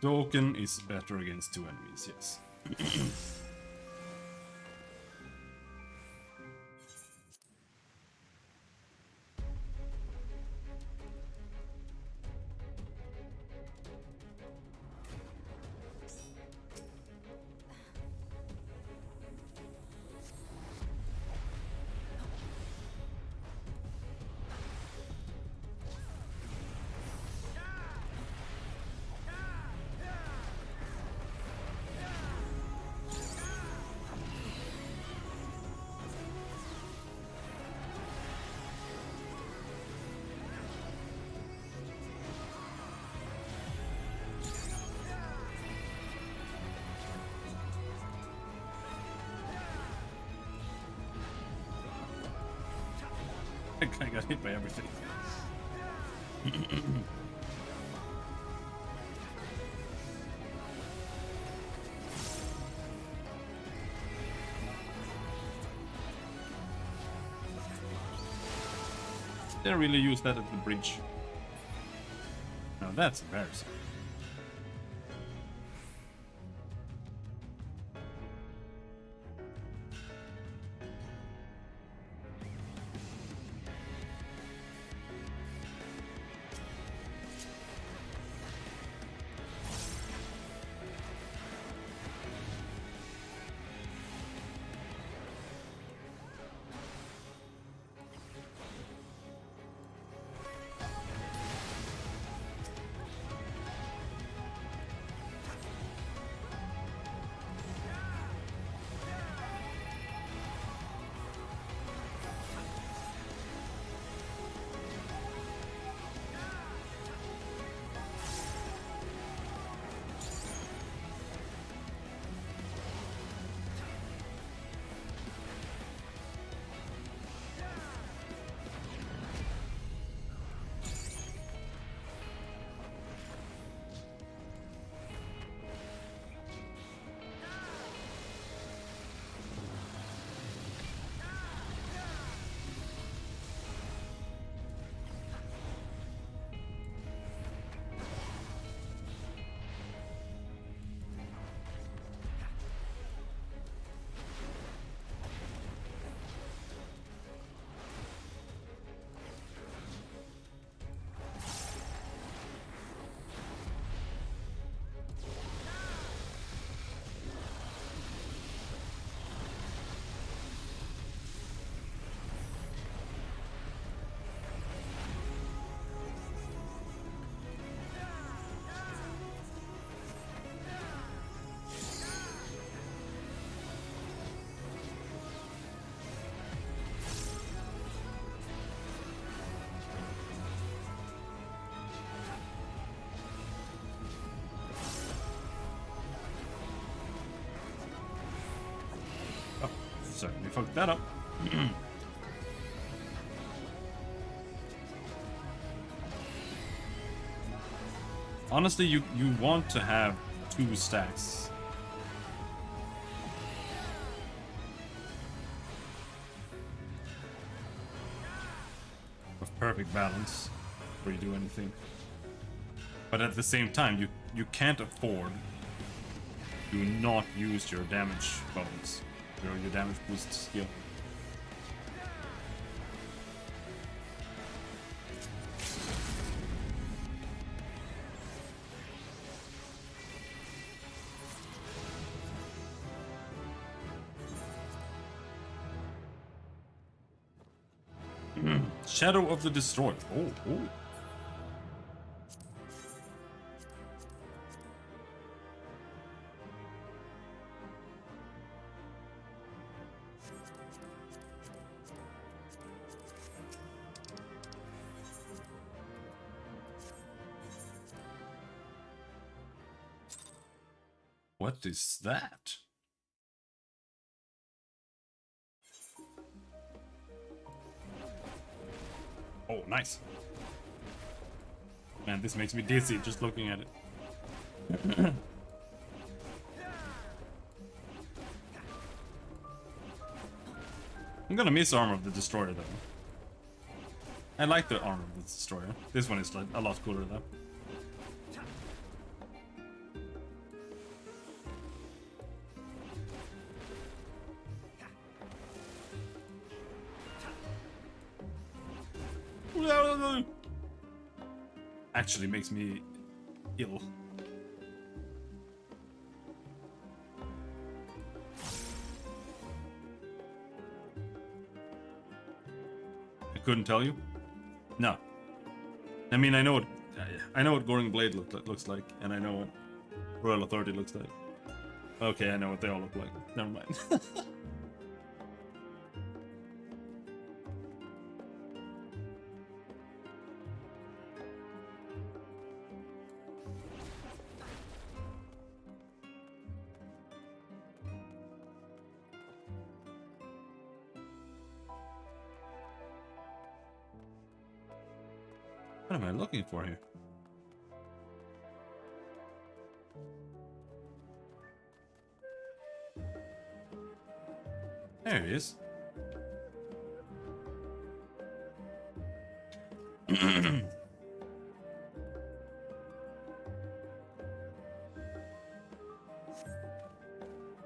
Doken is better against 2 enemies, yes. I got hit by everything. Didn't really use that at the bridge. Now that's embarrassing. Certainly fucked that up. Honestly, you want to have 2 stacks. Of perfect balance before you do anything. But at the same time, you can't afford to not use your damage bonus. Your damage boost skill. Shadow of the Destroyer. Oh, oh. What is that? Oh, nice. Man, this makes me dizzy just looking at it. I'm gonna miss Armor of the Destroyer though. I like the Armor of the Destroyer. This one is a lot cooler though. Actually makes me ill. I couldn't tell you. No. I mean, I know what Goring Blade looks like, and I know what Royal Authority looks like. Okay, I know what they all look like. Never mind. What am I looking for here? There he is.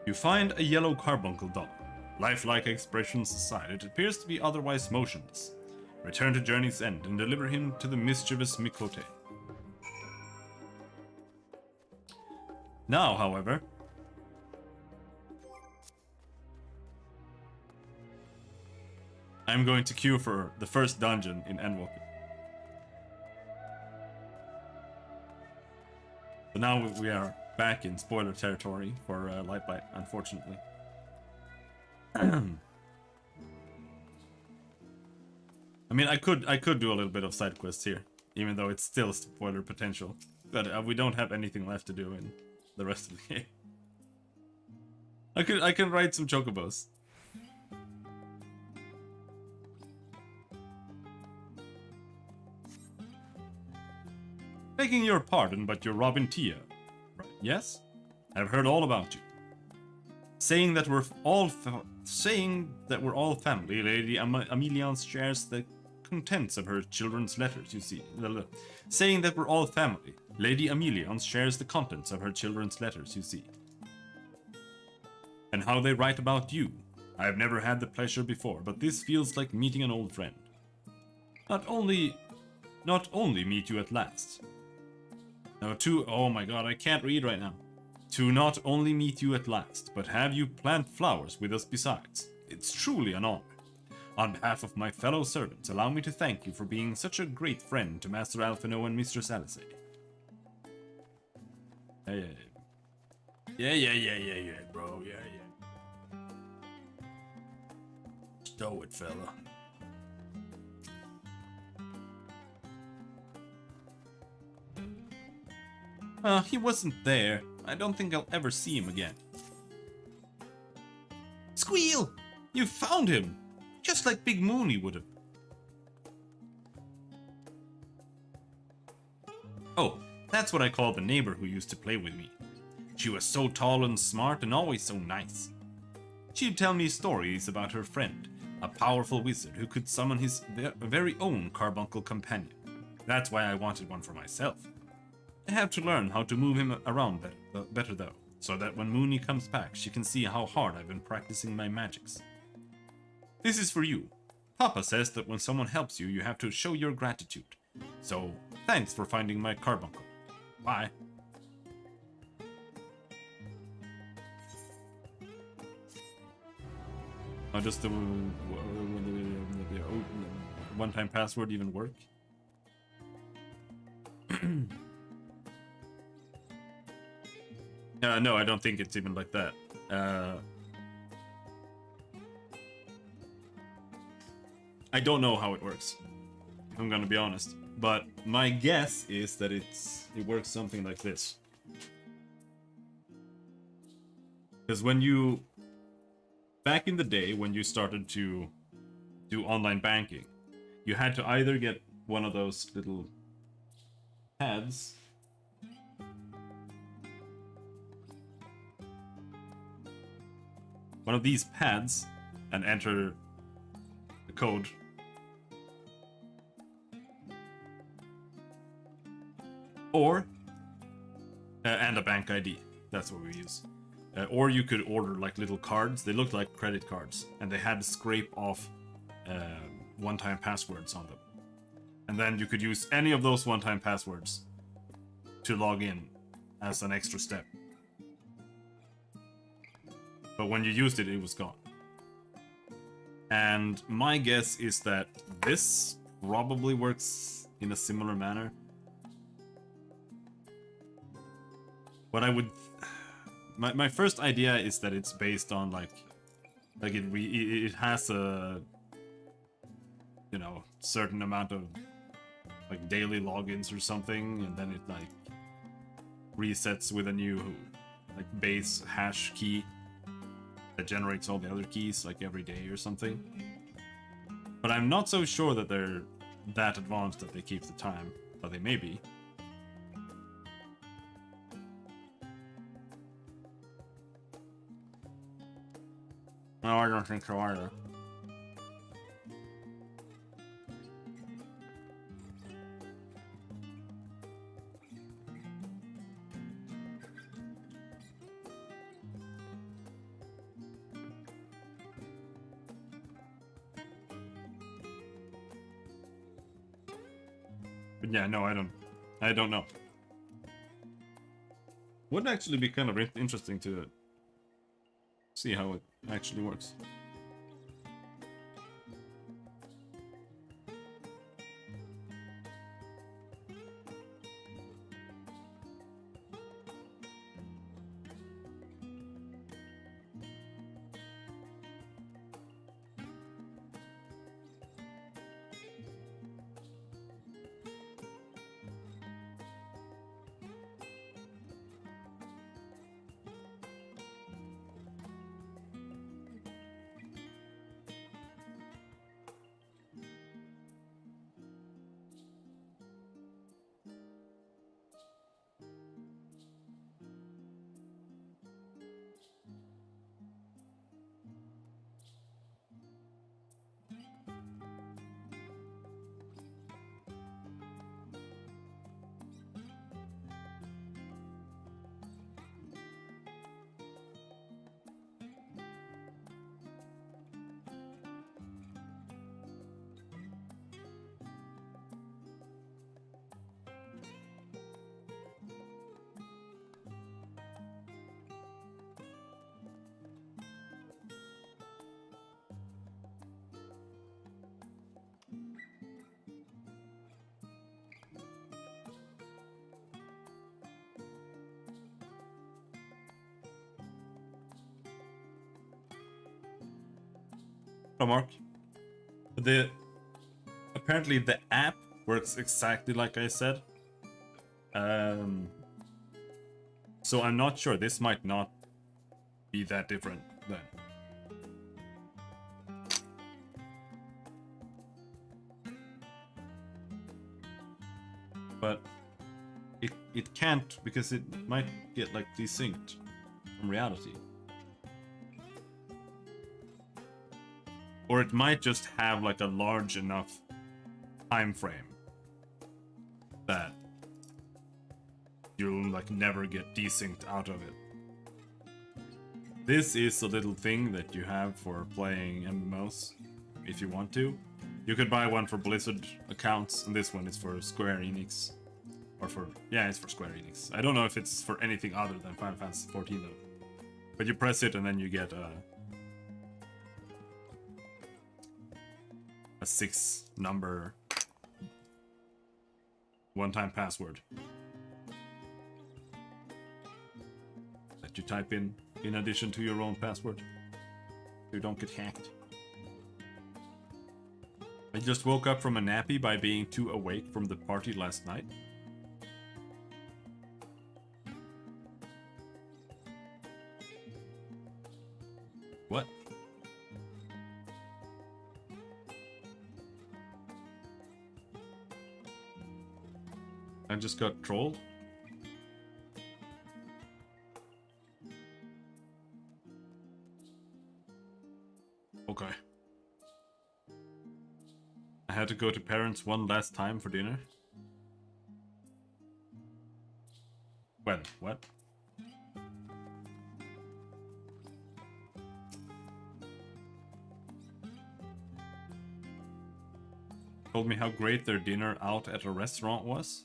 You find a yellow carbuncle doll. Lifelike expressions aside, it appears to be otherwise motionless. Return to Journey's End and deliver him to the mischievous Mikote. Now, however, I'm going to queue for the first dungeon in Endwalker. So now we are back in spoiler territory for Lightblight, unfortunately. I mean, I could do a little bit of side quests here, even though it's still spoiler potential. But we don't have anything left to do in the rest of the game. I can ride some chocobos. Begging your pardon, but you're Robin Tia, right? Yes? I've heard all about you. Saying that we're all family, Lady Ameliance shares the contents of her children's letters, you see. Saying that we're all family, Lady Ameliance shares the contents of her children's letters, you see. And how they write about you. I have never had the pleasure before, but this feels like meeting an old friend. Not only meet you at last. No, oh my god, I can't read right now. To not only meet you at last, but have you plant flowers with us besides. It's truly an honor. On behalf of my fellow servants, allow me to thank you for being such a great friend to Master Alphino and Mistress Alice. Yeah, bro, yeah. Stow it, fella. He wasn't there. I don't think I'll ever see him again. Squeal! You found him! Just like Big Mooney would have. Oh, that's what I call the neighbor who used to play with me. She was so tall and smart and always so nice. She'd tell me stories about her friend, a powerful wizard who could summon his very own carbuncle companion. That's why I wanted one for myself. I have to learn how to move him around better though, so that when Mooney comes back she can see how hard I've been practicing my magics. This is for you. Papa says that when someone helps you, you have to show your gratitude. So, thanks for finding my carbuncle. Bye. Does the one-time password even work? No, I don't think it's even like that. I don't know how it works, if I'm gonna be honest. But my guess is that it works something like this. Because when you... Back in the day, when you started to do online banking, you had to either get one of those little pads. One of these pads and enter the code. Or, and a bank ID. That's what we use. Or you could order like little cards. They looked like credit cards, and they had to scrape off one-time passwords on them. And then you could use any of those one-time passwords to log in as an extra step. But when you used it, it was gone. And my guess is that this probably works in a similar manner. What I would... My first idea is that it's based on like it has a, you know, certain amount of like daily logins or something, and then it like resets with a new like base hash key that generates all the other keys like every day or something. But I'm not so sure that they're that advanced that they keep the time, but they may be. No, I don't think so either. But yeah, no, I don't know. Would actually be kind of interesting to see how it actually works. Mark. Apparently the app works exactly like I said. So I'm not sure. This might not be that different then. But it can't, because it might get like desynced from reality. Or it might just have like a large enough time frame that you'll like never get desynced out of it. This is a little thing that you have for playing MMOs if you want to. You could buy one for Blizzard accounts, and this one is for Square Enix. Or for, yeah, it's for Square Enix. I don't know if it's for anything other than Final Fantasy 14 though. But you press it and then you get a 6-number one-time password that you type in addition to your own password, so you don't get hacked. I just woke up from a nappy by being too awake from the party last night. What? I just got trolled? Okay. I had to go to parents one last time for dinner. Well, what? Told me how great their dinner out at a restaurant was.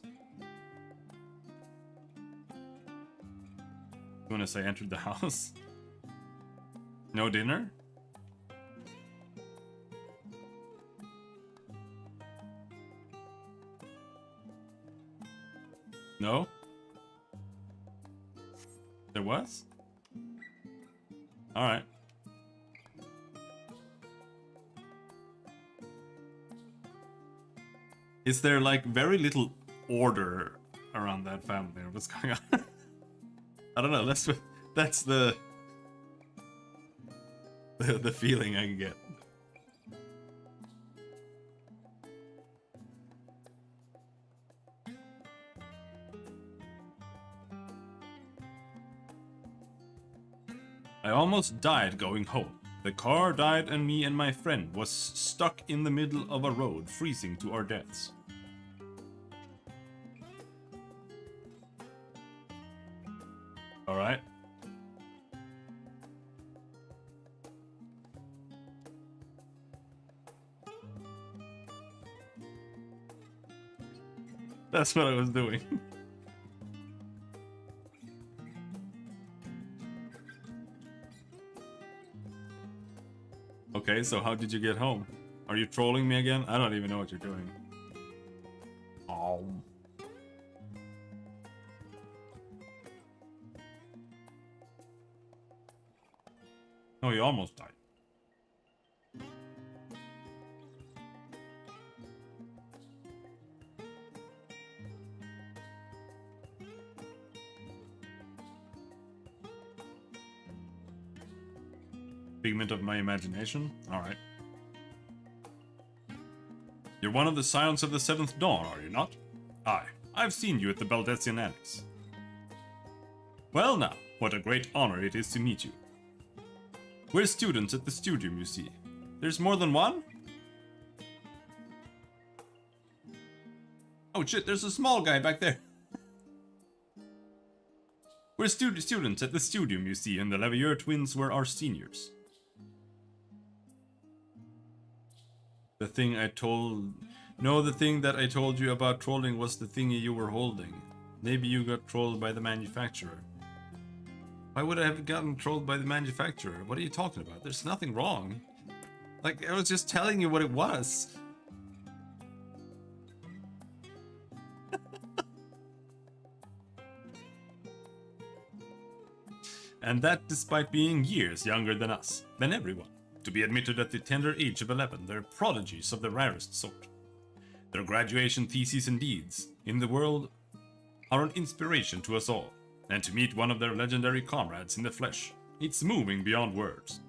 As soon as I entered the house. No dinner? No? There was? Alright. Is there like very little order around that family? What's going on? I don't know. That's the feeling I get. I almost died going home. The car died and me and my friend was stuck in the middle of a road, freezing to our deaths. Alright. That's what I was doing. Okay, so how did you get home? Are you trolling me again? I don't even know what you're doing. Oh. Oh, you almost died. Figment of my imagination? Alright. You're one of the Scions of the Seventh Dawn, are you not? Aye, I've seen you at the Baldessian Annex. Well now, what a great honor it is to meet you. We're students at the studium, you see. There's more than one? Oh shit, there's a small guy back there. We're students at the studium, you see, and the Levier twins were our seniors. The thing I told... No, the thing that I told you about trolling was the thingy you were holding. Maybe you got trolled by the manufacturer. Why would I have gotten trolled by the manufacturer? What are you talking about? There's nothing wrong. Like, I was just telling you what it was. And that despite being years younger than us, than everyone. To be admitted at the tender age of 11, they're prodigies of the rarest sort. Their graduation theses and deeds in the world are an inspiration to us all, and to meet one of their legendary comrades in the flesh, it's moving beyond words.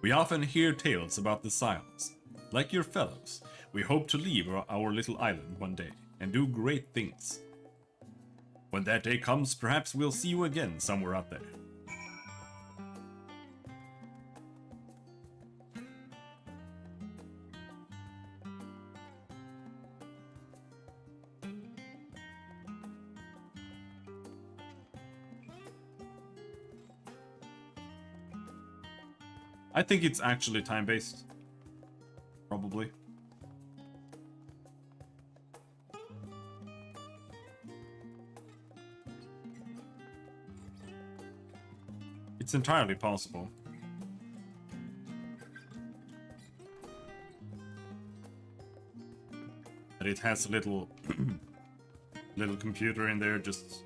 We often hear tales about the Scions. Like your fellows, we hope to leave our little island one day and do great things. When that day comes, perhaps we'll see you again somewhere out there. I think it's actually time-based. Probably. It's entirely possible. But it has a little little computer in there just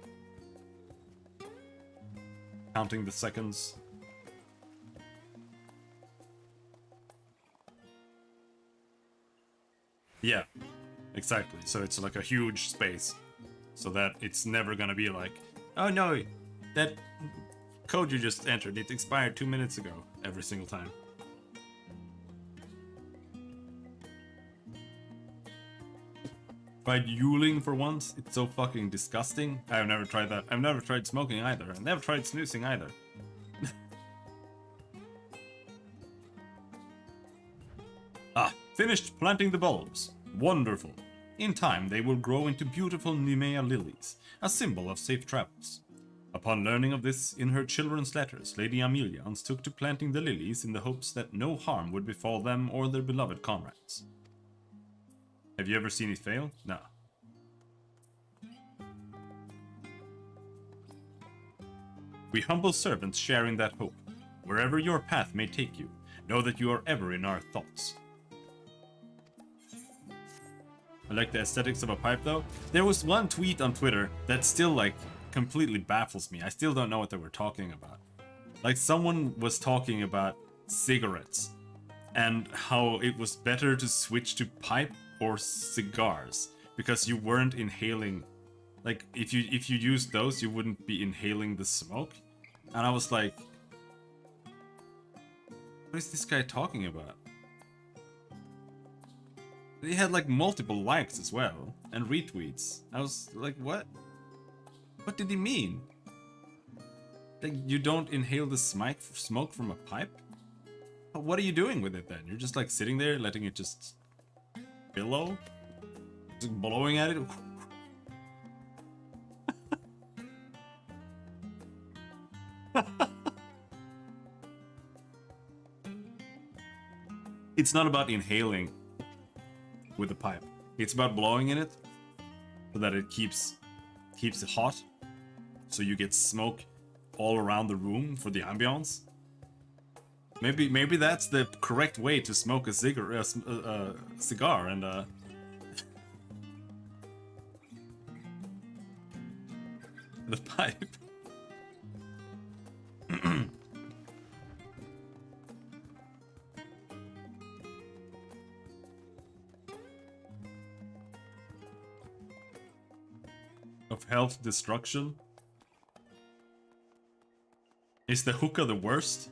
counting the seconds. Yeah, exactly. So it's like a huge space. So that it's never gonna be like, oh no, that code you just entered, it expired 2 minutes ago, every single time. Tried yuling for once? It's so fucking disgusting. I've never tried that. I've never tried smoking either. I've never tried snoozing either. Ah, finished planting the bulbs. Wonderful. In time, they will grow into beautiful Nemea lilies, a symbol of safe travels. Upon learning of this in her children's letters, Lady Amelia took to planting the lilies in the hopes that no harm would befall them or their beloved comrades. Have you ever seen it fail? No. We humble servants share in that hope. Wherever your path may take you, know that you are ever in our thoughts. I like the aesthetics of a pipe though. There was one tweet on Twitter that still like completely baffles me. I still don't know what they were talking about. Like someone was talking about cigarettes and how it was better to switch to pipe or cigars because you weren't inhaling. Like if you used those, you wouldn't be inhaling the smoke. And I was like, what is this guy talking about? He had like multiple likes as well and retweets. I was like, what? What did he mean? Like you don't inhale the smoke from a pipe? What are you doing with it then? You're just like sitting there letting it just billow? Just blowing at it? It's not about inhaling with the pipe. It's about blowing in it so that it keeps it hot. So you get smoke all around the room for the ambiance. Maybe that's the correct way to smoke a cigar and the pipe. Of health destruction? Is the hookah the worst?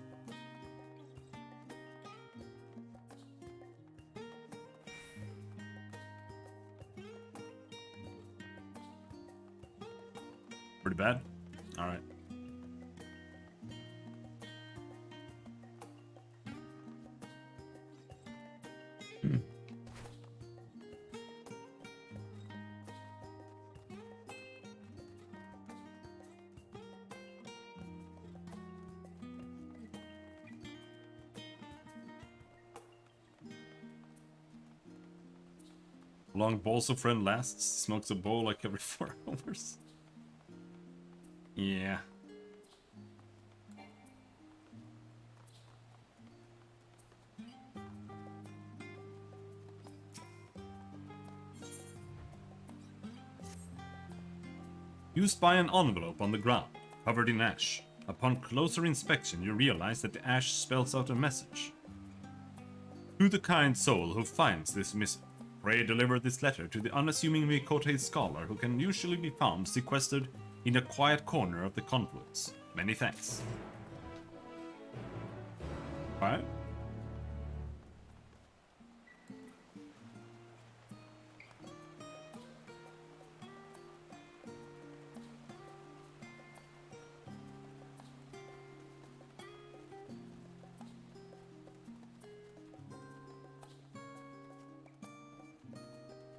Pretty bad? Alright. Long balls of friend lasts, smokes a bowl like every 4 hours. Yeah. You spy an envelope on the ground, covered in ash. Upon closer inspection, you realize that the ash spells out a message. To the kind soul who finds this missive, pray deliver this letter to the unassuming Mikote scholar who can usually be found sequestered in a quiet corner of the confluence. Many thanks. Alright.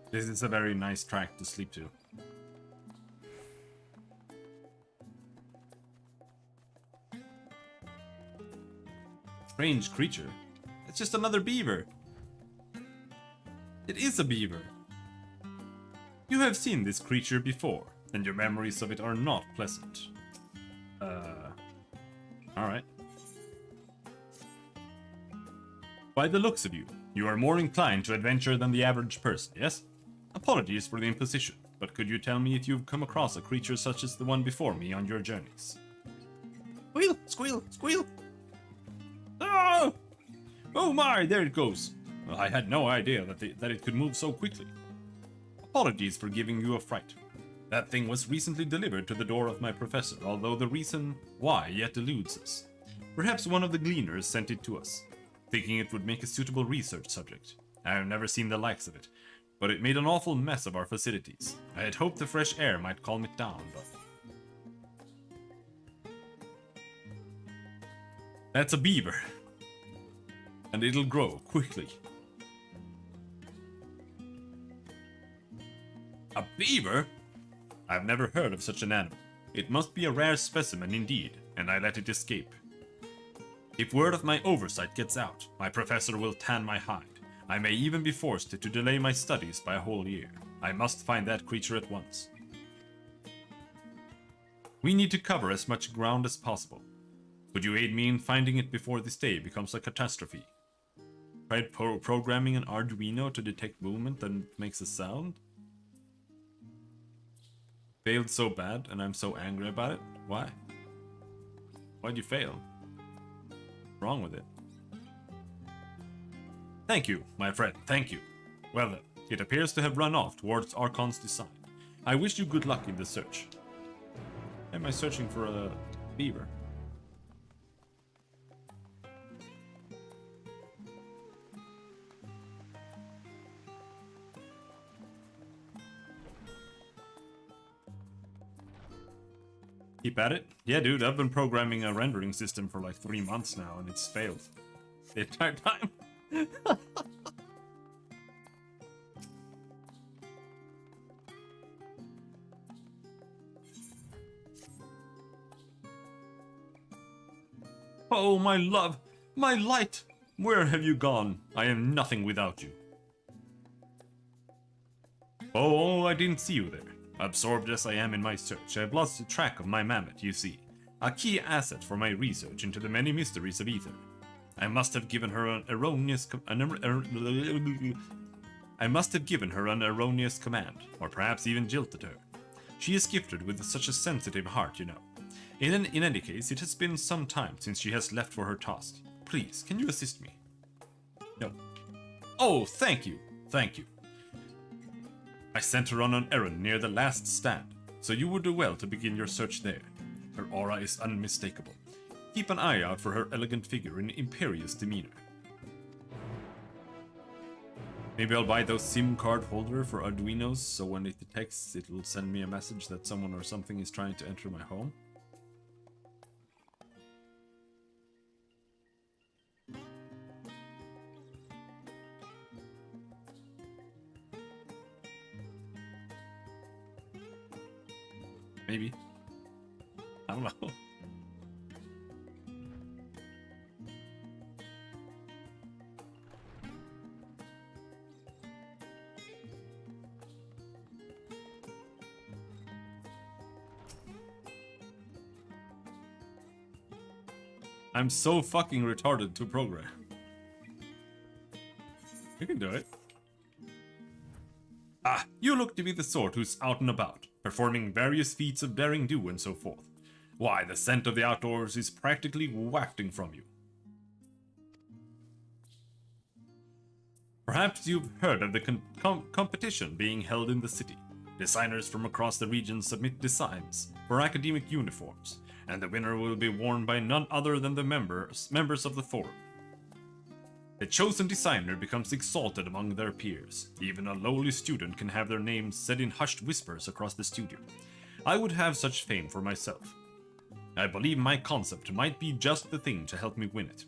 This is a very nice track to sleep to. Strange creature. It's just another beaver. It is a beaver. You have seen this creature before, and your memories of it are not pleasant. Alright. By the looks of you, you are more inclined to adventure than the average person, yes? Apologies for the imposition, but could you tell me if you've come across a creature such as the one before me on your journeys? Squeal! Squeal! Squeal! Oh! Oh my, there it goes. Well, I had no idea that it could move so quickly. Apologies for giving you a fright. That thing was recently delivered to the door of my professor, although the reason why yet eludes us. Perhaps one of the gleaners sent it to us, thinking it would make a suitable research subject. I have never seen the likes of it, but it made an awful mess of our facilities. I had hoped the fresh air might calm it down, but... That's a beaver. And it'll grow quickly. A beaver? I've never heard of such an animal. It must be a rare specimen indeed, and I let it escape. If word of my oversight gets out, my professor will tan my hide. I may even be forced to delay my studies by a whole year. I must find that creature at once. We need to cover as much ground as possible. Could you aid me in finding it before this day becomes a catastrophe? Tried programming an Arduino to detect movement that makes a sound? Failed so bad, and I'm so angry about it. Why? Why'd you fail? What's wrong with it? Thank you, my friend, thank you. Well then, it appears to have run off towards Archon's design. I wish you good luck in the search. Am I searching for a beaver? Keep at it? Yeah, dude, I've been programming a rendering system for like 3 months now, and it's failed the entire time. Oh, my love, my light! Where have you gone? I am nothing without you. Oh, I didn't see you there. Absorbed as I am in my search, I have lost track of my mammoth, you see. A key asset for my research into the many mysteries of Ether. I must have given her an erroneous command, or perhaps even jilted her. She is gifted with such a sensitive heart, you know. In any case, it has been some time since she has left for her task. Please, can you assist me? No. Oh, thank you, thank you. I sent her on an errand near the last stand, so you would do well to begin your search there. Her aura is unmistakable. Keep an eye out for her elegant figure and imperious demeanor. Maybe I'll buy those SIM card holder for Arduinos, so when it detects, it will send me a message that someone or something is trying to enter my home. Maybe. I don't know. I'm so fucking retarded to program. You can do it. Ah, you look to be the sort who's out and about, performing various feats of daring do and so forth. Why, the scent of the outdoors is practically wafting from you. Perhaps you've heard of the competition being held in the city. Designers from across the region submit designs for academic uniforms, and the winner will be worn by none other than the members of the forum. The chosen designer becomes exalted among their peers. Even a lowly student can have their names said in hushed whispers across the studio. I would have such fame for myself. I believe my concept might be just the thing to help me win it.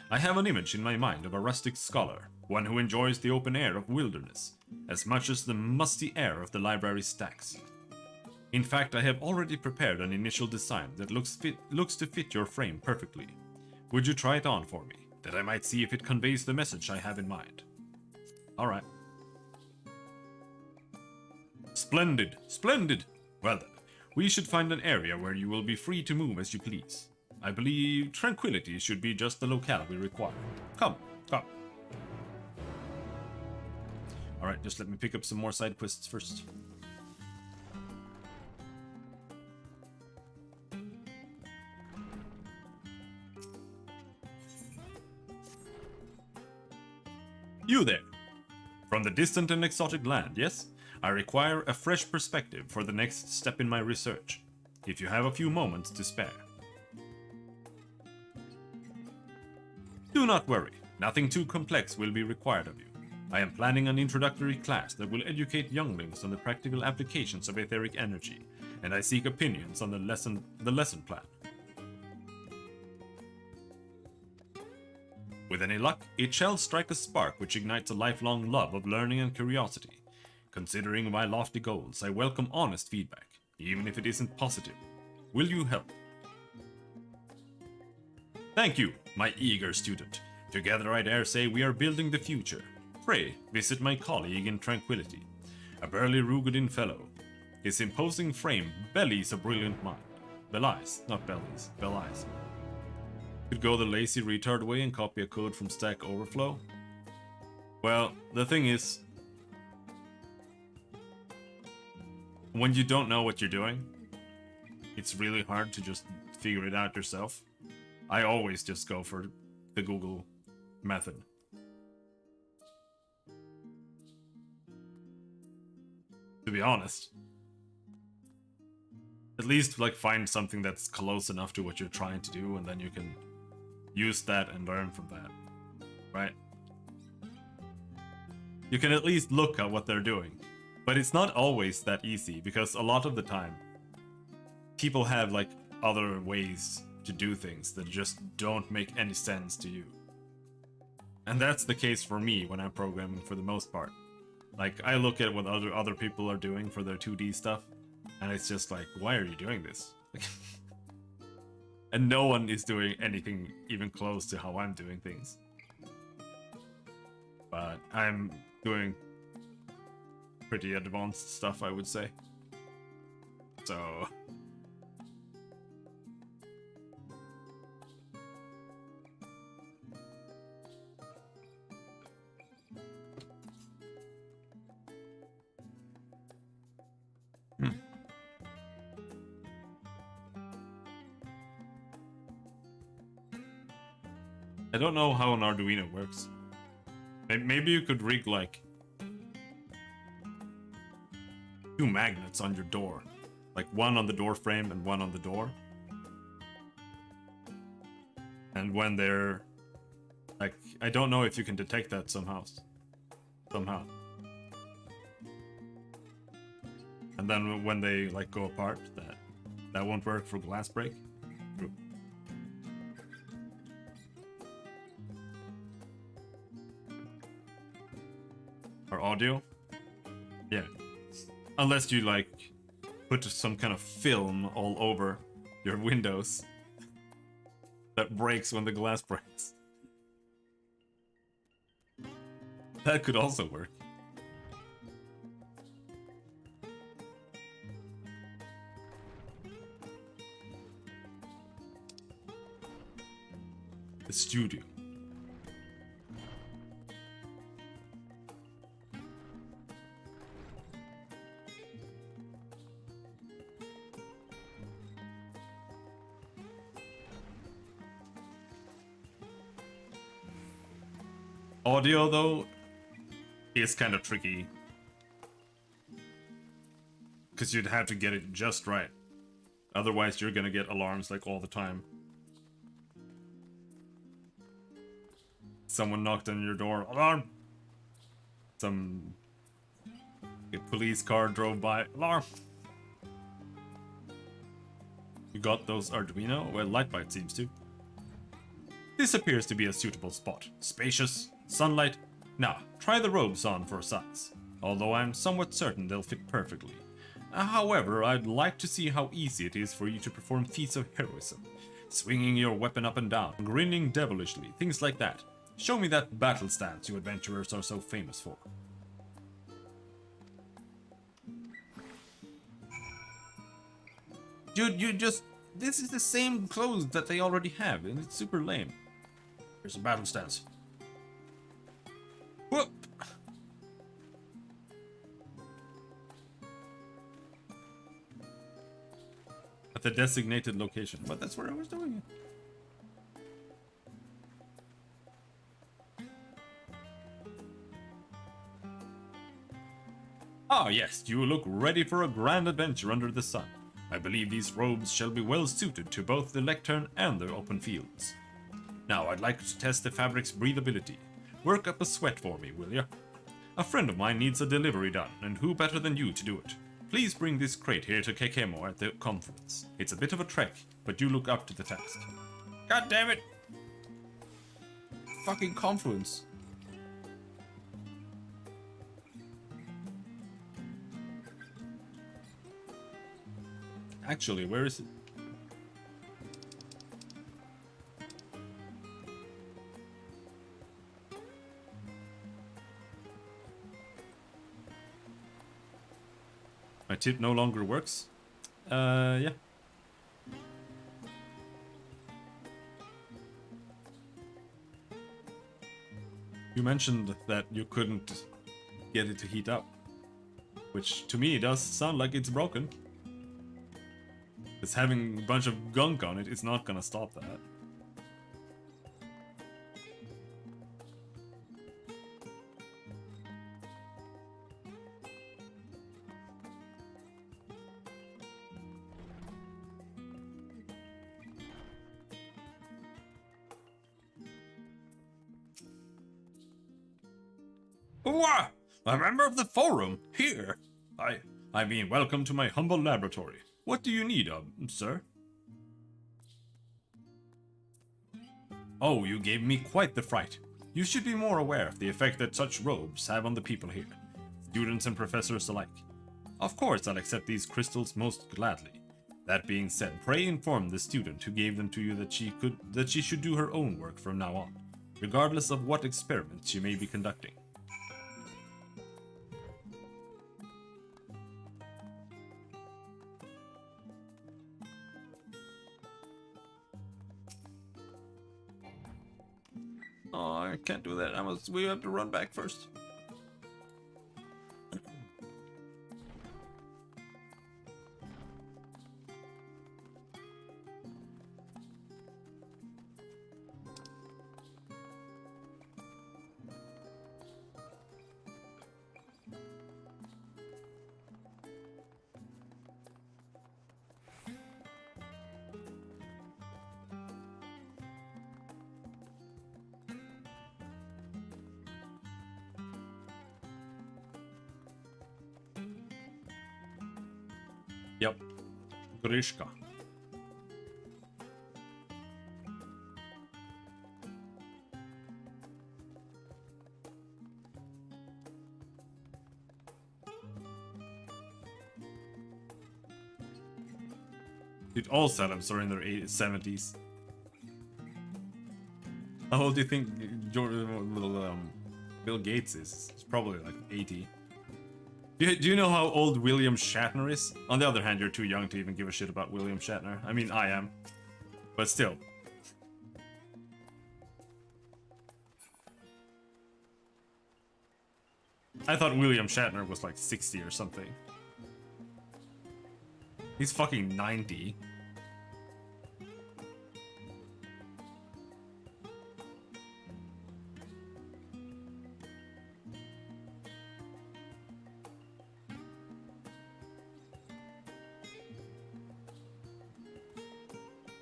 I have an image in my mind of a rustic scholar, one who enjoys the open air of wilderness, as much as the musty air of the library stacks. In fact, I have already prepared an initial design that looks to fit your frame perfectly. Would you try it on for me, that I might see if it conveys the message I have in mind? Alright. Splendid, splendid! Well then, we should find an area where you will be free to move as you please. I believe tranquility should be just the locale we require. Come, come. Alright, just let me pick up some more side quests first. You there! From the distant and exotic land, yes? I require a fresh perspective for the next step in my research, if you have a few moments to spare. Do not worry, nothing too complex will be required of you. I am planning an introductory class that will educate younglings on the practical applications of etheric energy, and I seek opinions on the lesson plan. With any luck, it shall strike a spark which ignites a lifelong love of learning and curiosity. Considering my lofty goals, I welcome honest feedback, even if it isn't positive. Will you help? Thank you, my eager student. Together I dare say we are building the future. Pray, visit my colleague in tranquility. A burly Rugudin fellow. His imposing frame belies a brilliant mind. Belies, not bellies, belies. Could go the lazy retard way and copy a code from Stack Overflow? Well, the thing is, when you don't know what you're doing, it's really hard to just figure it out yourself. I always just go for the Google method. To be honest. At least like find something that's close enough to what you're trying to do, and then you can use that and learn from that. Right? You can at least look at what they're doing. But it's not always that easy, because a lot of the time people have like other ways to do things that just don't make any sense to you. And that's the case for me when I'm programming for the most part. Like, I look at what other people are doing for their 2D stuff, and it's just like, why are you doing this? And no one is doing anything even close to how I'm doing things. But I'm doing pretty advanced stuff, I would say. So... I don't know how an Arduino works. Maybe you could rig like 2 magnets on your door. Like one on the door frame and one on the door. And when they're like, I don't know if you can detect that somehow. And then when they like go apart, that won't work for glass break. True. Or audio? Yeah. Unless you like put some kind of film all over your windows that breaks when the glass breaks. That could also work. The studio. Audio, though, is kind of tricky. Because you'd have to get it just right. Otherwise, you're gonna get alarms like all the time. Someone knocked on your door. Alarm! A police car drove by. Alarm! You got those Arduino? Well, Lightbite seems to. This appears to be a suitable spot. Spacious, sunlight. Now, try the robes on for size. Although I'm somewhat certain they'll fit perfectly. However, I'd like to see how easy it is for you to perform feats of heroism. Swinging your weapon up and down, grinning devilishly, things like that. Show me that battle stance you adventurers are so famous for. Dude, you just... This is the same clothes that they already have, and it's super lame. Here's a battle stance. Whoop! At the designated location. But that's where I was doing it. Ah, yes, you look ready for a grand adventure under the sun. I believe these robes shall be well suited to both the lectern and the open fields. Now, I'd like to test the fabric's breathability. Work up a sweat for me, will ya? A friend of mine needs a delivery done, and who better than you to do it? Please bring this crate here to Kekemo at the conference. It's a bit of a trek, but you look up to the task. God damn it! Fucking confluence. Actually, where is it? My tip no longer works? Yeah. You mentioned that you couldn't get it to heat up. Which, to me, does sound like it's broken. Because having a bunch of gunk on it is not gonna stop that. Ooh-ah! A member of the forum, here! I mean, welcome to my humble laboratory. What do you need, sir? Oh, you gave me quite the fright. You should be more aware of the effect that such robes have on the people here, students and professors alike. Of course, I'll accept these crystals most gladly. That being said, pray inform the student who gave them to you that she should do her own work from now on, regardless of what experiments she may be conducting. Oh, I can't do that. We have to run back first. Yep. Grishka. Dude, all setups are in their 70s. How old do you think Bill Gates is? It's probably like 80. Do you know how old William Shatner is? On the other hand, you're too young to even give a shit about William Shatner. I mean, I am. But still. I thought William Shatner was like 60 or something. He's fucking 90.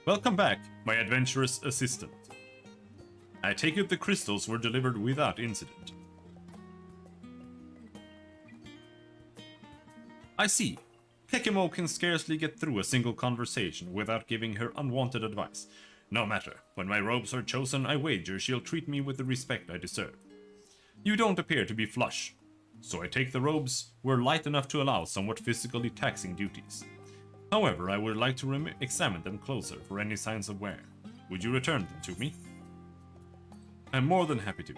Welcome back, my adventurous assistant. I take it the crystals were delivered without incident. I see. Kekimo can scarcely get through a single conversation without giving her unwanted advice. No matter, when my robes are chosen, I wager she'll treat me with the respect I deserve. You don't appear to be flush, so I take the robes were light enough to allow somewhat physically taxing duties. However, I would like to examine them closer for any signs of wear. Would you return them to me? I'm more than happy to.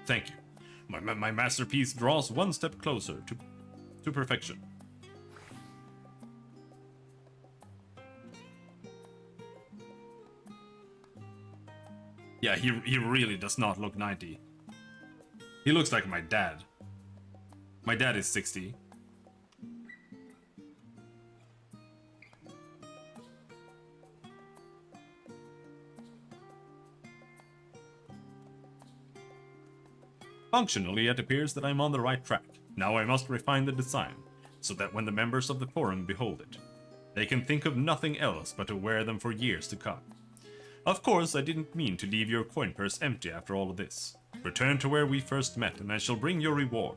Thank you. My masterpiece draws one step closer to perfection. Yeah, he really does not look 90. He looks like my dad. My dad is 60. Functionally, it appears that I'm on the right track. Now I must refine the design, so that when the members of the forum behold it, they can think of nothing else but to wear them for years to come. Of course, I didn't mean to leave your coin purse empty after all of this. Return to where we first met, and I shall bring your reward.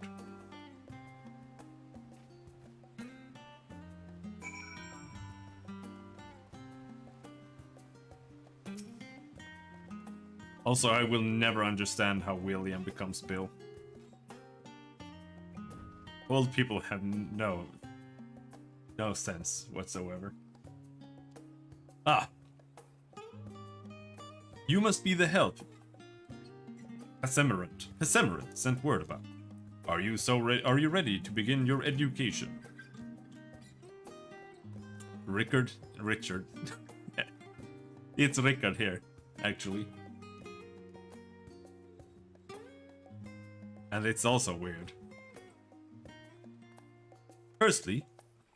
Also, I will never understand how William becomes Bill. Old people have no sense whatsoever. Ah! You must be the help Hessemerant sent word about. Are you ready to begin your education? Richard. It's Richard here, actually. And it's also weird. Firstly,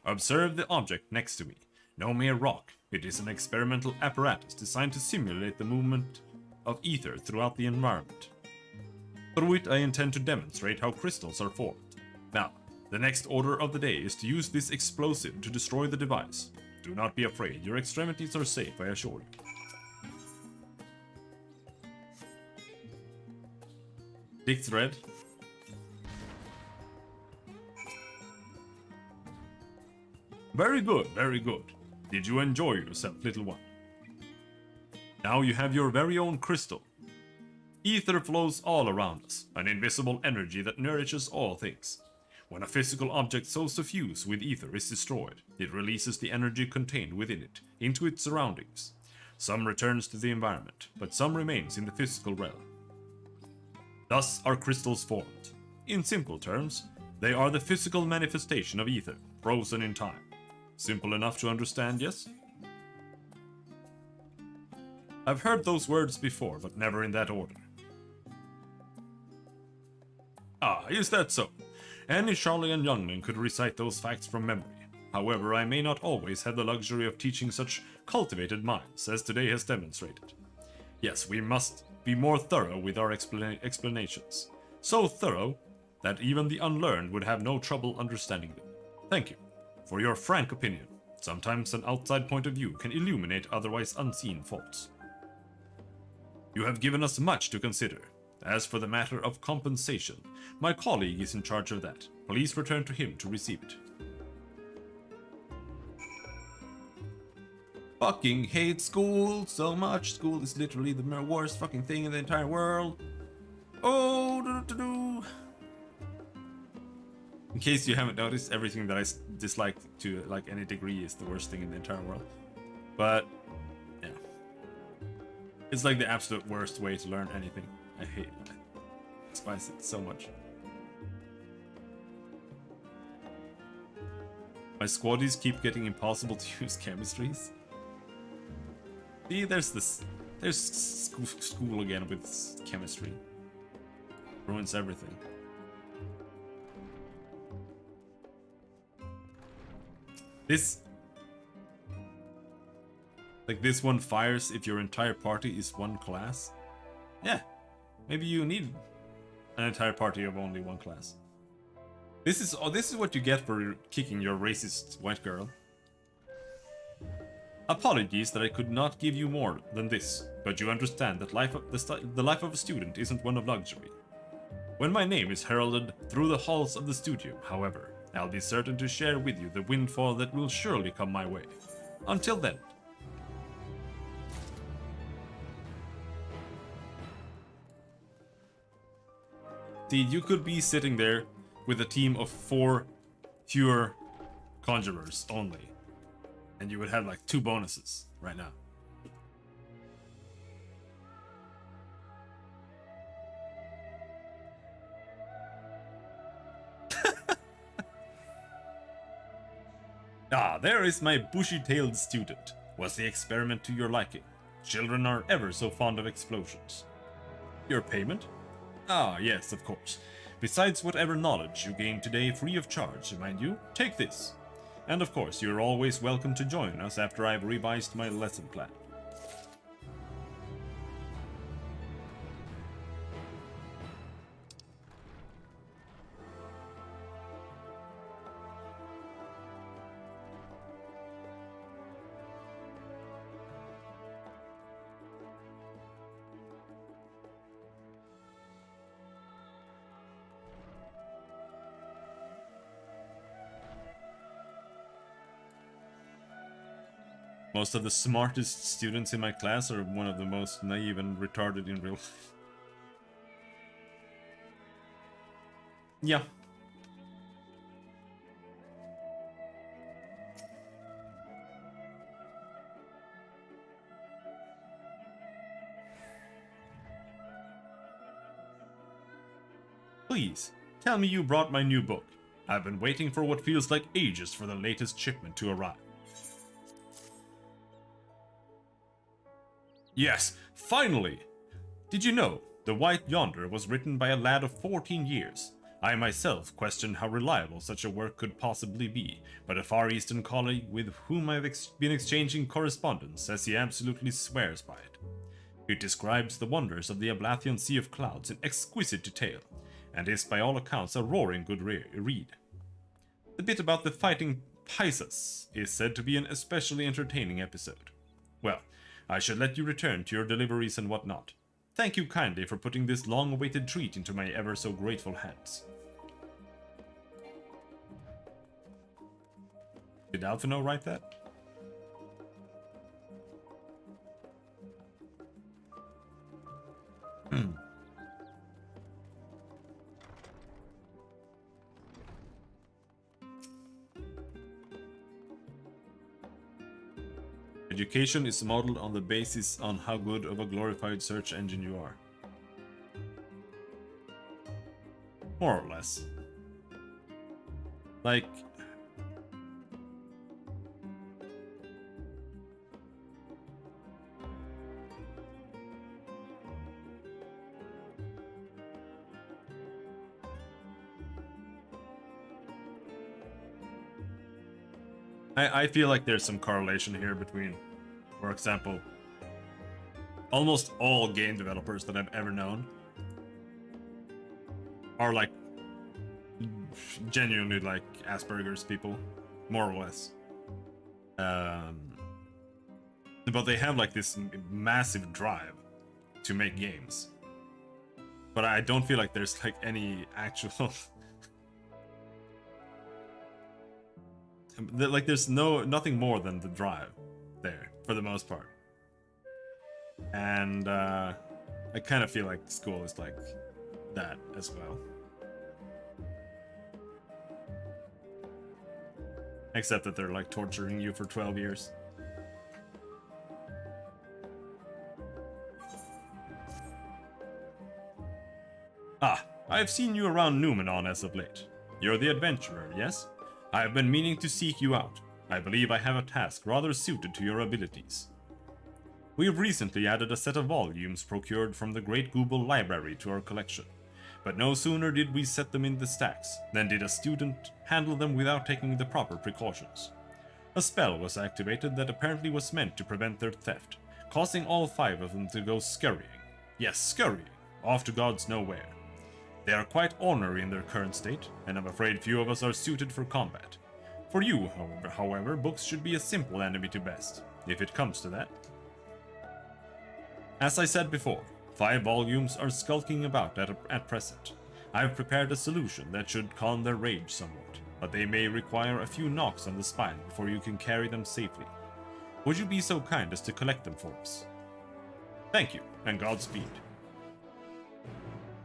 observe the object next to me. No mere rock. It is an experimental apparatus designed to simulate the movement of ether throughout the environment. Through it, I intend to demonstrate how crystals are formed. Now, the next order of the day is to use this explosive to destroy the device. Do not be afraid, your extremities are safe, I assure you. Dick thread. Very good, very good. Did you enjoy yourself, little one? Now you have your very own crystal. Ether flows all around us, an invisible energy that nourishes all things. When a physical object so suffused with ether is destroyed, it releases the energy contained within it into its surroundings. Some returns to the environment, but some remains in the physical realm. Thus are crystals formed. In simple terms, they are the physical manifestation of ether, frozen in time. Simple enough to understand, yes? I've heard those words before, but never in that order. Ah, is that so? Any Charlian youngling could recite those facts from memory. However, I may not always have the luxury of teaching such cultivated minds, as today has demonstrated. Yes, we must be more thorough with our explanations. So thorough that even the unlearned would have no trouble understanding them. Thank you for your frank opinion. Sometimes an outside point of view can illuminate otherwise unseen faults. You have given us much to consider. As for the matter of compensation, my colleague is in charge of that. Please return to him to receive it. Fucking hate school so much. School is literally the worst fucking thing in the entire world. Oh, in case you haven't noticed, everything that I dislike to like any degree is the worst thing in the entire world. But yeah, it's like the absolute worst way to learn anything. I hate it. I despise it so much. My squaddies keep getting impossible to use chemistries. See, there's school again with chemistry. Ruins everything. This one fires if your entire party is one class. Yeah, maybe you need an entire party of only one class. This is what you get for kicking your racist white girl. Apologies that I could not give you more than this, but you understand that the life of a student isn't one of luxury. When my name is heralded through the halls of the studio, however, I'll be certain to share with you the windfall that will surely come my way. Until then. See, you could be sitting there with a team of 4 fewer conjurers only, and you would have like 2 bonuses right now. Ah, there is my bushy-tailed student. Was the experiment to your liking? Children are ever so fond of explosions. Your payment? Ah, yes, of course. Besides whatever knowledge you gained today free of charge, mind you, take this. And of course, you're always welcome to join us after I've revised my lesson plan. Most of the smartest students in my class are one of the most naive and retarded in real life. Yeah. Please, Tell me you brought my new book. I've been waiting for what feels like ages for the latest shipment to arrive. Yes, finally! Did you know The White Yonder was written by a lad of 14 years? I myself questioned how reliable such a work could possibly be, but a Far Eastern colleague with whom I've been exchanging correspondence says he absolutely swears by it. It describes the wonders of the Ablathian Sea of Clouds in exquisite detail, and is by all accounts a roaring good read. The bit about the fighting Pisces is said to be an especially entertaining episode. Well, I should let you return to your deliveries and whatnot. Thank you kindly for putting this long-awaited treat into my ever-so-grateful hands. Did Alphino write that? Education is modeled on the basis on how good of a glorified search engine you are. More or less. Like... I feel like there's some correlation here between, for example, almost all game developers that I've ever known are like genuinely like Asperger's people, more or less. But they have like this massive drive to make games. But I don't feel like there's like any actual like there's nothing more than the drive there for the most part. And I kind of feel like school is like that as well. Except that they're like torturing you for 12 years. Ah, I've seen you around Numenon as of late. You're the adventurer, yes? I have been meaning to seek you out. I believe I have a task rather suited to your abilities. We have recently added a set of volumes procured from the Great Google Library to our collection. But no sooner did we set them in the stacks than did a student handle them without taking the proper precautions. A spell was activated that apparently was meant to prevent their theft, causing all 5 of them to go scurrying. Yes, scurrying, off to gods know where. They are quite ornery in their current state, and I'm afraid few of us are suited for combat. For you, however, books should be a simple enemy to best, if it comes to that. As I said before, 5 volumes are skulking about at present. I have prepared a solution that should calm their rage somewhat, but they may require a few knocks on the spine before you can carry them safely. Would you be so kind as to collect them for us? Thank you, and Godspeed.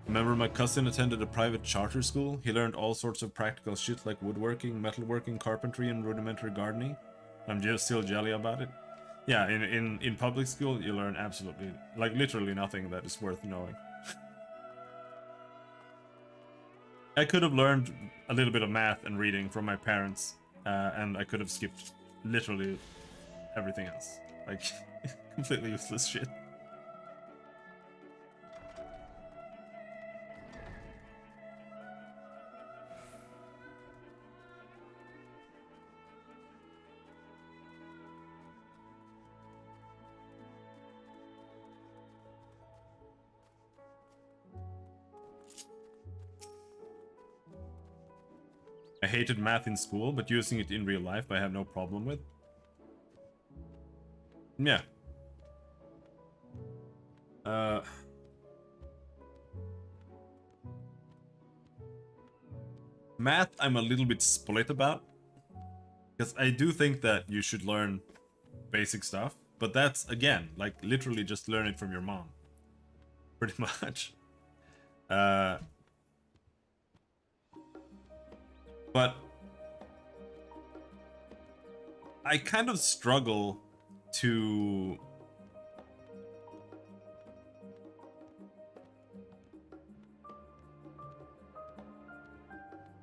Remember my cousin attended a private charter school? He learned all sorts of practical shit like woodworking, metalworking, carpentry, and rudimentary gardening. I'm just still jelly about it. Yeah, in public school you learn absolutely, like literally nothing that is worth knowing. I could have learned a little bit of math and reading from my parents, and I could have skipped literally everything else. Like, completely useless shit. I hated math in school, but using it in real life I have no problem with. Yeah. Math I'm a little bit split about. Because I do think that you should learn basic stuff. But that's, again, like literally just learn it from your mom. Pretty much. But I kind of struggle to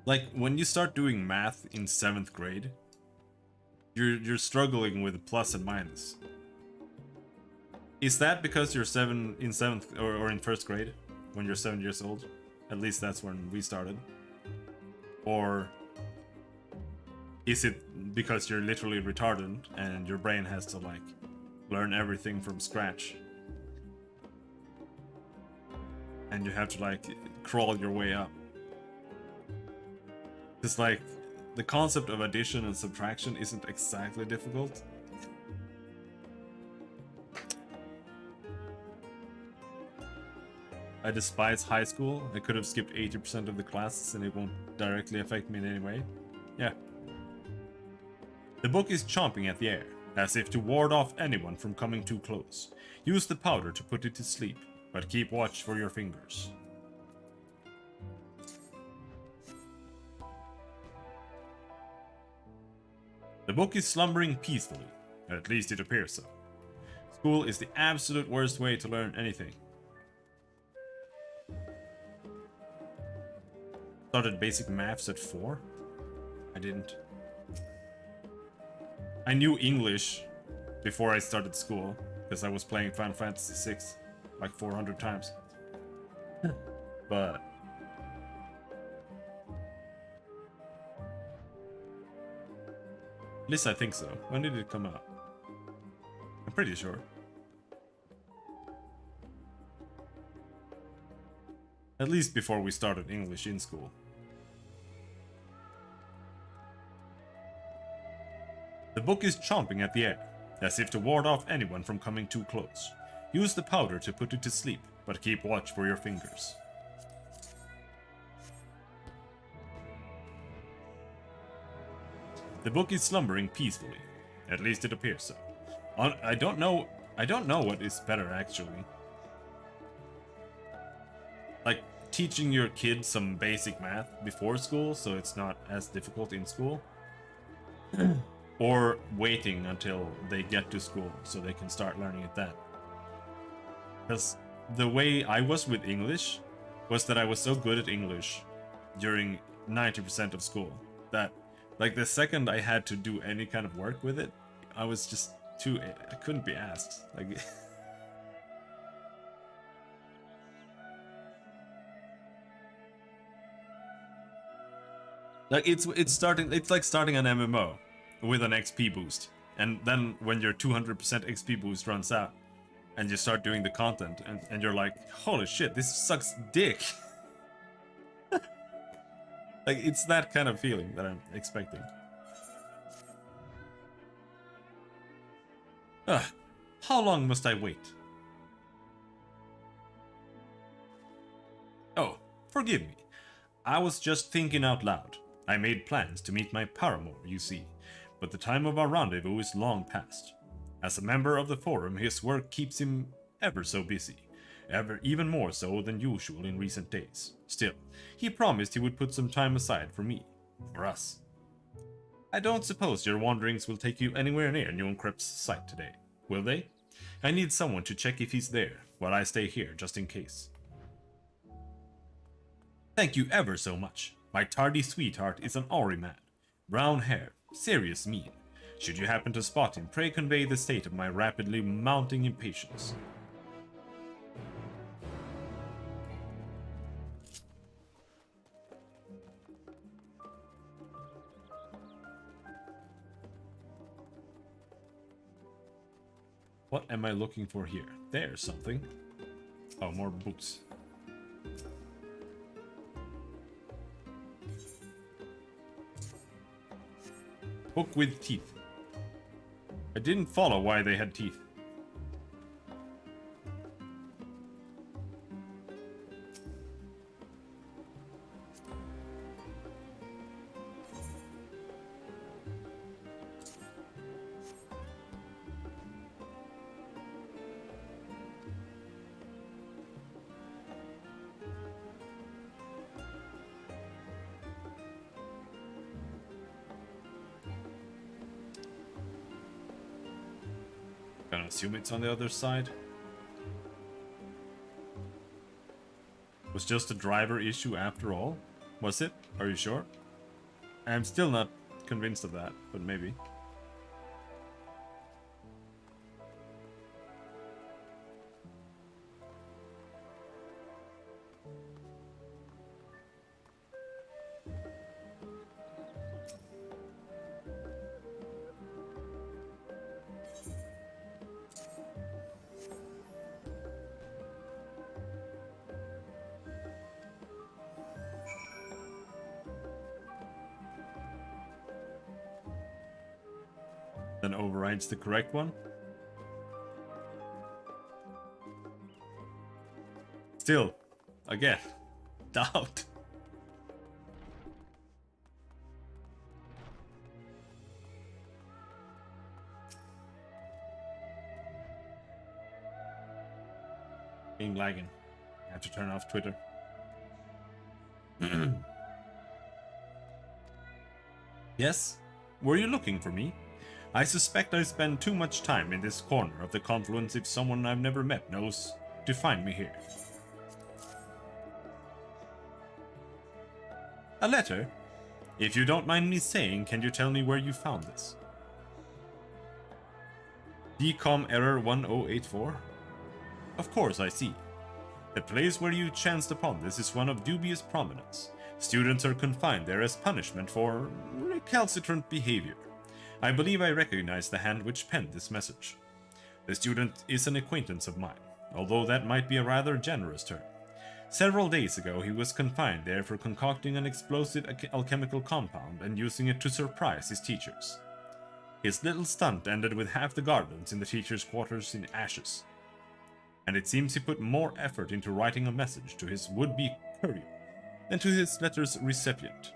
Like, when you start doing math in 7th grade, you're struggling with plus and minus. Is that because you're in 7th or in 1st grade when you're 7 years old? At least that's when we started. Or is it because you're literally retarded and your brain has to like learn everything from scratch? And you have to like crawl your way up. It's like the concept of addition and subtraction isn't exactly difficult. I despise high school. I could have skipped 80% of the classes and it won't directly affect me in any way. Yeah. The book is chomping at the air, as if to ward off anyone from coming too close. Use the powder to put it to sleep, but keep watch for your fingers. The book is slumbering peacefully, at least it appears so. School is the absolute worst way to learn anything. Started basic maths at 4? I didn't. I knew English before I started school, because I was playing Final Fantasy VI like 400 times. But at least I think so. When did it come out? I'm pretty sure. At least before we started English in school. The book is chomping at the air, as if to ward off anyone from coming too close. Use the powder to put it to sleep, but keep watch for your fingers. The book is slumbering peacefully. At least it appears so. I don't know what is better actually. Like teaching your kids some basic math before school so it's not as difficult in school. Or waiting until they get to school so they can start learning it then. Because the way I was with English was that I was so good at English during 90% of school that like the second I had to do any kind of work with it, I was just I couldn't be asked. Like like it's like starting an MMO with an XP boost. And then when your 200% XP boost runs out and you start doing the content and you're like, holy shit, this sucks dick. Like it's that kind of feeling that I'm expecting. Ugh, how long must I wait? Oh, forgive me. I was just thinking out loud. I made plans to meet my paramour, you see, but the time of our rendezvous is long past. As a member of the forum, his work keeps him ever so busy, even more so than usual in recent days. Still, he promised he would put some time aside for me, for us. I don't suppose your wanderings will take you anywhere near Njonkrepp's site today, will they? I need someone to check if he's there, while I stay here just in case. Thank you ever so much. My tardy sweetheart is an Ori man. Brown hair, serious mien. Should you happen to spot him, pray convey the state of my rapidly mounting impatience. What am I looking for here? There's something. Oh, more books. Book with teeth. I didn't follow why they had teeth. Gonna assume it's on the other side. Was just a driver issue after all? Was it? Are you sure? I'm still not convinced of that, but maybe. Then overrides the correct one. Still, again, doubt. Being lagging. I have to turn off Twitter. Yes? Were you looking for me? I suspect I spend too much time in this corner of the confluence if someone I've never met knows to find me here. A letter? If you don't mind me saying, can you tell me where you found this? DCOM error 1084? Of course, I see. The place where you chanced upon this is one of dubious prominence. Students are confined there as punishment for recalcitrant behavior. I believe I recognize the hand which penned this message. The student is an acquaintance of mine, although that might be a rather generous term. Several days ago he was confined there for concocting an explosive alchemical compound and using it to surprise his teachers. His little stunt ended with half the gardens in the teachers' quarters in ashes. And it seems he put more effort into writing a message to his would-be courier than to his letter's recipient.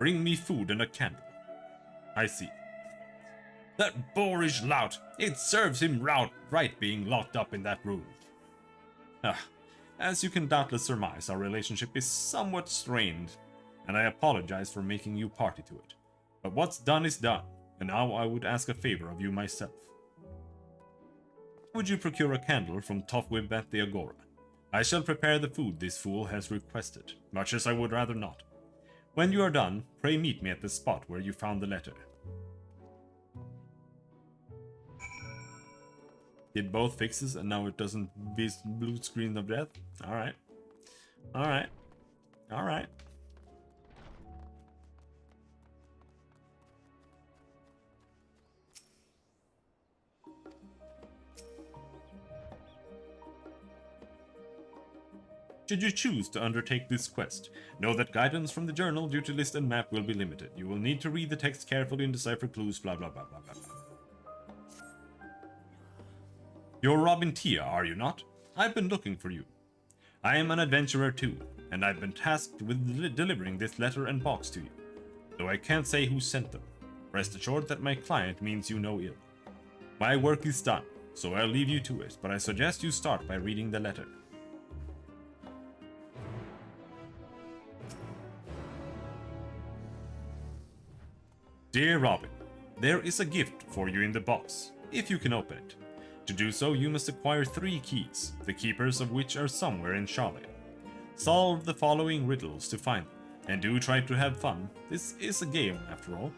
Bring me food and a candle. I see. That boorish lout! It serves him right being locked up in that room. As you can doubtless surmise, our relationship is somewhat strained, and I apologize for making you party to it. But what's done is done, and now I would ask a favor of you myself. Would you procure a candle from Tofwib at the Agora? I shall prepare the food this fool has requested, much as I would rather not. When you are done, pray meet me at the spot where you found the letter. Did both fixes and now it doesn't be blue screen of death? Alright. Alright. Alright. Should you choose to undertake this quest, know that guidance from the journal due to list and map will be limited. You will need to read the text carefully and decipher clues, blah blah blah blah blah. You're Robin Tia, are you not? I've been looking for you. I am an adventurer too, and I've been tasked with delivering this letter and box to you. Though I can't say who sent them. Rest assured that my client means you no ill. My work is done, so I'll leave you to it, but I suggest you start by reading the letter. Dear Robin, there is a gift for you in the box, if you can open it. To do so, you must acquire 3 keys, the keepers of which are somewhere in Charlotte. Solve the following riddles to find them, and do try to have fun. This is a game, after all.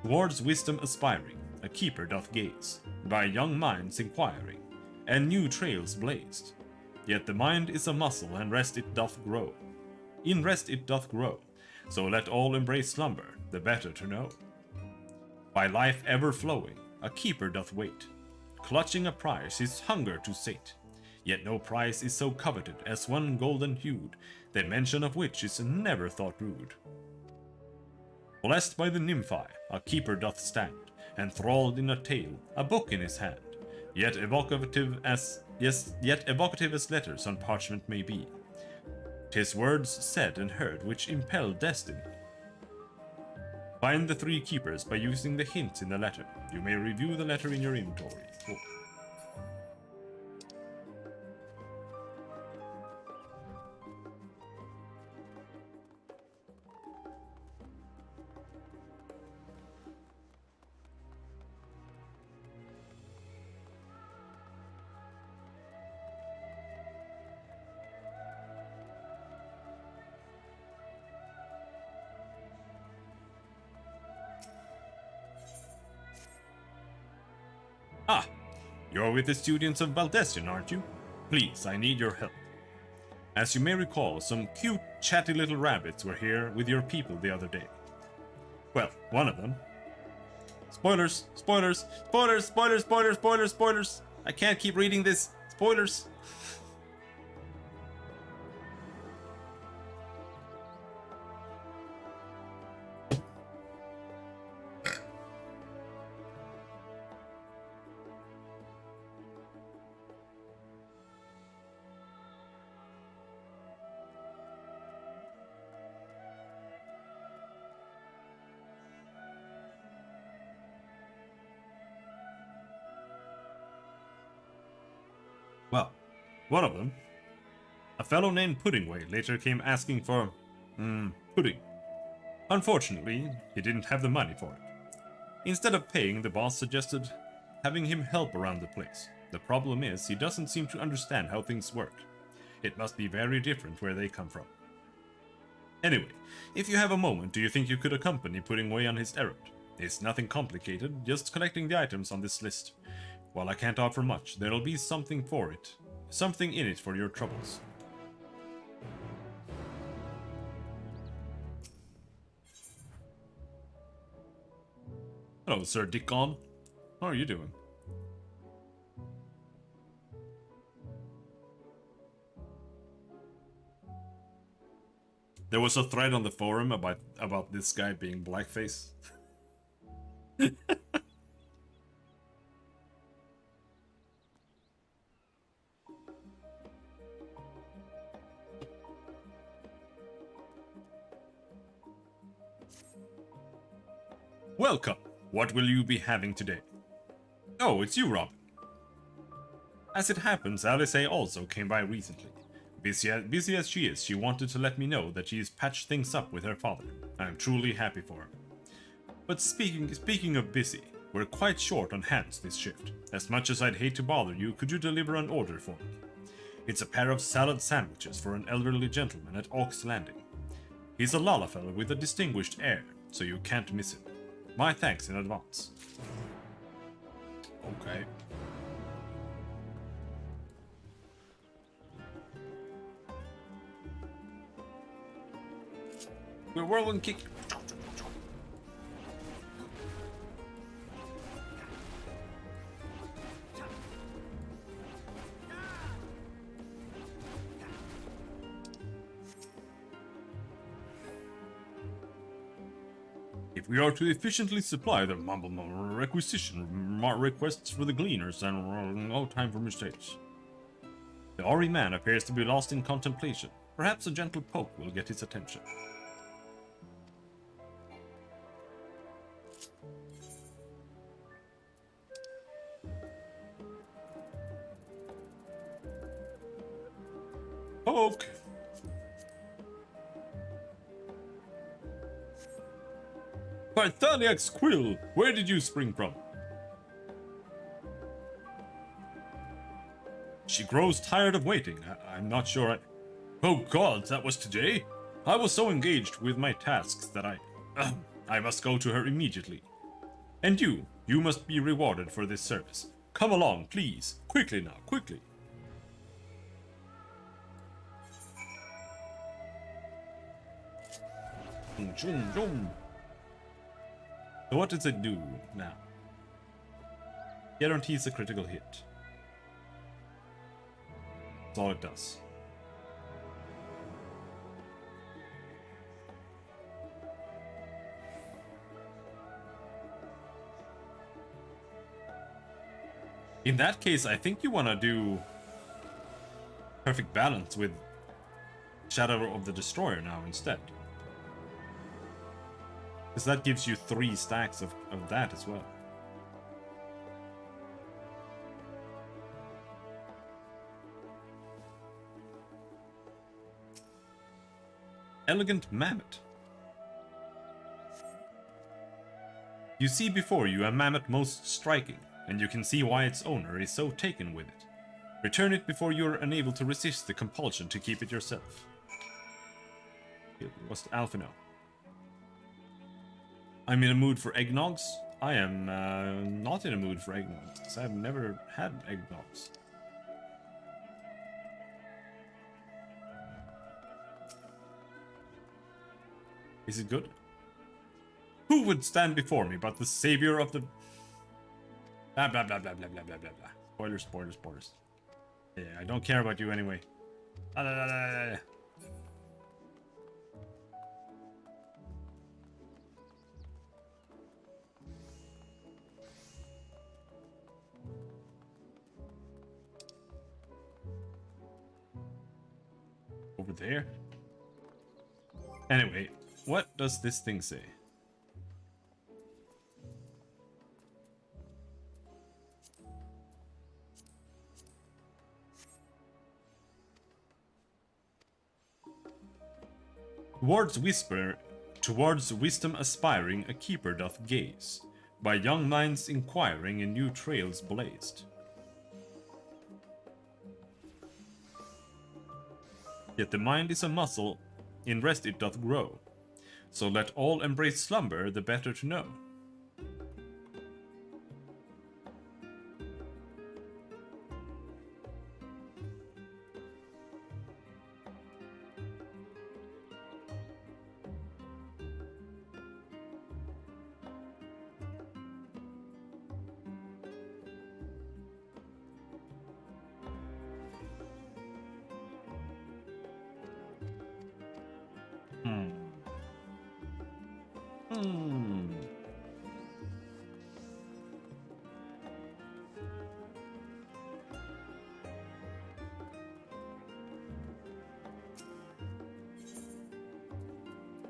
Towards wisdom aspiring, a keeper doth gaze, by young minds inquiring, and new trails blazed. Yet the mind is a muscle, and rest it doth grow. In rest it doth grow, so let all embrace slumber, the better to know. By life ever flowing, a keeper doth wait, clutching a prize his hunger to sate. Yet no prize is so coveted as one golden-hued, the mention of which is never thought rude. Blessed by the nymphi, a keeper doth stand, enthralled in a tale, a book in his hand, yet evocative as letters on parchment may be. 'Tis words said and heard which impel destiny. Find the 3 keepers by using the hints in the letter. You may review the letter in your inventory. Cool. You're with the students of Baldestian, aren't you? Please, I need your help. As you may recall, some cute, chatty little rabbits were here with your people the other day. Well, one of them. Spoilers! Spoilers! Spoilers! Spoilers! Spoilers! Spoilers! Spoilers! I can't keep reading this. Spoilers! Well, one of them, a fellow named Puddingway, later came asking for, pudding. Unfortunately, he didn't have the money for it. Instead of paying, the boss suggested having him help around the place. The problem is, he doesn't seem to understand how things work. It must be very different where they come from. Anyway, if you have a moment, do you think you could accompany Puddingway on his errand? It's nothing complicated, just collecting the items on this list. While I can't offer much, there'll be something for it. Something in it for your troubles. Hello, Sir Dickon. How are you doing? There was a thread on the forum about this guy being blackface. Welcome. What will you be having today? Oh, it's you, Robin. As it happens, Alice also came by recently. Busy as she is, she wanted to let me know that she's patched things up with her father. I'm truly happy for her. But speaking of busy, we're quite short on hands this shift. As much as I'd hate to bother you, could you deliver an order for me? It's a pair of salad sandwiches for an elderly gentleman at Oak's Landing. He's a Lalafell with a distinguished air, so you can't miss him. My thanks in advance. Okay. We're whirling kick. If we are to efficiently supply the requisition requests for the gleaners, and no time for mistakes. The Ori man appears to be lost in contemplation. Perhaps a gentle poke will get his attention. Poke! Pythoniax Quill, where did you spring from? She grows tired of waiting. I'm not sure Oh god, that was today? I was so engaged with my tasks that I must go to her immediately. And you must be rewarded for this service. Come along, please. Quickly now, quickly. So what does it do now? Guarantees a critical hit. That's all it does. In that case, I think you want to do Perfect Balance with Shadow of the Destroyer now instead. Because that gives you 3 stacks of that as well. Elegant Mammoth. You see before you a mammoth most striking, and you can see why its owner is so taken with it. Return it before you are unable to resist the compulsion to keep it yourself. What's the Alpha now? I'm in a mood for eggnogs. I am not in a mood for eggnogs, because I've never had eggnogs. Is it good? Who would stand before me but the savior of the... Blah, blah, blah, blah, blah, blah, blah, blah, blah. Spoilers, spoilers, spoilers. Yeah, I don't care about you anyway. Blah, blah, blah, blah, blah. Over there. Anyway, what does this thing say? Towards wisdom aspiring, a keeper doth gaze, by young minds inquiring and new trails blazed. Yet the mind is a muscle, in rest it doth grow, so let all embrace slumber, the better to know.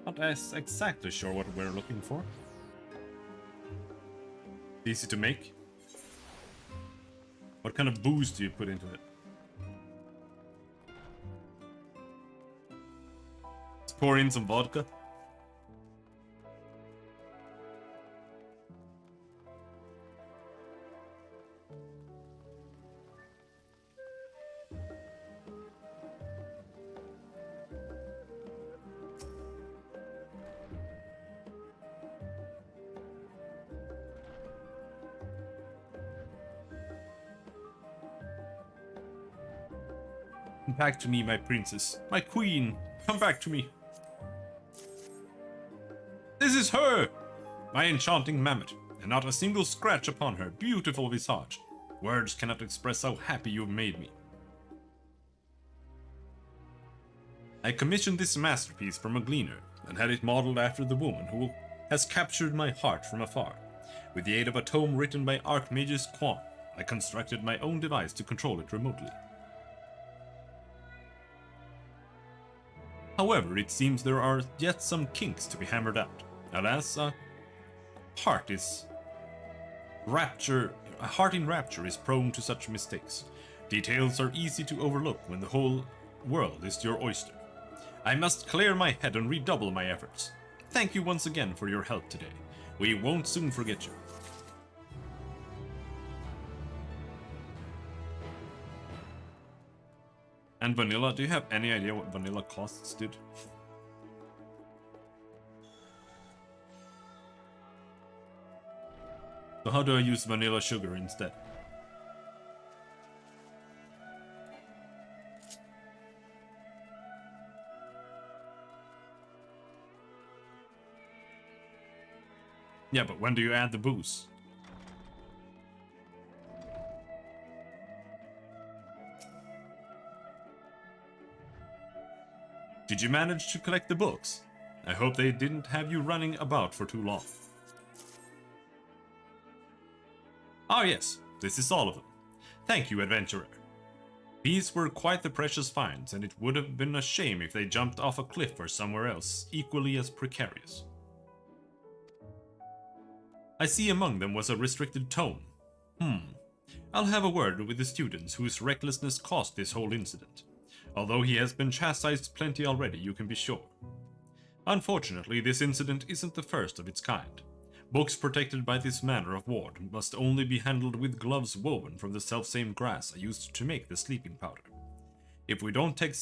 Not as exactly sure what we're looking for. Easy to make. What kind of booze do you put into it? Let's pour in some vodka. Come back to me, my princess. My queen. Come back to me. This is her! My enchanting mammoth, and not a single scratch upon her beautiful visage. Words cannot express how happy you've made me. I commissioned this masterpiece from a gleaner, and had it modeled after the woman who has captured my heart from afar. With the aid of a tome written by Archmagus Quan, I constructed my own device to control it remotely. However, it seems there are yet some kinks to be hammered out. Alas, a heart in rapture is prone to such mistakes. Details are easy to overlook when the whole world is your oyster. I must clear my head and redouble my efforts. Thank you once again for your help today. We won't soon forget you. And vanilla, do you have any idea what vanilla costs, dude? So how do I use vanilla sugar instead? Yeah, but when do you add the booze? Did you manage to collect the books? I hope they didn't have you running about for too long. Ah yes, this is all of them. Thank you, adventurer. These were quite the precious finds, and it would have been a shame if they jumped off a cliff or somewhere else equally as precarious. I see among them was a restricted tome. I'll have a word with the students whose recklessness caused this whole incident. Although he has been chastised plenty already, you can be sure. Unfortunately, this incident isn't the first of its kind. Books protected by this manner of ward must only be handled with gloves woven from the selfsame grass I used to make the sleeping powder. If we don't take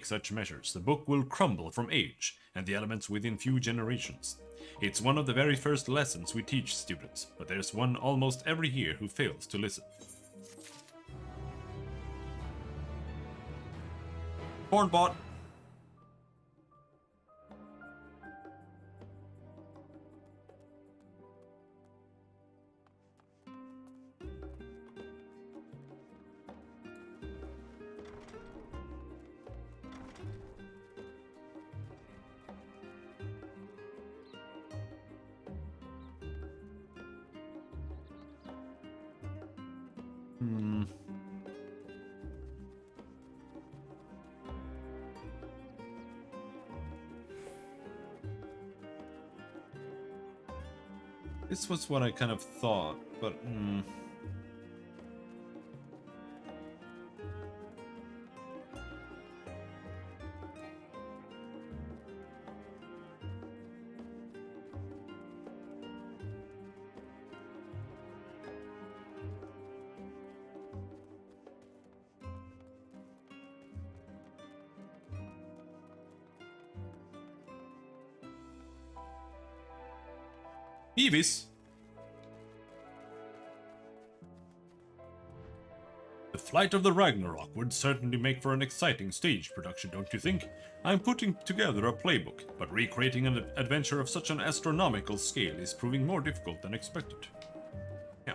such measures, the book will crumble from age and the elements within few generations. It's one of the very first lessons we teach students, but there's one almost every year who fails to listen. Hornbot! This was what I kind of thought, but Beavis! The Flight of the Ragnarok would certainly make for an exciting stage production, don't you think? I'm putting together a playbook, but recreating an adventure of such an astronomical scale is proving more difficult than expected. Yeah.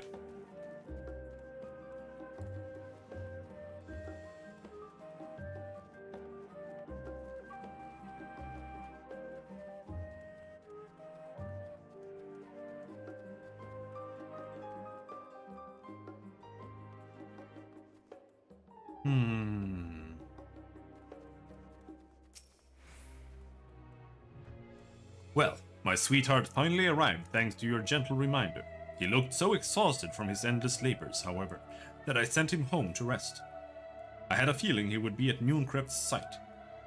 Well, my sweetheart finally arrived thanks to your gentle reminder. He looked so exhausted from his endless labors, however, that I sent him home to rest. I had a feeling he would be at Mooncraft's site.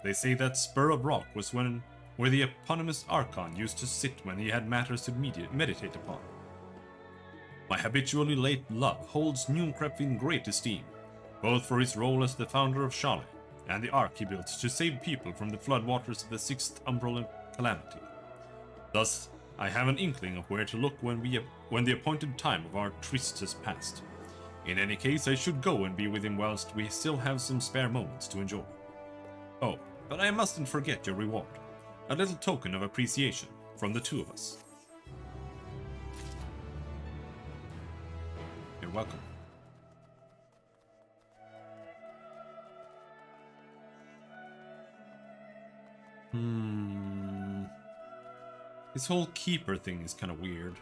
They say that spur of rock was where the eponymous Archon used to sit when he had matters to meditate upon. My habitually late love holds Mooncraft in great esteem, both for his role as the founder of Shale and the ark he built to save people from the floodwaters of the Sixth Umbral Calamity. Thus, I have an inkling of where to look when the appointed time of our tryst has passed. In any case, I should go and be with him whilst we still have some spare moments to enjoy. Oh, but I mustn't forget your reward. A little token of appreciation from the two of us. You're welcome. This whole keeper thing is kind of weird.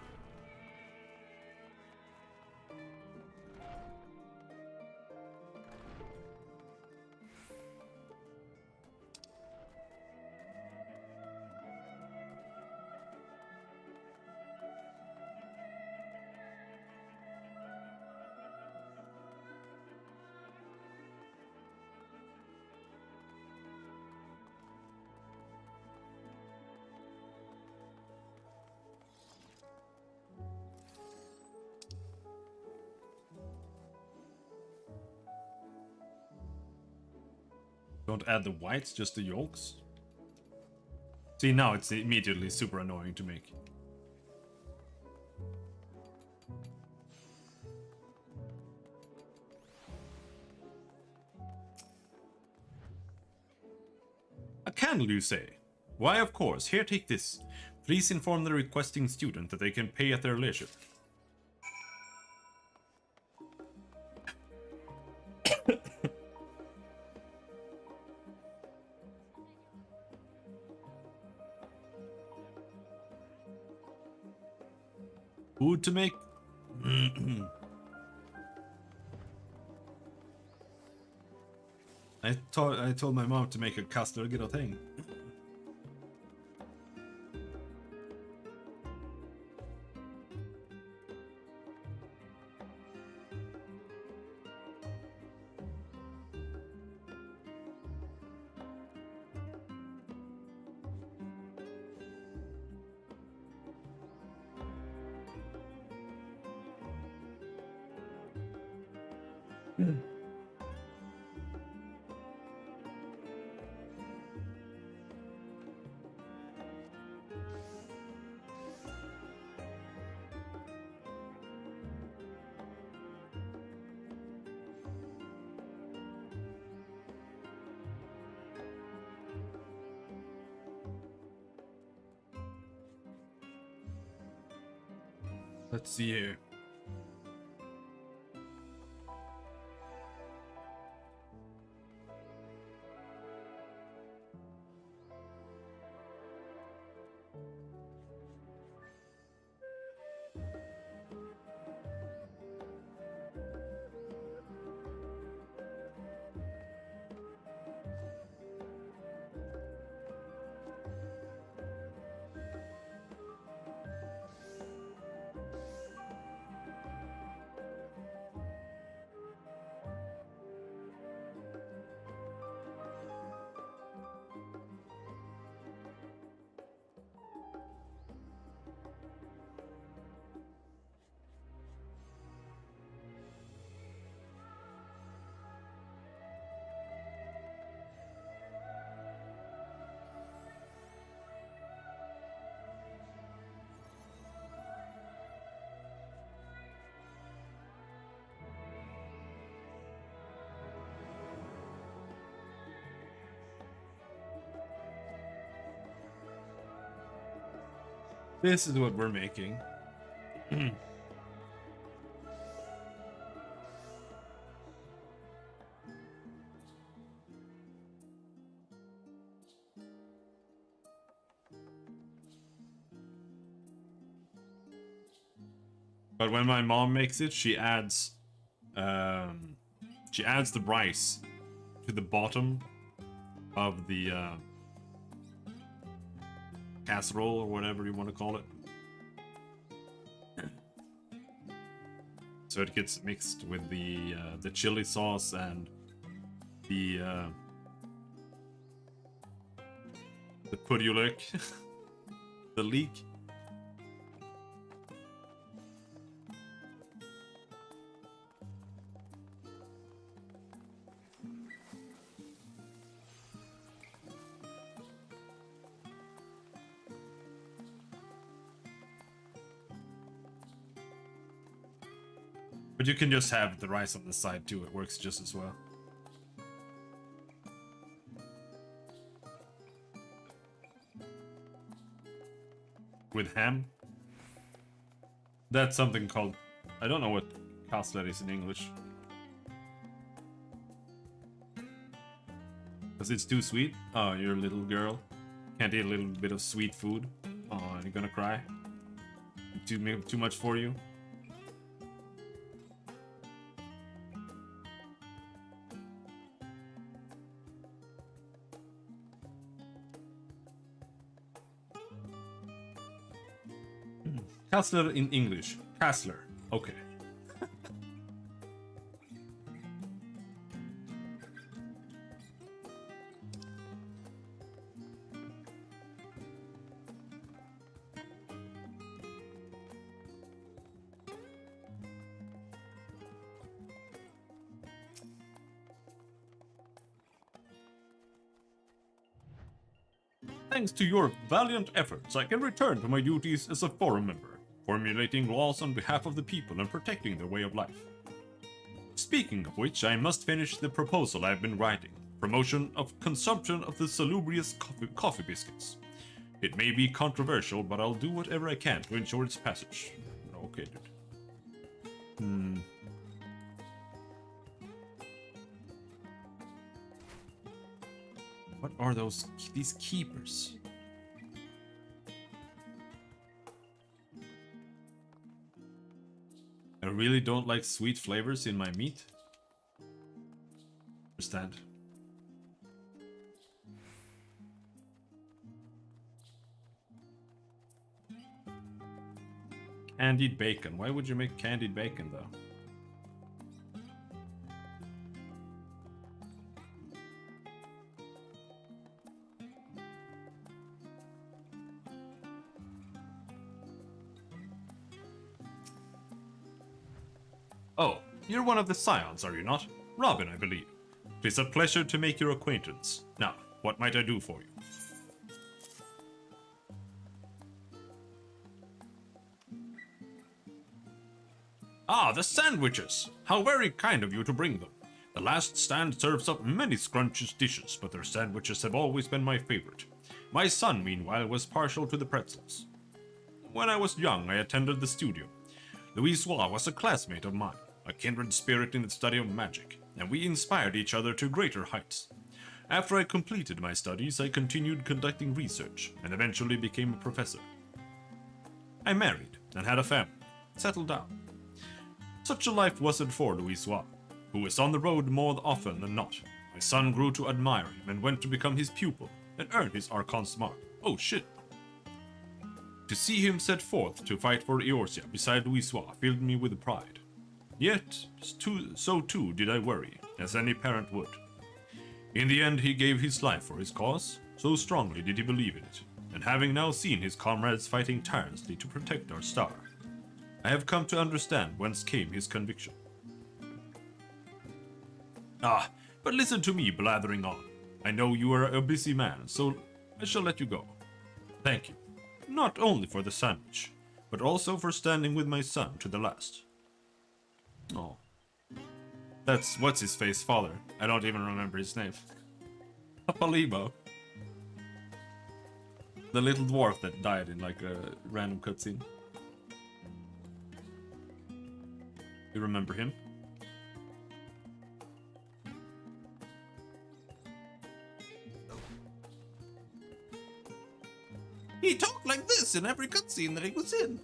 Don't add the whites, just the yolks. See, now it's immediately super annoying to make. A candle, you say? Why, of course. Here, take this. Please inform the requesting student that they can pay at their leisure. Food to make. I told my mom to make a custard little thing. Let's see here. This is what we're making. But when my mom makes it, she adds the rice to the bottom of the casserole or whatever you want to call it. So it gets mixed with the chili sauce and the purjolök, the leek. But you can just have the rice on the side too, it works just as well. With ham? That's something called... I don't know what castlet is in English. Because it's too sweet? Oh, you're a little girl. Can't eat a little bit of sweet food? Oh, you're gonna cry? Too much for you? Castler in English. Castler. Okay. Thanks to your valiant efforts, I can return to my duties as a forum member, formulating laws on behalf of the people and protecting their way of life. Speaking of which, I must finish the proposal I've been writing. Promotion of consumption of the salubrious coffee biscuits. It may be controversial, but I'll do whatever I can to ensure its passage. Okay, dude. What are these keepers? I really don't like sweet flavors in my meat. Understand. Candied bacon. Why would you make candied bacon though? Oh, you're one of the Scions, are you not? Robin, I believe. It's a pleasure to make your acquaintance. Now, what might I do for you? Ah, the sandwiches! How very kind of you to bring them. The last stand serves up many scrumptious dishes, but their sandwiches have always been my favorite. My son, meanwhile, was partial to the pretzels. When I was young, I attended the studio. Louisois was a classmate of mine, a kindred spirit in the study of magic, and we inspired each other to greater heights. After I completed my studies, I continued conducting research, and eventually became a professor. I married, and had a family, settled down. Such a life wasn't for Louisois, who was on the road more often than not. My son grew to admire him and went to become his pupil, and earn his Archon's mark. Oh shit. To see him set forth to fight for Eorzea beside Louisois filled me with pride. Yet, so too did I worry, as any parent would. In the end, he gave his life for his cause, so strongly did he believe in it, and having now seen his comrades fighting tirelessly to protect our star, I have come to understand whence came his conviction. Ah, but listen to me blathering on. I know you are a busy man, so I shall let you go. Thank you. Not only for the sandwich, but also for standing with my son to the last. Oh. That's what's-his-face father. I don't even remember his name. Papalimo. The little dwarf that died in like a random cutscene. You remember him? He talked like this in every cutscene that he was in.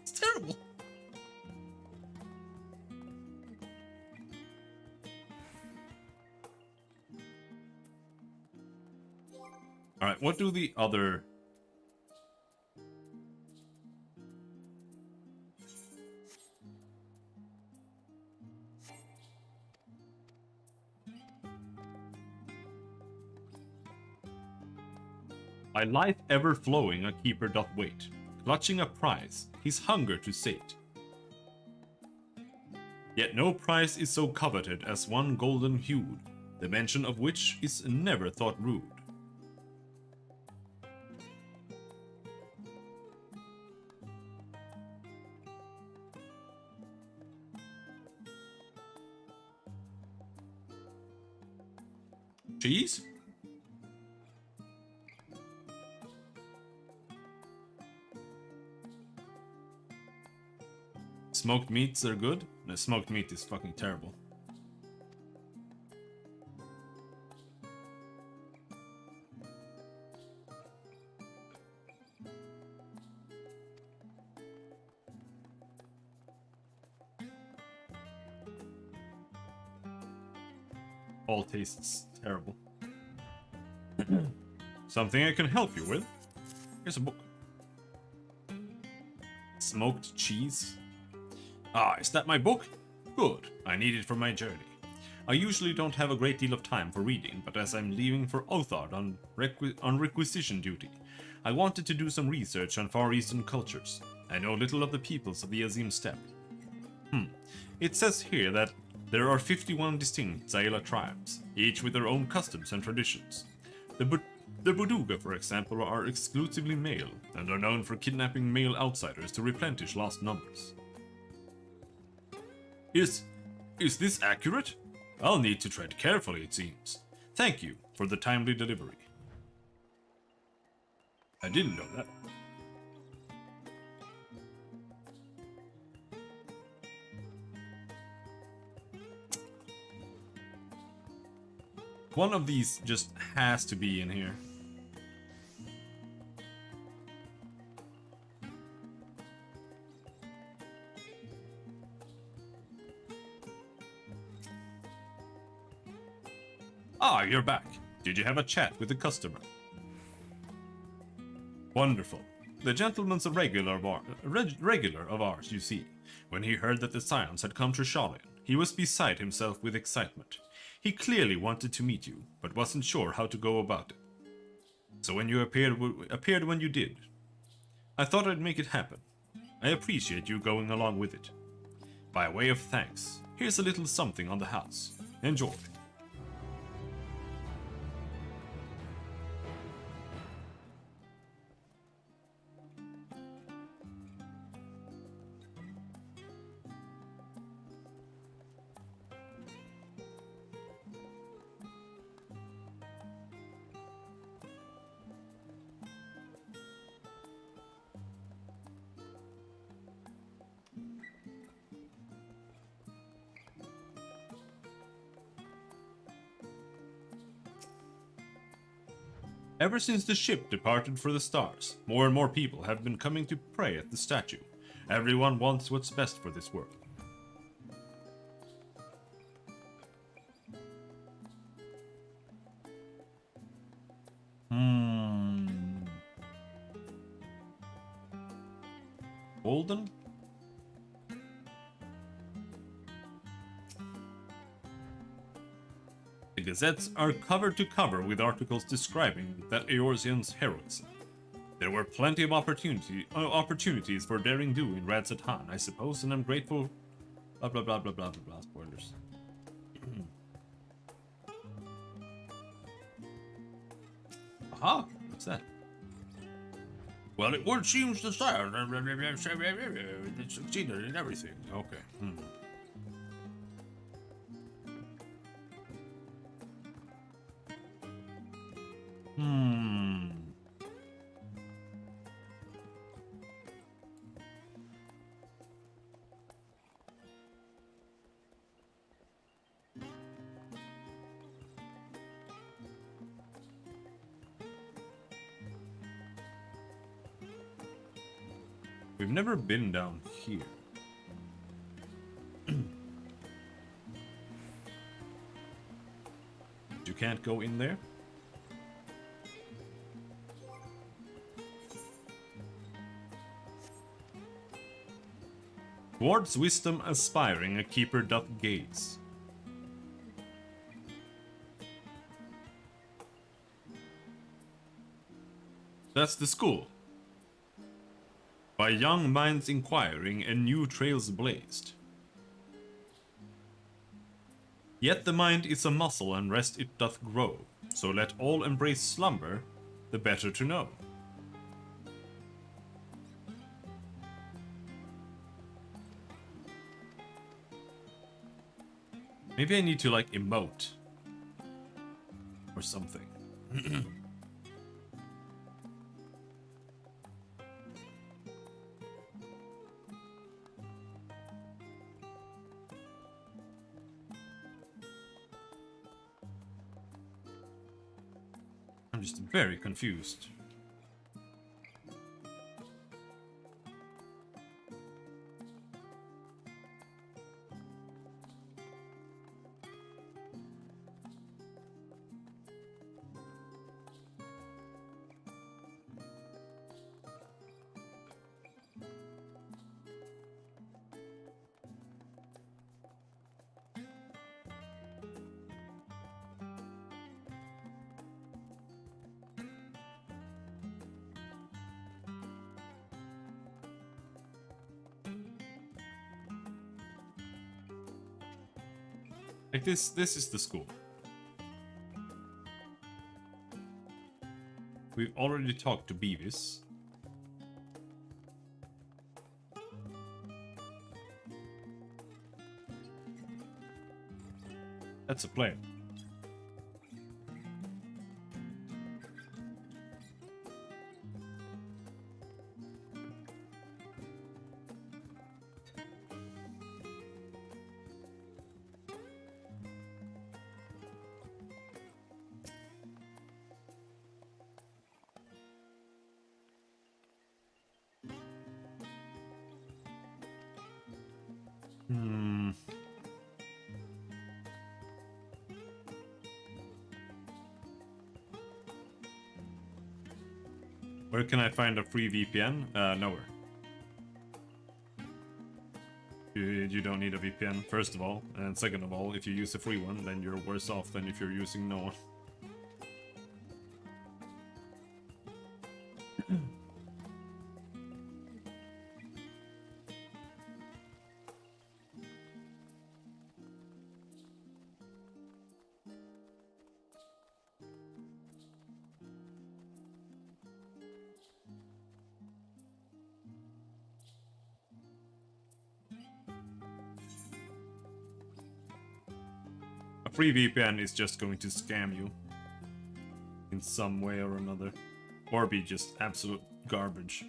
It's terrible. Alright, what do the other... By life ever flowing, a keeper doth wait, clutching a prize, his hunger to sate. Yet no prize is so coveted as one golden hued, the mention of which is never thought rude. Cheese? Smoked meats are good? No, smoked meat is fucking terrible. All tastes terrible. Something I can help you with? Here's a book. Smoked cheese? Ah, is that my book? Good, I need it for my journey. I usually don't have a great deal of time for reading, but as I'm leaving for Othard on requisition duty, I wanted to do some research on Far Eastern cultures. I know little of the peoples of the Azim Steppe. It says here that there are 51 distinct Zaila tribes, each with their own customs and traditions. The Buduga, for example, are exclusively male, and are known for kidnapping male outsiders to replenish lost numbers. Is this accurate? I'll need to tread carefully, it seems. Thank you for the timely delivery. I didn't know that. One of these just has to be in here. Ah, you're back. Did you have a chat with the customer? Wonderful. The gentleman's a regular of ours, you see. When he heard that the Scions had come to Shalin, he was beside himself with excitement. He clearly wanted to meet you, but wasn't sure how to go about it. So when you appeared when you did, I thought I'd make it happen. I appreciate you going along with it. By way of thanks, here's a little something on the house. Enjoy. Ever since the ship departed for the stars, more and more people have been coming to pray at the statue. Everyone wants what's best for this world. Golden? The gazettes are cover to cover with articles describing that Eorzean's heroism. There were plenty of opportunities for daring do in Radzat Han, I suppose, and I'm grateful. Blah blah blah blah blah blah blah. Spoilers. Aha! What's that? Well, it would seems to say they succeeded in everything. Okay. We've never been down here. You can't go in there? Towards wisdom aspiring, a keeper doth gaze. That's the school. By young minds inquiring and new trails blazed. Yet the mind is a muscle and rest it doth grow, so let all embrace slumber, the better to know. Maybe I need to like emote or something. I'm just very confused. Like this is the school. We've already talked to Beavis. That's a player. Where can I find a free VPN? Nowhere. You don't need a VPN, first of all. And second of all, if you use a free one, then you're worse off than if you're using no one. Free VPN is just going to scam you in some way or another, or be just absolute garbage.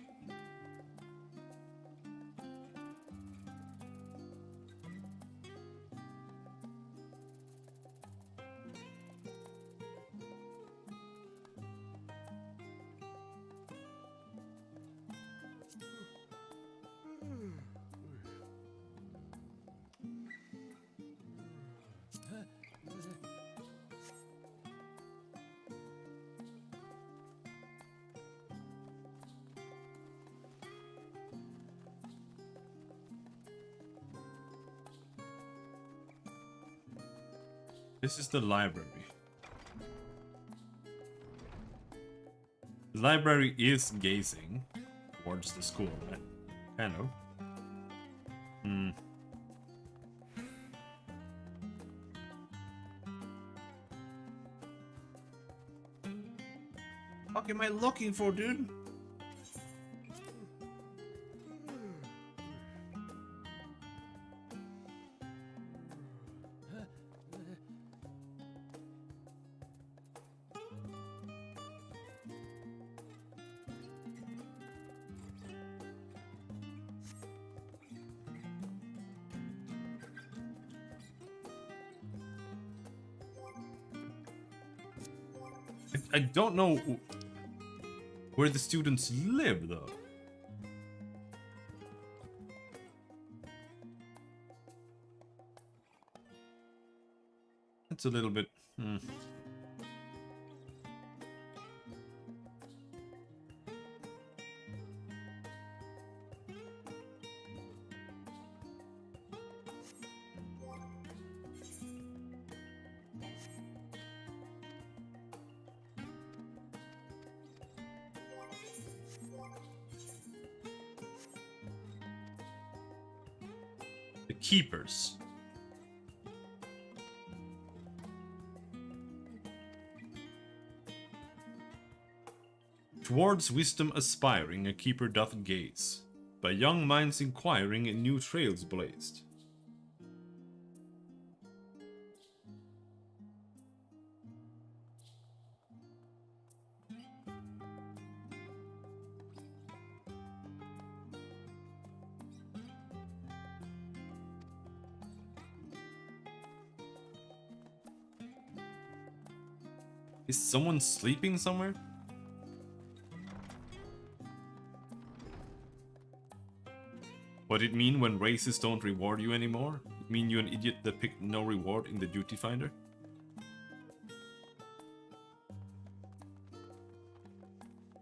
This is the library. The library is gazing towards the school, right? Kind of. Hmm. What am I looking for, dude? I don't know where the students live, though. It's a little bit... The keepers. Towards wisdom aspiring, a keeper doth gaze. By young minds inquiring, new trails blazed. Is someone sleeping somewhere? What it mean when races don't reward you anymore? It mean you an idiot that picked no reward in the duty finder?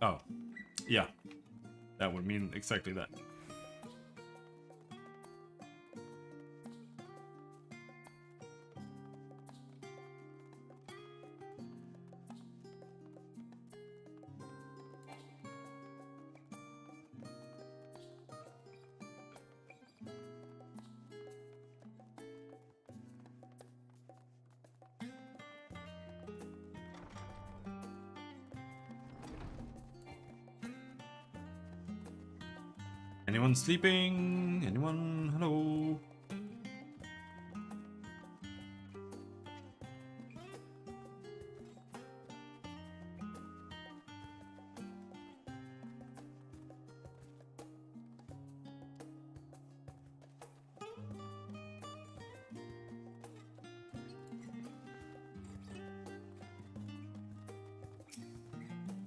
Oh, yeah. That would mean exactly that. Anyone sleeping? Anyone? Hello?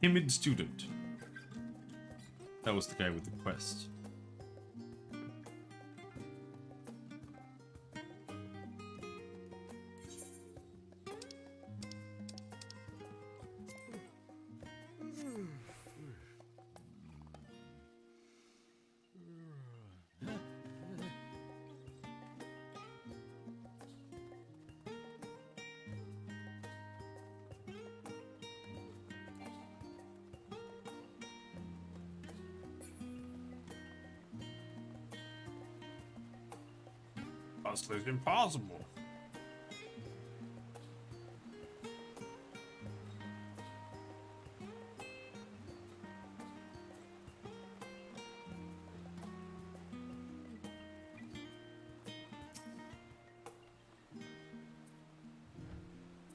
Timid student. That was the guy with the quest. It's impossible.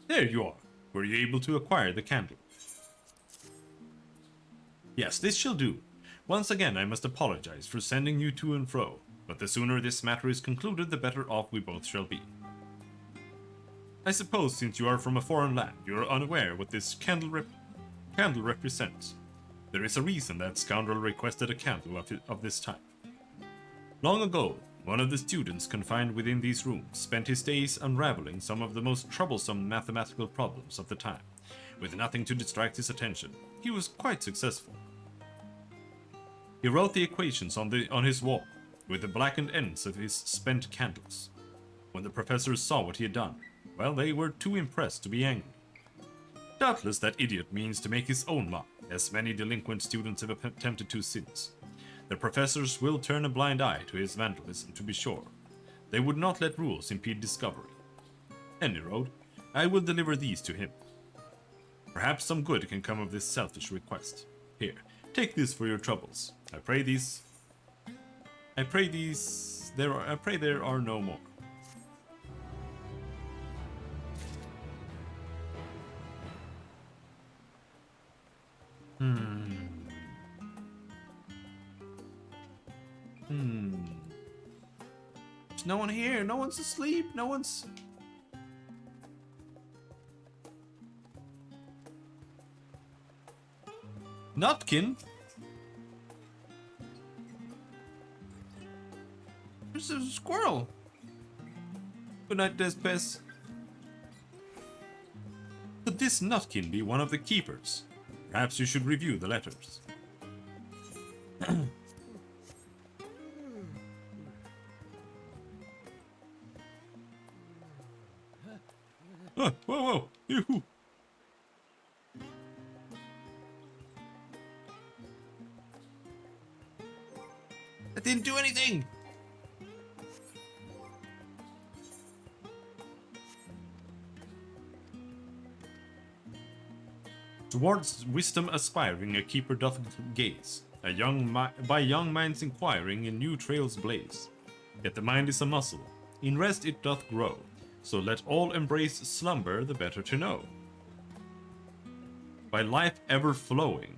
There you are. Were you able to acquire the candle? Yes, this shall do. Once again, I must apologize for sending you to and fro. But the sooner this matter is concluded, the better off we both shall be. I suppose since you are from a foreign land, you are unaware what this candle represents. There is a reason that scoundrel requested a candle of this type. Long ago, one of the students confined within these rooms spent his days unraveling some of the most troublesome mathematical problems of the time, with nothing to distract his attention. He was quite successful. He wrote the equations on his wall, with the blackened ends of his spent candles. When the professors saw what he had done, Well, they were too impressed to be angry. Doubtless that idiot means to make his own mark, as many delinquent students have attempted to since. The professors will turn a blind eye to his vandalism, to be sure. They would not let rules impede discovery. Any road, I will deliver these to him. Perhaps some good can come of this selfish request. Here, take this for your troubles. I pray there are no more. There's no one here. No one's asleep. No one's... Nutkin? There's a squirrel. Good night, Despes. Could this Nutkin be one of the keepers? Perhaps you should review the letters. Whoa, whoa! Yoo-hoo. I didn't do anything! Towards wisdom aspiring, a keeper doth gaze. By young minds inquiring, in new trails blaze. Yet the mind is a muscle, in rest it doth grow. So let all embrace slumber, the better to know. By life ever flowing,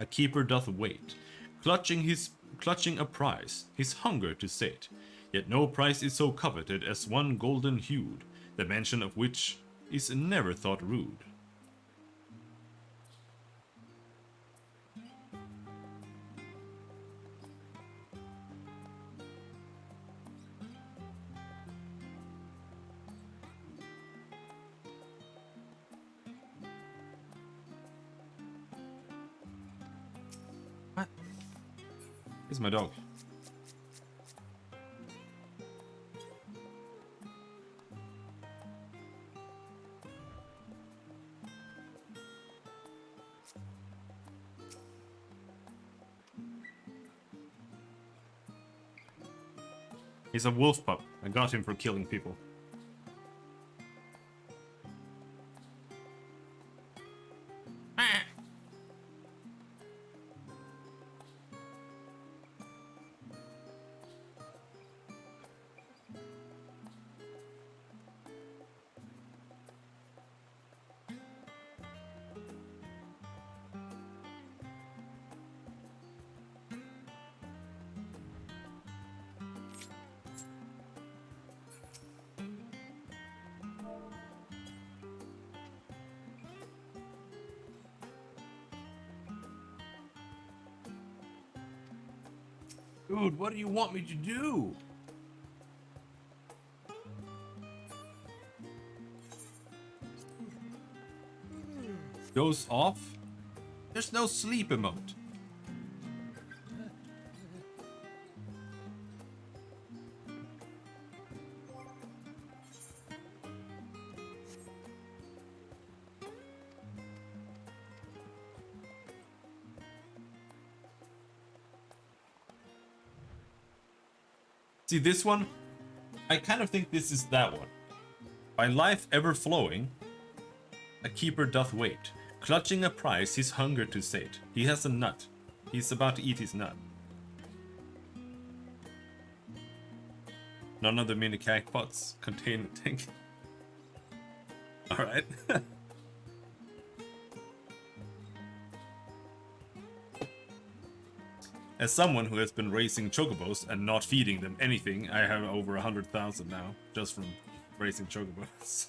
a keeper doth wait, clutching a prize, his hunger to sate. Yet no prize is so coveted as one golden hued, the mention of which is never thought rude. What? Here's my dog. He's a wolf pup. I got him for killing people. Dude, what do you want me to do? Goes off? There's no sleep emote. See, this one, I kind of think this is that one. By life ever flowing, a keeper doth wait, clutching a prize his hunger to sate. He has a nut. He's about to eat his nut. None of the mini crackpots contain a tank. Alright. As someone who has been racing chocobos and not feeding them anything, I have over 100,000 now, just from racing chocobos.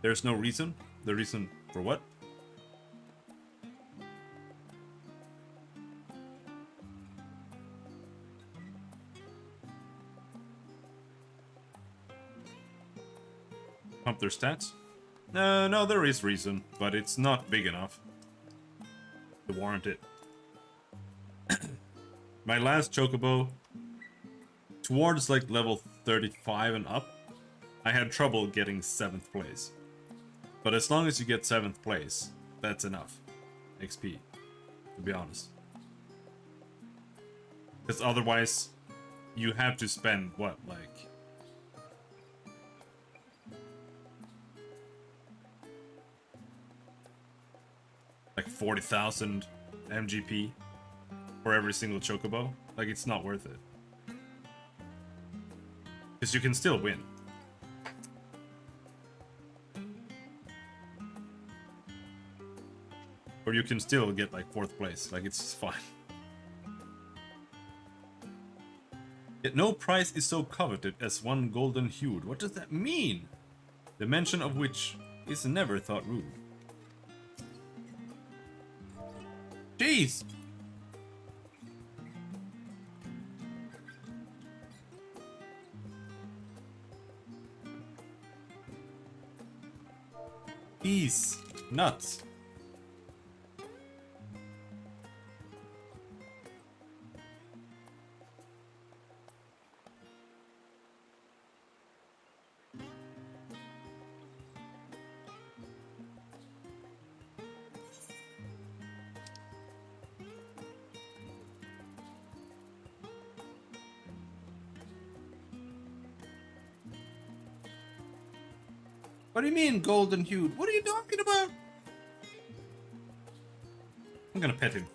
There's no reason? The reason for what? Pump their stats? No, there is reason, but it's not big enough to warrant it. My last chocobo, towards like level 35 and up, I had trouble getting 7th place. But as long as you get 7th place, that's enough XP, to be honest. Because otherwise, you have to spend, what, like 40,000 MGP for every single chocobo? Like, it's not worth it. Because you can still win. Or you can still get, like, 4th place. Like, it's fine. Yet no prize is so coveted as one golden hued. What does that mean? The mention of which is never thought rude. Jeez! These nuts. What do you mean, golden hued? What are you talking about? I'm gonna pet him.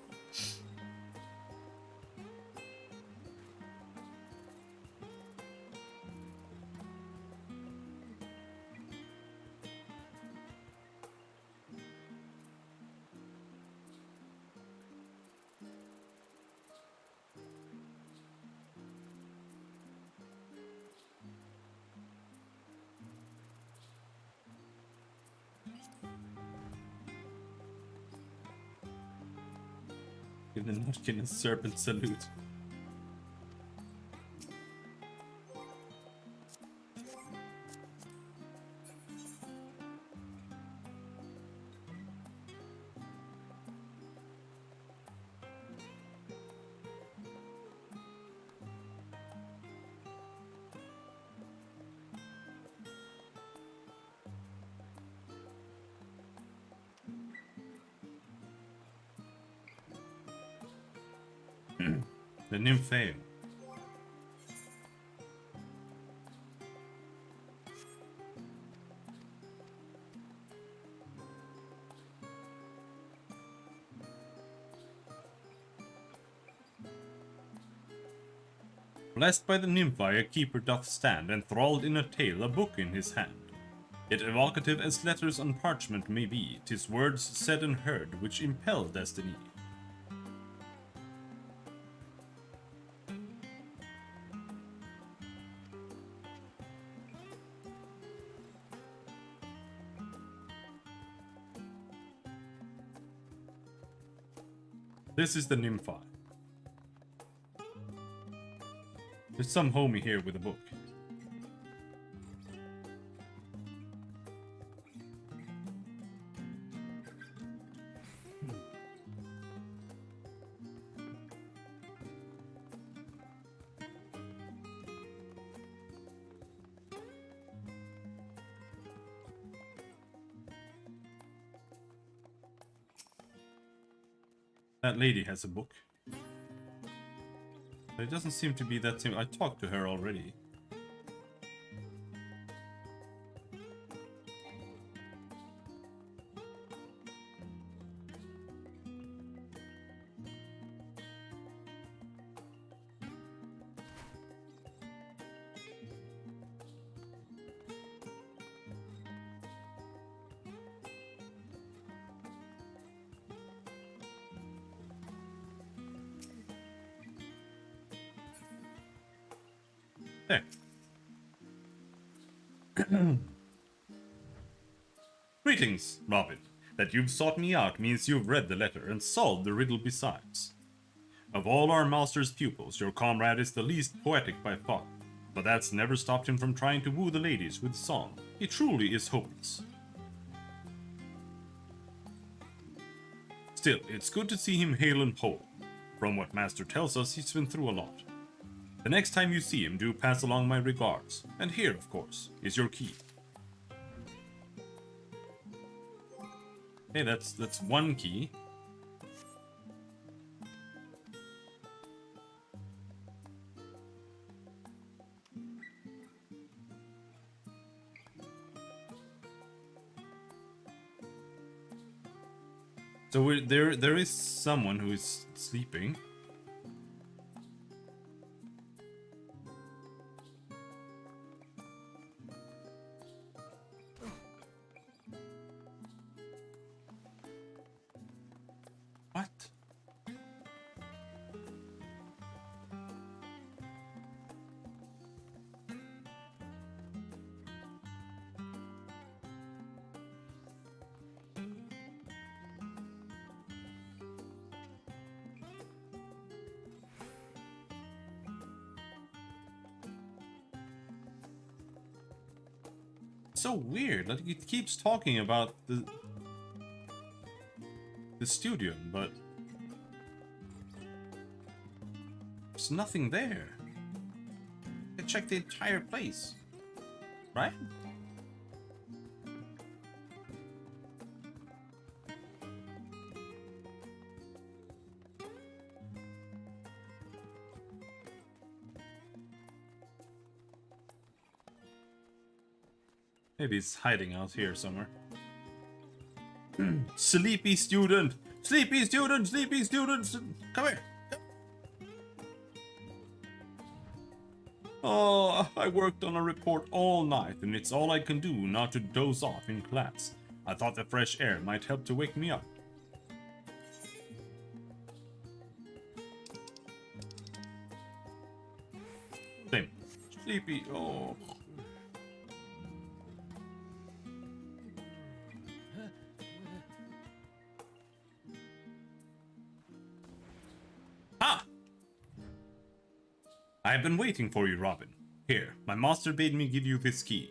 Give the Nutkin a serpent salute. The Nymphaeum. Blessed by the Nymphi, a keeper doth stand, enthralled in a tale, a book in his hand. Yet evocative as letters on parchment may be, 'tis words said and heard which impel destiny. This is the Nymphi. There's some homie here with a book. That lady has a book. But it doesn't seem to be that simple. I talked to her already. There. Greetings, Robin. That you've sought me out means you've read the letter and solved the riddle besides. Of all our master's pupils, your comrade is the least poetic by far. But that's never stopped him from trying to woo the ladies with song. He truly is hopeless. Still, it's good to see him hale and whole. From what Master tells us, he's been through a lot. The next time you see him, do pass along my regards. And here, of course, is your key. Hey, that's one key. So there is someone who is sleeping. What? So weird. Like, it keeps talking about the studio, but there's nothing there. I checked the entire place, right? Maybe it's hiding out here somewhere. Sleepy student! Sleepy student! Sleepy student! Come here! Oh, I worked on a report all night, and it's all I can do not to doze off in class. I thought the fresh air might help to wake me up. Same. Sleepy. Oh. I have been waiting for you, Robin. Here, my master bade me give you this key.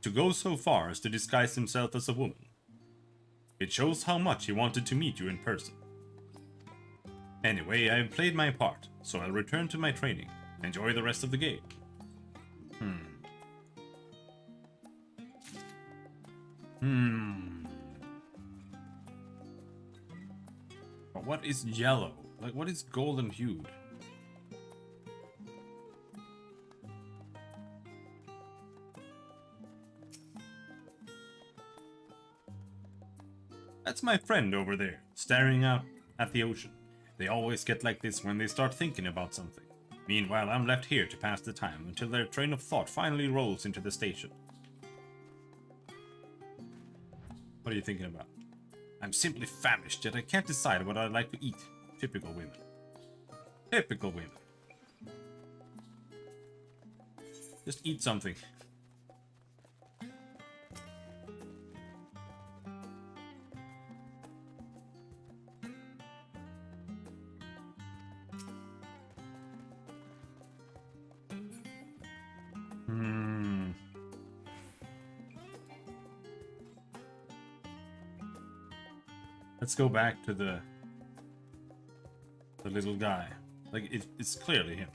To go so far as to disguise himself as a woman. It shows how much he wanted to meet you in person. Anyway, I have played my part, so I'll return to my training. Enjoy the rest of the game. But what is yellow? Like, what is golden hued? That's my friend over there, staring out at the ocean. They always get like this when they start thinking about something. Meanwhile, I'm left here to pass the time until their train of thought finally rolls into the station. What are you thinking about? I'm simply famished, yet I can't decide what I'd like to eat. Typical women. Typical women. Just eat something. Let's go back to the little guy. Like, it's clearly him.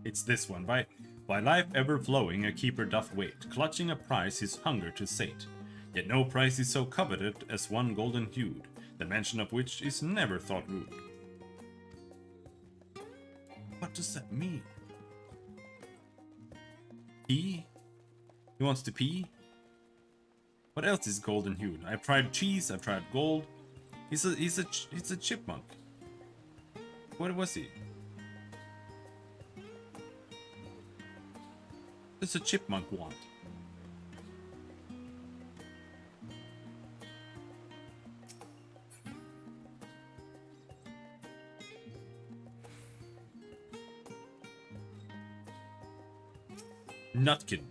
It's this one, right? By life ever flowing, a keeper doth wait, clutching a prize his hunger to sate. Yet no prize is so coveted as one golden hued, the mention of which is never thought rude. What does that mean? Pee? He wants to pee? What else is golden hued? I've tried cheese, I've tried gold. He's a chipmunk. What was he? What does a chipmunk want? Nutkin.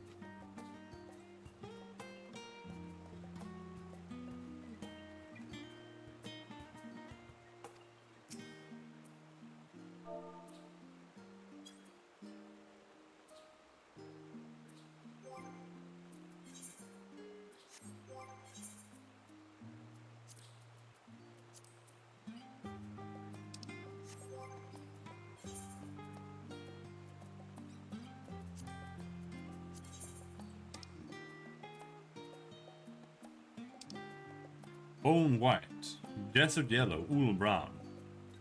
Bone white, desert yellow, wool brown,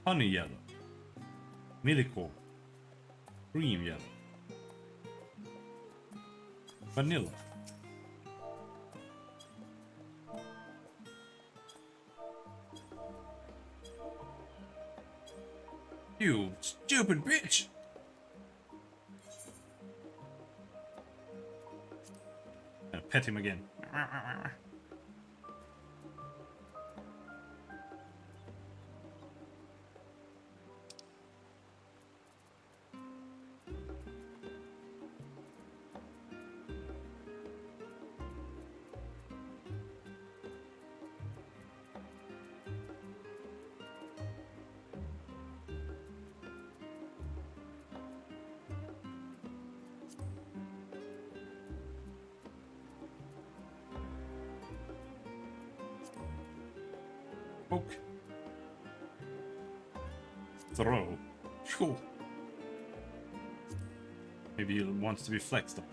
honey yellow, millicorn, cream yellow, vanilla. You stupid bitch! Pet him again. Poke. Throw. Phew. Maybe he wants to be flexed on.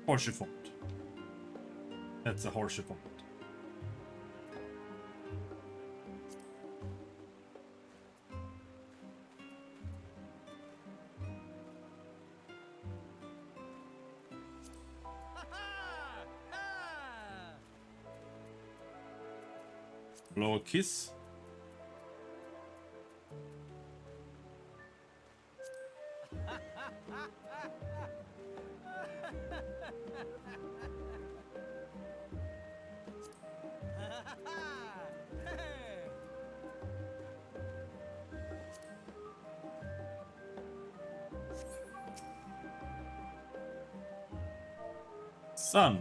Horseshoe font. That's a horseshoe font. Blow a kiss. Sun.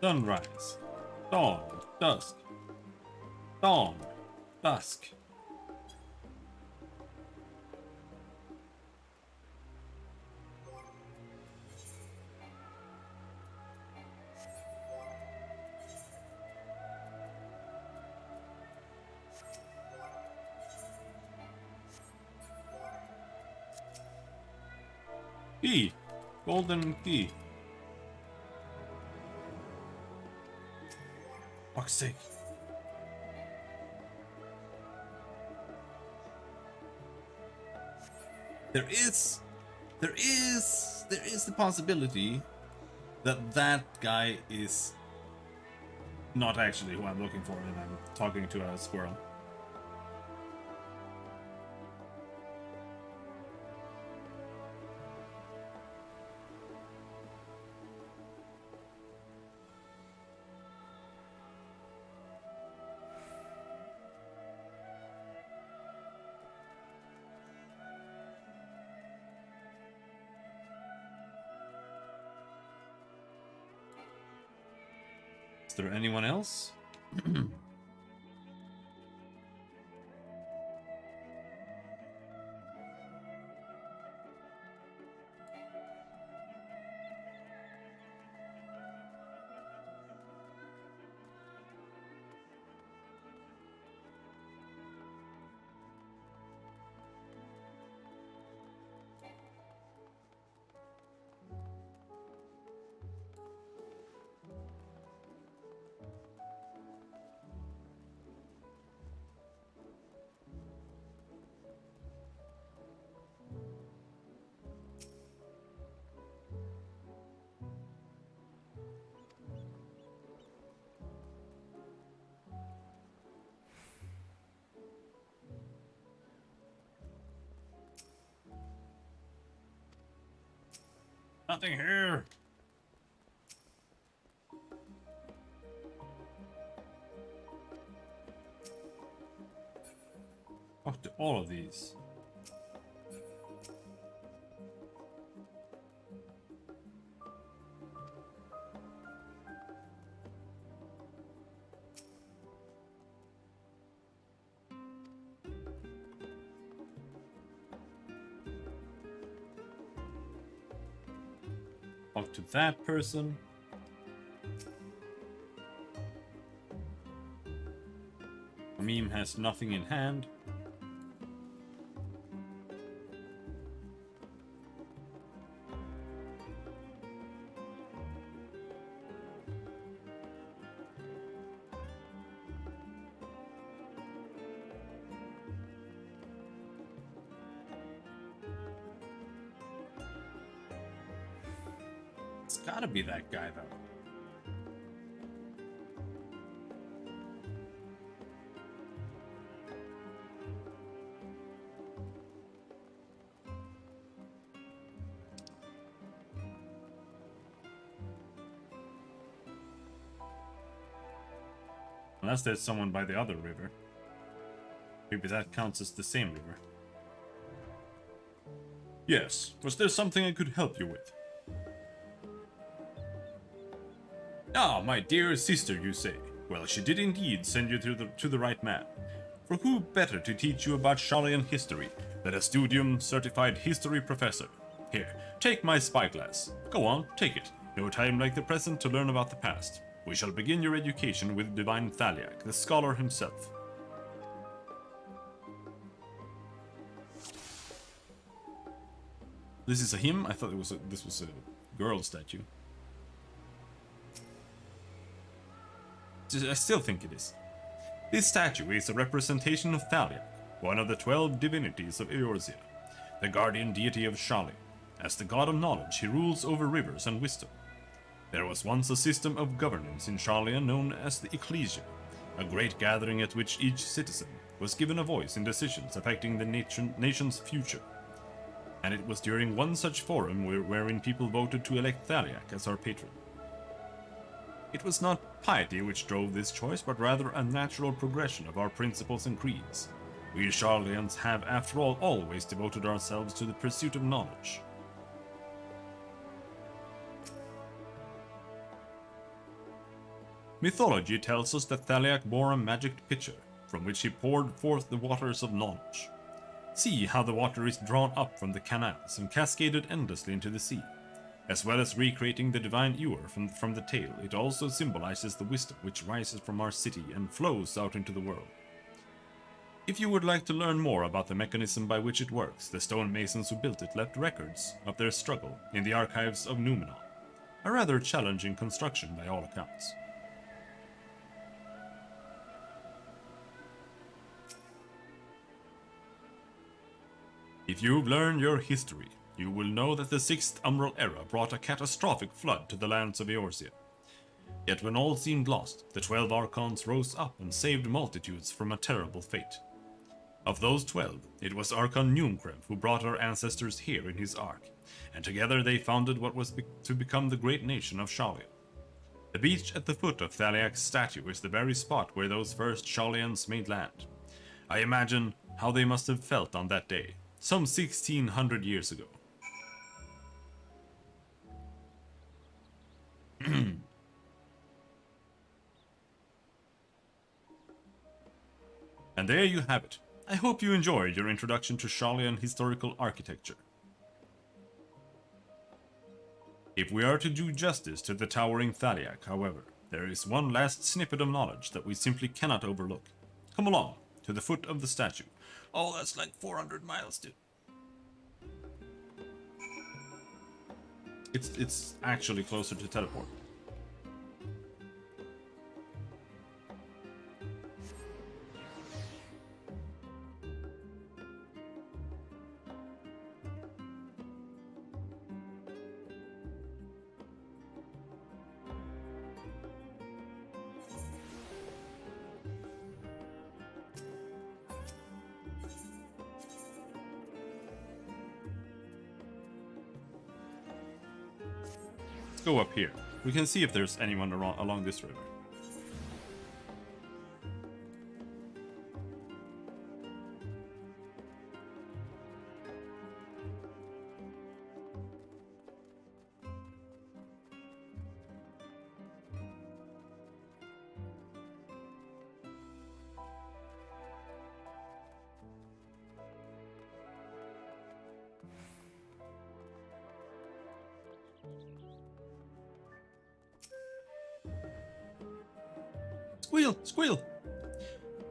Sunrise. Dawn. Dusk. Dawn. Dusk. Key. Golden key. Fuck's sake. There is the possibility that that guy is not actually who I'm looking for and I'm talking to a squirrel. Is there anyone else? Nothing here. Talk to all of these. Talk to that person. A meme has nothing in hand. It's gotta be that guy, though. Unless there's someone by the other river. Maybe that counts as the same river. Yes, was there something I could help you with? Ah, my dear sister, you say. Well, she did indeed send you to the right man. For who better to teach you about Sharlayan history than a studium certified history professor? Here, take my spyglass. Go on, take it. No time like the present to learn about the past. We shall begin your education with divine Thaliak, the scholar himself. This is a him? I thought this was a girl statue. I still think it is. This statue is a representation of Thaliak, one of the 12 divinities of Eorzea, the guardian deity of Sharlayan. As the god of knowledge, he rules over rivers and wisdom. There was once a system of governance in Sharlayan known as the Ecclesia, a great gathering at which each citizen was given a voice in decisions affecting the nation's future. And it was during one such forum wherein people voted to elect Thaliak as our patron. It was not piety which drove this choice, but rather a natural progression of our principles and creeds. We Sharlayans have, after all, always devoted ourselves to the pursuit of knowledge. Mythology tells us that Thaliak bore a magic pitcher, from which he poured forth the waters of knowledge. See how the water is drawn up from the canals and cascaded endlessly into the sea. As well as recreating the divine ewer from the tale, it also symbolizes the wisdom which rises from our city and flows out into the world. If you would like to learn more about the mechanism by which it works, the stonemasons who built it left records of their struggle in the archives of Numenor. A rather challenging construction by all accounts. If you've learned your history, you will know that the 6th Umbral Era brought a catastrophic flood to the lands of Eorzea. Yet when all seemed lost, the 12 Archons rose up and saved multitudes from a terrible fate. Of those 12, it was Archon Numkrem who brought our ancestors here in his ark, and together they founded what was to become the great nation of Sharlayan. The beach at the foot of Thaliak's statue is the very spot where those first Sharlayans made land. I imagine how they must have felt on that day, some 1600 years ago. And there you have it. I hope you enjoyed your introduction to Sharlayan historical architecture. If we are to do justice to the towering Thaliak, however, there is one last snippet of knowledge that we simply cannot overlook. Come along, to the foot of the statue. Oh, that's like 400 miles, dude. It's actually closer to teleport. Go up here. We can see if there's anyone along this river. Squeal! Squeal!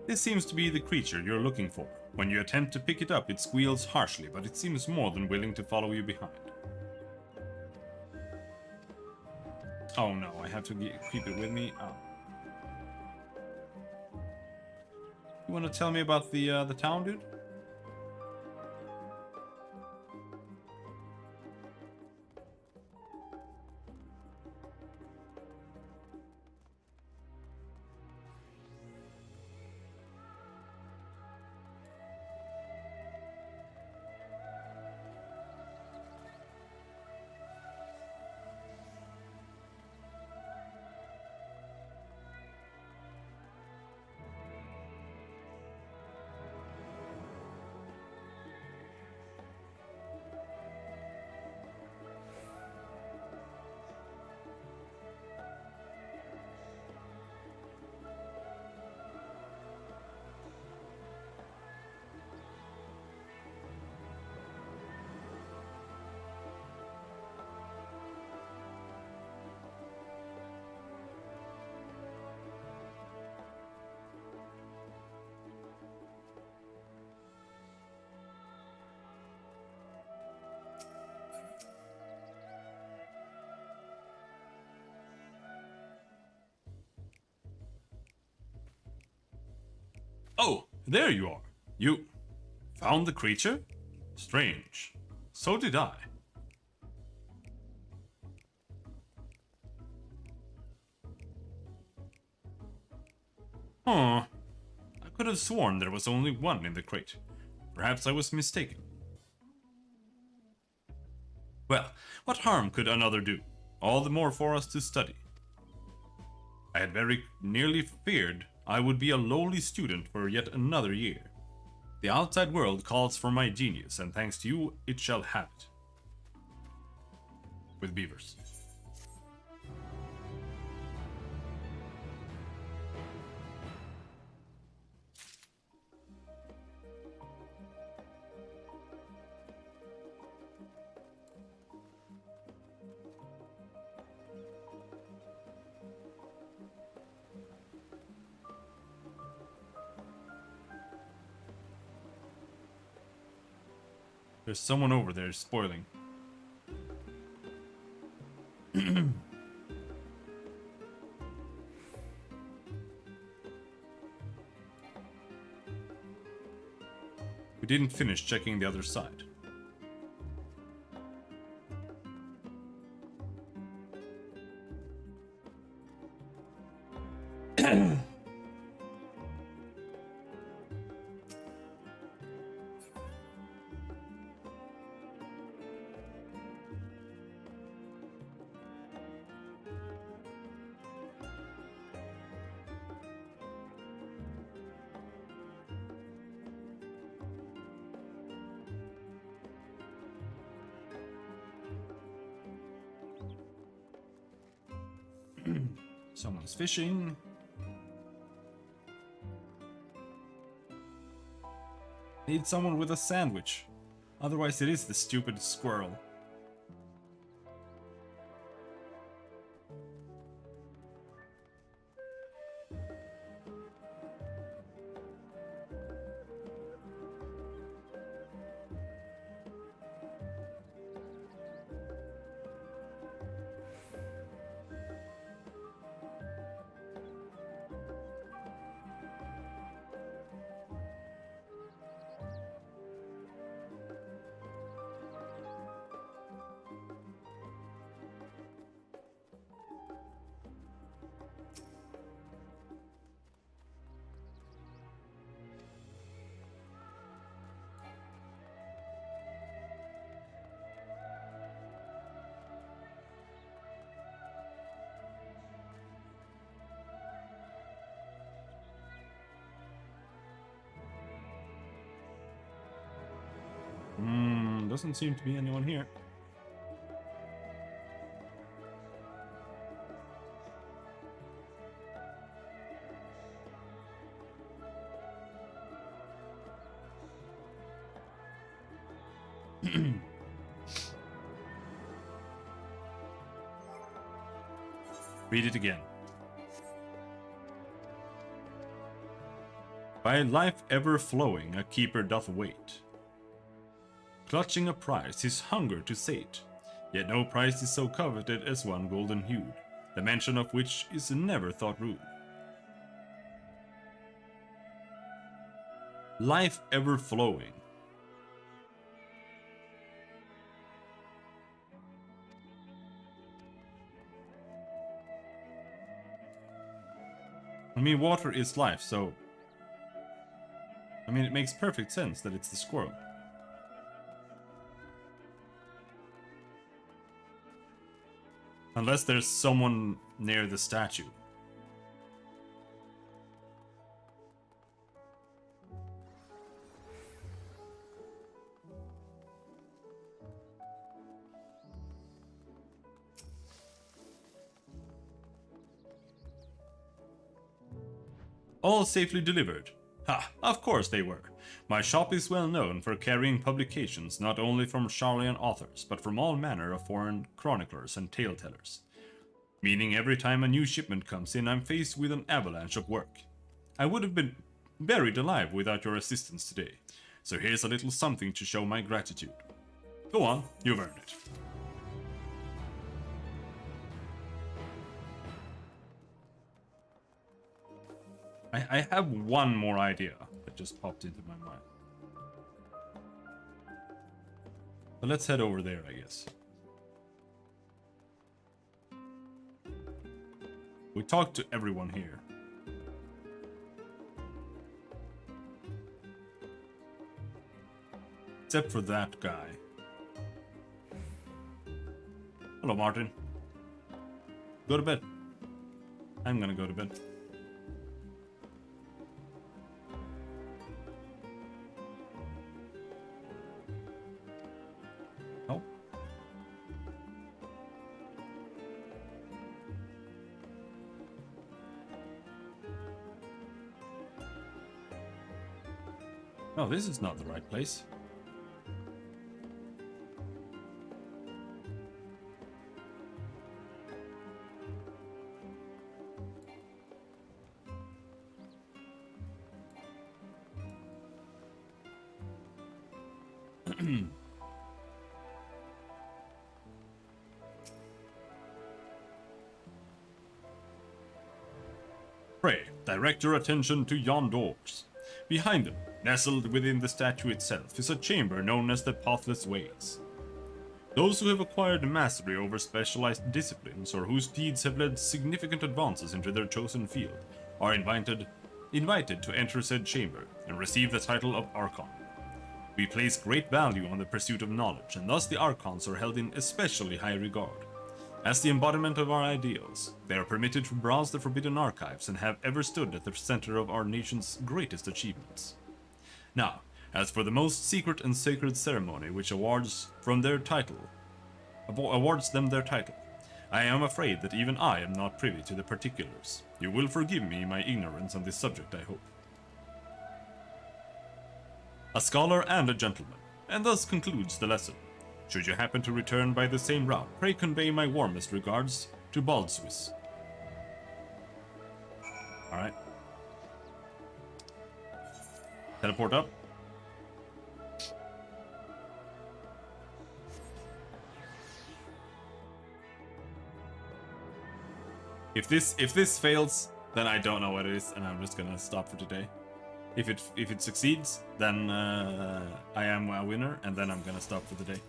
This seems to be the creature you're looking for. When you attempt to pick it up, it squeals harshly, but it seems more than willing to follow you behind. Oh no, I have to keep it with me? Oh. You want to tell me about the town, dude? Oh, there you are. You found the creature? Strange. So did I. Huh. I could have sworn there was only one in the crate. Perhaps I was mistaken. Well, what harm could another do? All the more for us to study. I had very nearly feared I would be a lowly student for yet another year. The outside world calls for my genius, and thanks to you, it shall have it. With beavers. There's someone over there spoiling. We didn't finish checking the other side. Someone's fishing. Need someone with a sandwich. Otherwise it is the stupid squirrel. Doesn't seem to be anyone here. Read it again. By life ever flowing, a keeper doth wait, clutching a prize, his hunger to sate. Yet no prize is so coveted as one golden hued, the mention of which is never thought rude. Life ever flowing. I mean, water is life, so... I mean, it makes perfect sense that it's the squirrel. Unless there's someone near the statue. All safely delivered. Ha, of course they were. My shop is well known for carrying publications not only from Charlian authors, but from all manner of foreign chroniclers and tale-tellers. Meaning every time a new shipment comes in, I'm faced with an avalanche of work. I would have been buried alive without your assistance today, so here's a little something to show my gratitude. Go on, you've earned it. I have one more idea that just popped into my mind. But let's head over there, I guess. We talked to everyone here. Except for that guy. Hello, Martin. Go to bed. I'm gonna go to bed. Oh. Oh, this is not the right place. Pray, direct your attention to yon doors. Behind them, nestled within the statue itself, is a chamber known as the Pathless Ways. Those who have acquired mastery over specialized disciplines or whose deeds have led significant advances into their chosen field are invited to enter said chamber and receive the title of Archon. We place great value on the pursuit of knowledge, and thus the Archons are held in especially high regard. As the embodiment of our ideals, they are permitted to browse the forbidden archives and have ever stood at the center of our nation's greatest achievements. Now, as for the most secret and sacred ceremony which awards them their title, I am afraid that even I am not privy to the particulars. You will forgive me my ignorance on this subject, I hope. A scholar and a gentleman, and thus concludes the lesson. Should you happen to return by the same route, pray convey my warmest regards to Baldswiss. Alright. Teleport up. If this fails, then I don't know what it is, and I'm just gonna stop for today. If it succeeds, then I am a winner, and then I'm gonna stop for the day.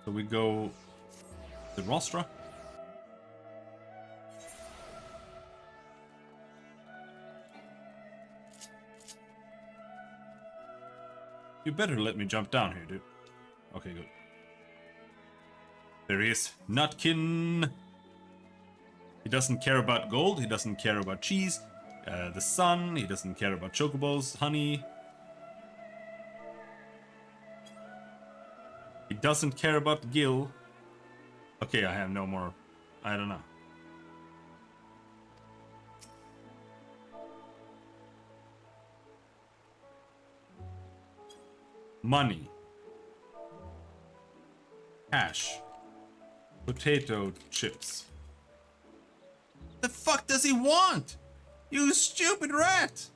So we go to Rostra. You better let me jump down here, dude. Okay, good. There he is, Nutkin. He doesn't care about gold, he doesn't care about cheese, the sun, he doesn't care about chocobos, honey. He doesn't care about Gil. Okay, I have no more. I don't know. Money. Cash. Potato chips. The fuck does he want? You stupid rat!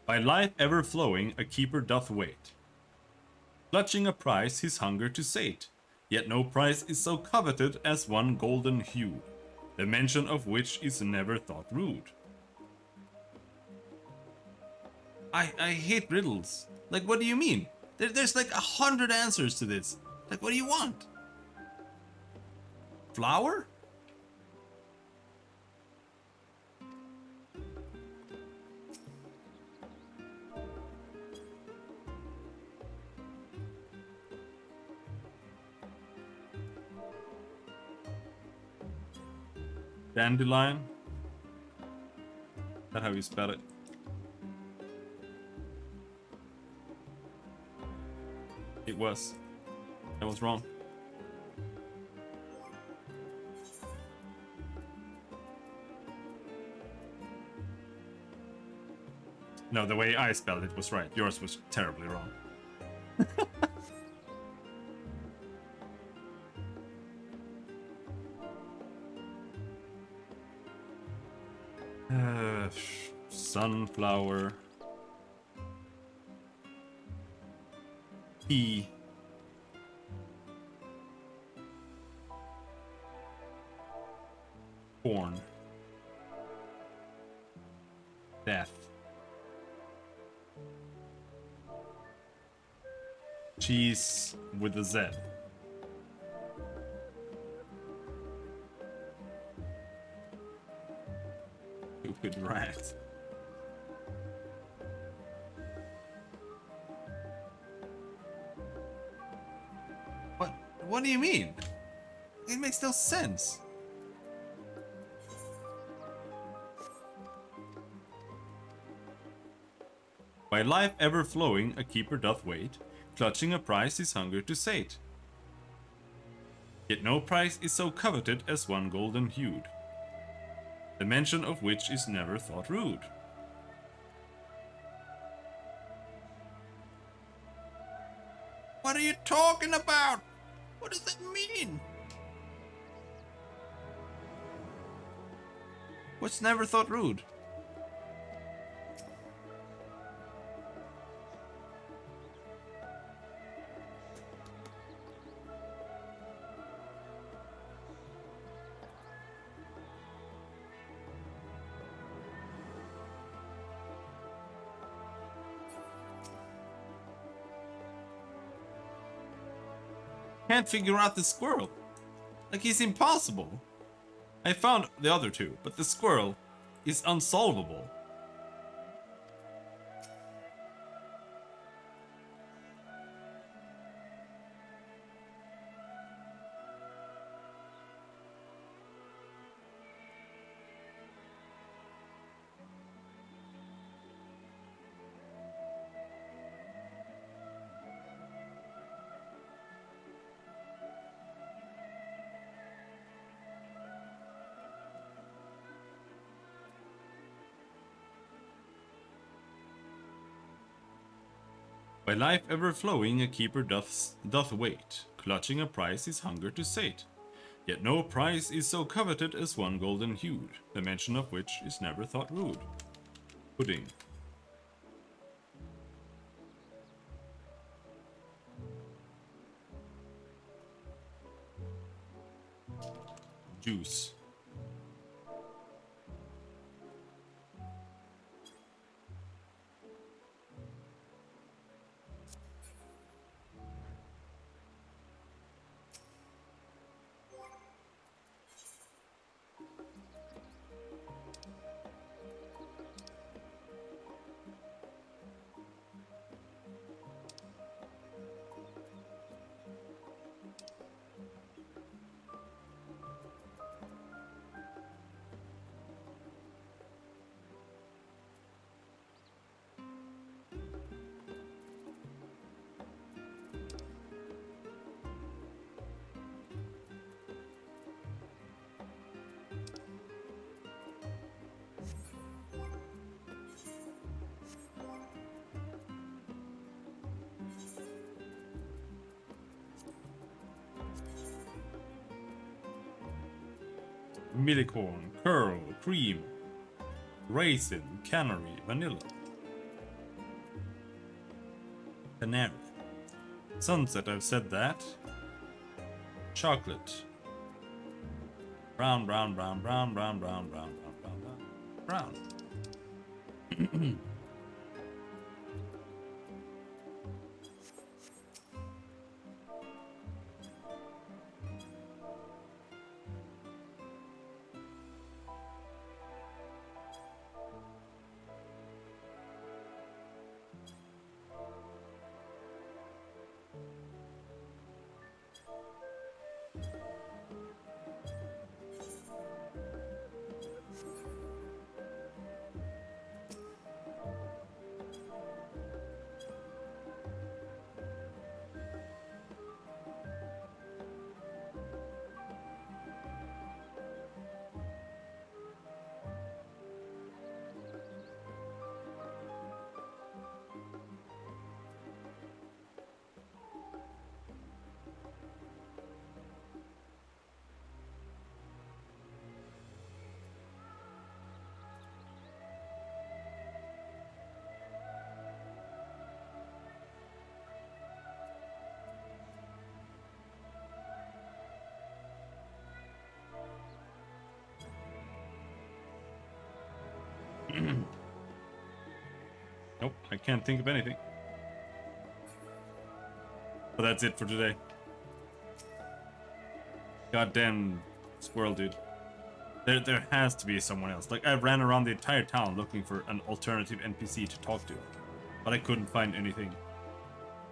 By life ever flowing, a keeper doth wait, clutching a prize his hunger to sate. Yet no prize is so coveted as one golden hue, the mention of which is never thought rude. I hate riddles. Like, what do you mean? There's like 100 answers to this. Like, what do you want? Flower? Dandelion? Is that how you spell it? It was. I was wrong. No, the way I spelled it was right. Yours was terribly wrong. Sunflower. Pea. Corn. Death. Cheese with a Z. Stupid rat. What do you mean? It makes no sense. By life ever flowing, a keeper doth wait, clutching a prize his hunger to sate. Yet no prize is so coveted as one golden hued, the mention of which is never thought rude. What are you talking about? What does that mean? What's never thought rude? Can't figure out the squirrel. Like, he's impossible. I found the other two, but the squirrel is unsolvable. By life ever flowing, a keeper doth wait, clutching a prize his hunger to sate. Yet no prize is so coveted as one golden hued, the mention of which is never thought rude. Pudding. Juice. Millicorn, curl, cream, raisin, canary, vanilla, canary, sunset, I've said that, chocolate, brown, brown, brown, brown, brown, brown, brown, brown, brown, brown. Nope, I can't think of anything. But that's it for today. Goddamn squirrel, dude. There has to be someone else. Like, I ran around the entire town looking for an alternative NPC to talk to, but I couldn't find anything.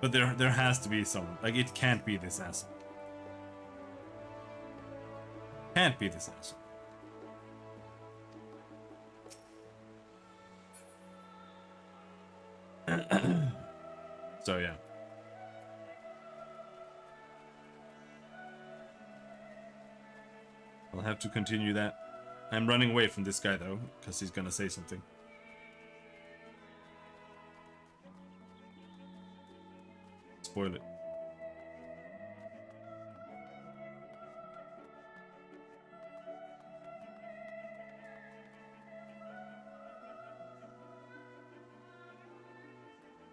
But there has to be someone. Like, it can't be this asshole. Can't be this asshole. So yeah. I'll have to continue that. I'm running away from this guy though, because he's gonna say something. Spoil it.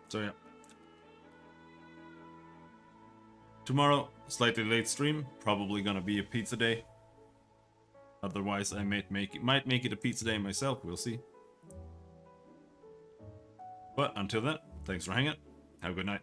So yeah. Tomorrow, slightly late stream, probably gonna be a pizza day. Otherwise, I might make it a pizza day myself, we'll see. But until then, thanks for hanging. Have a good night.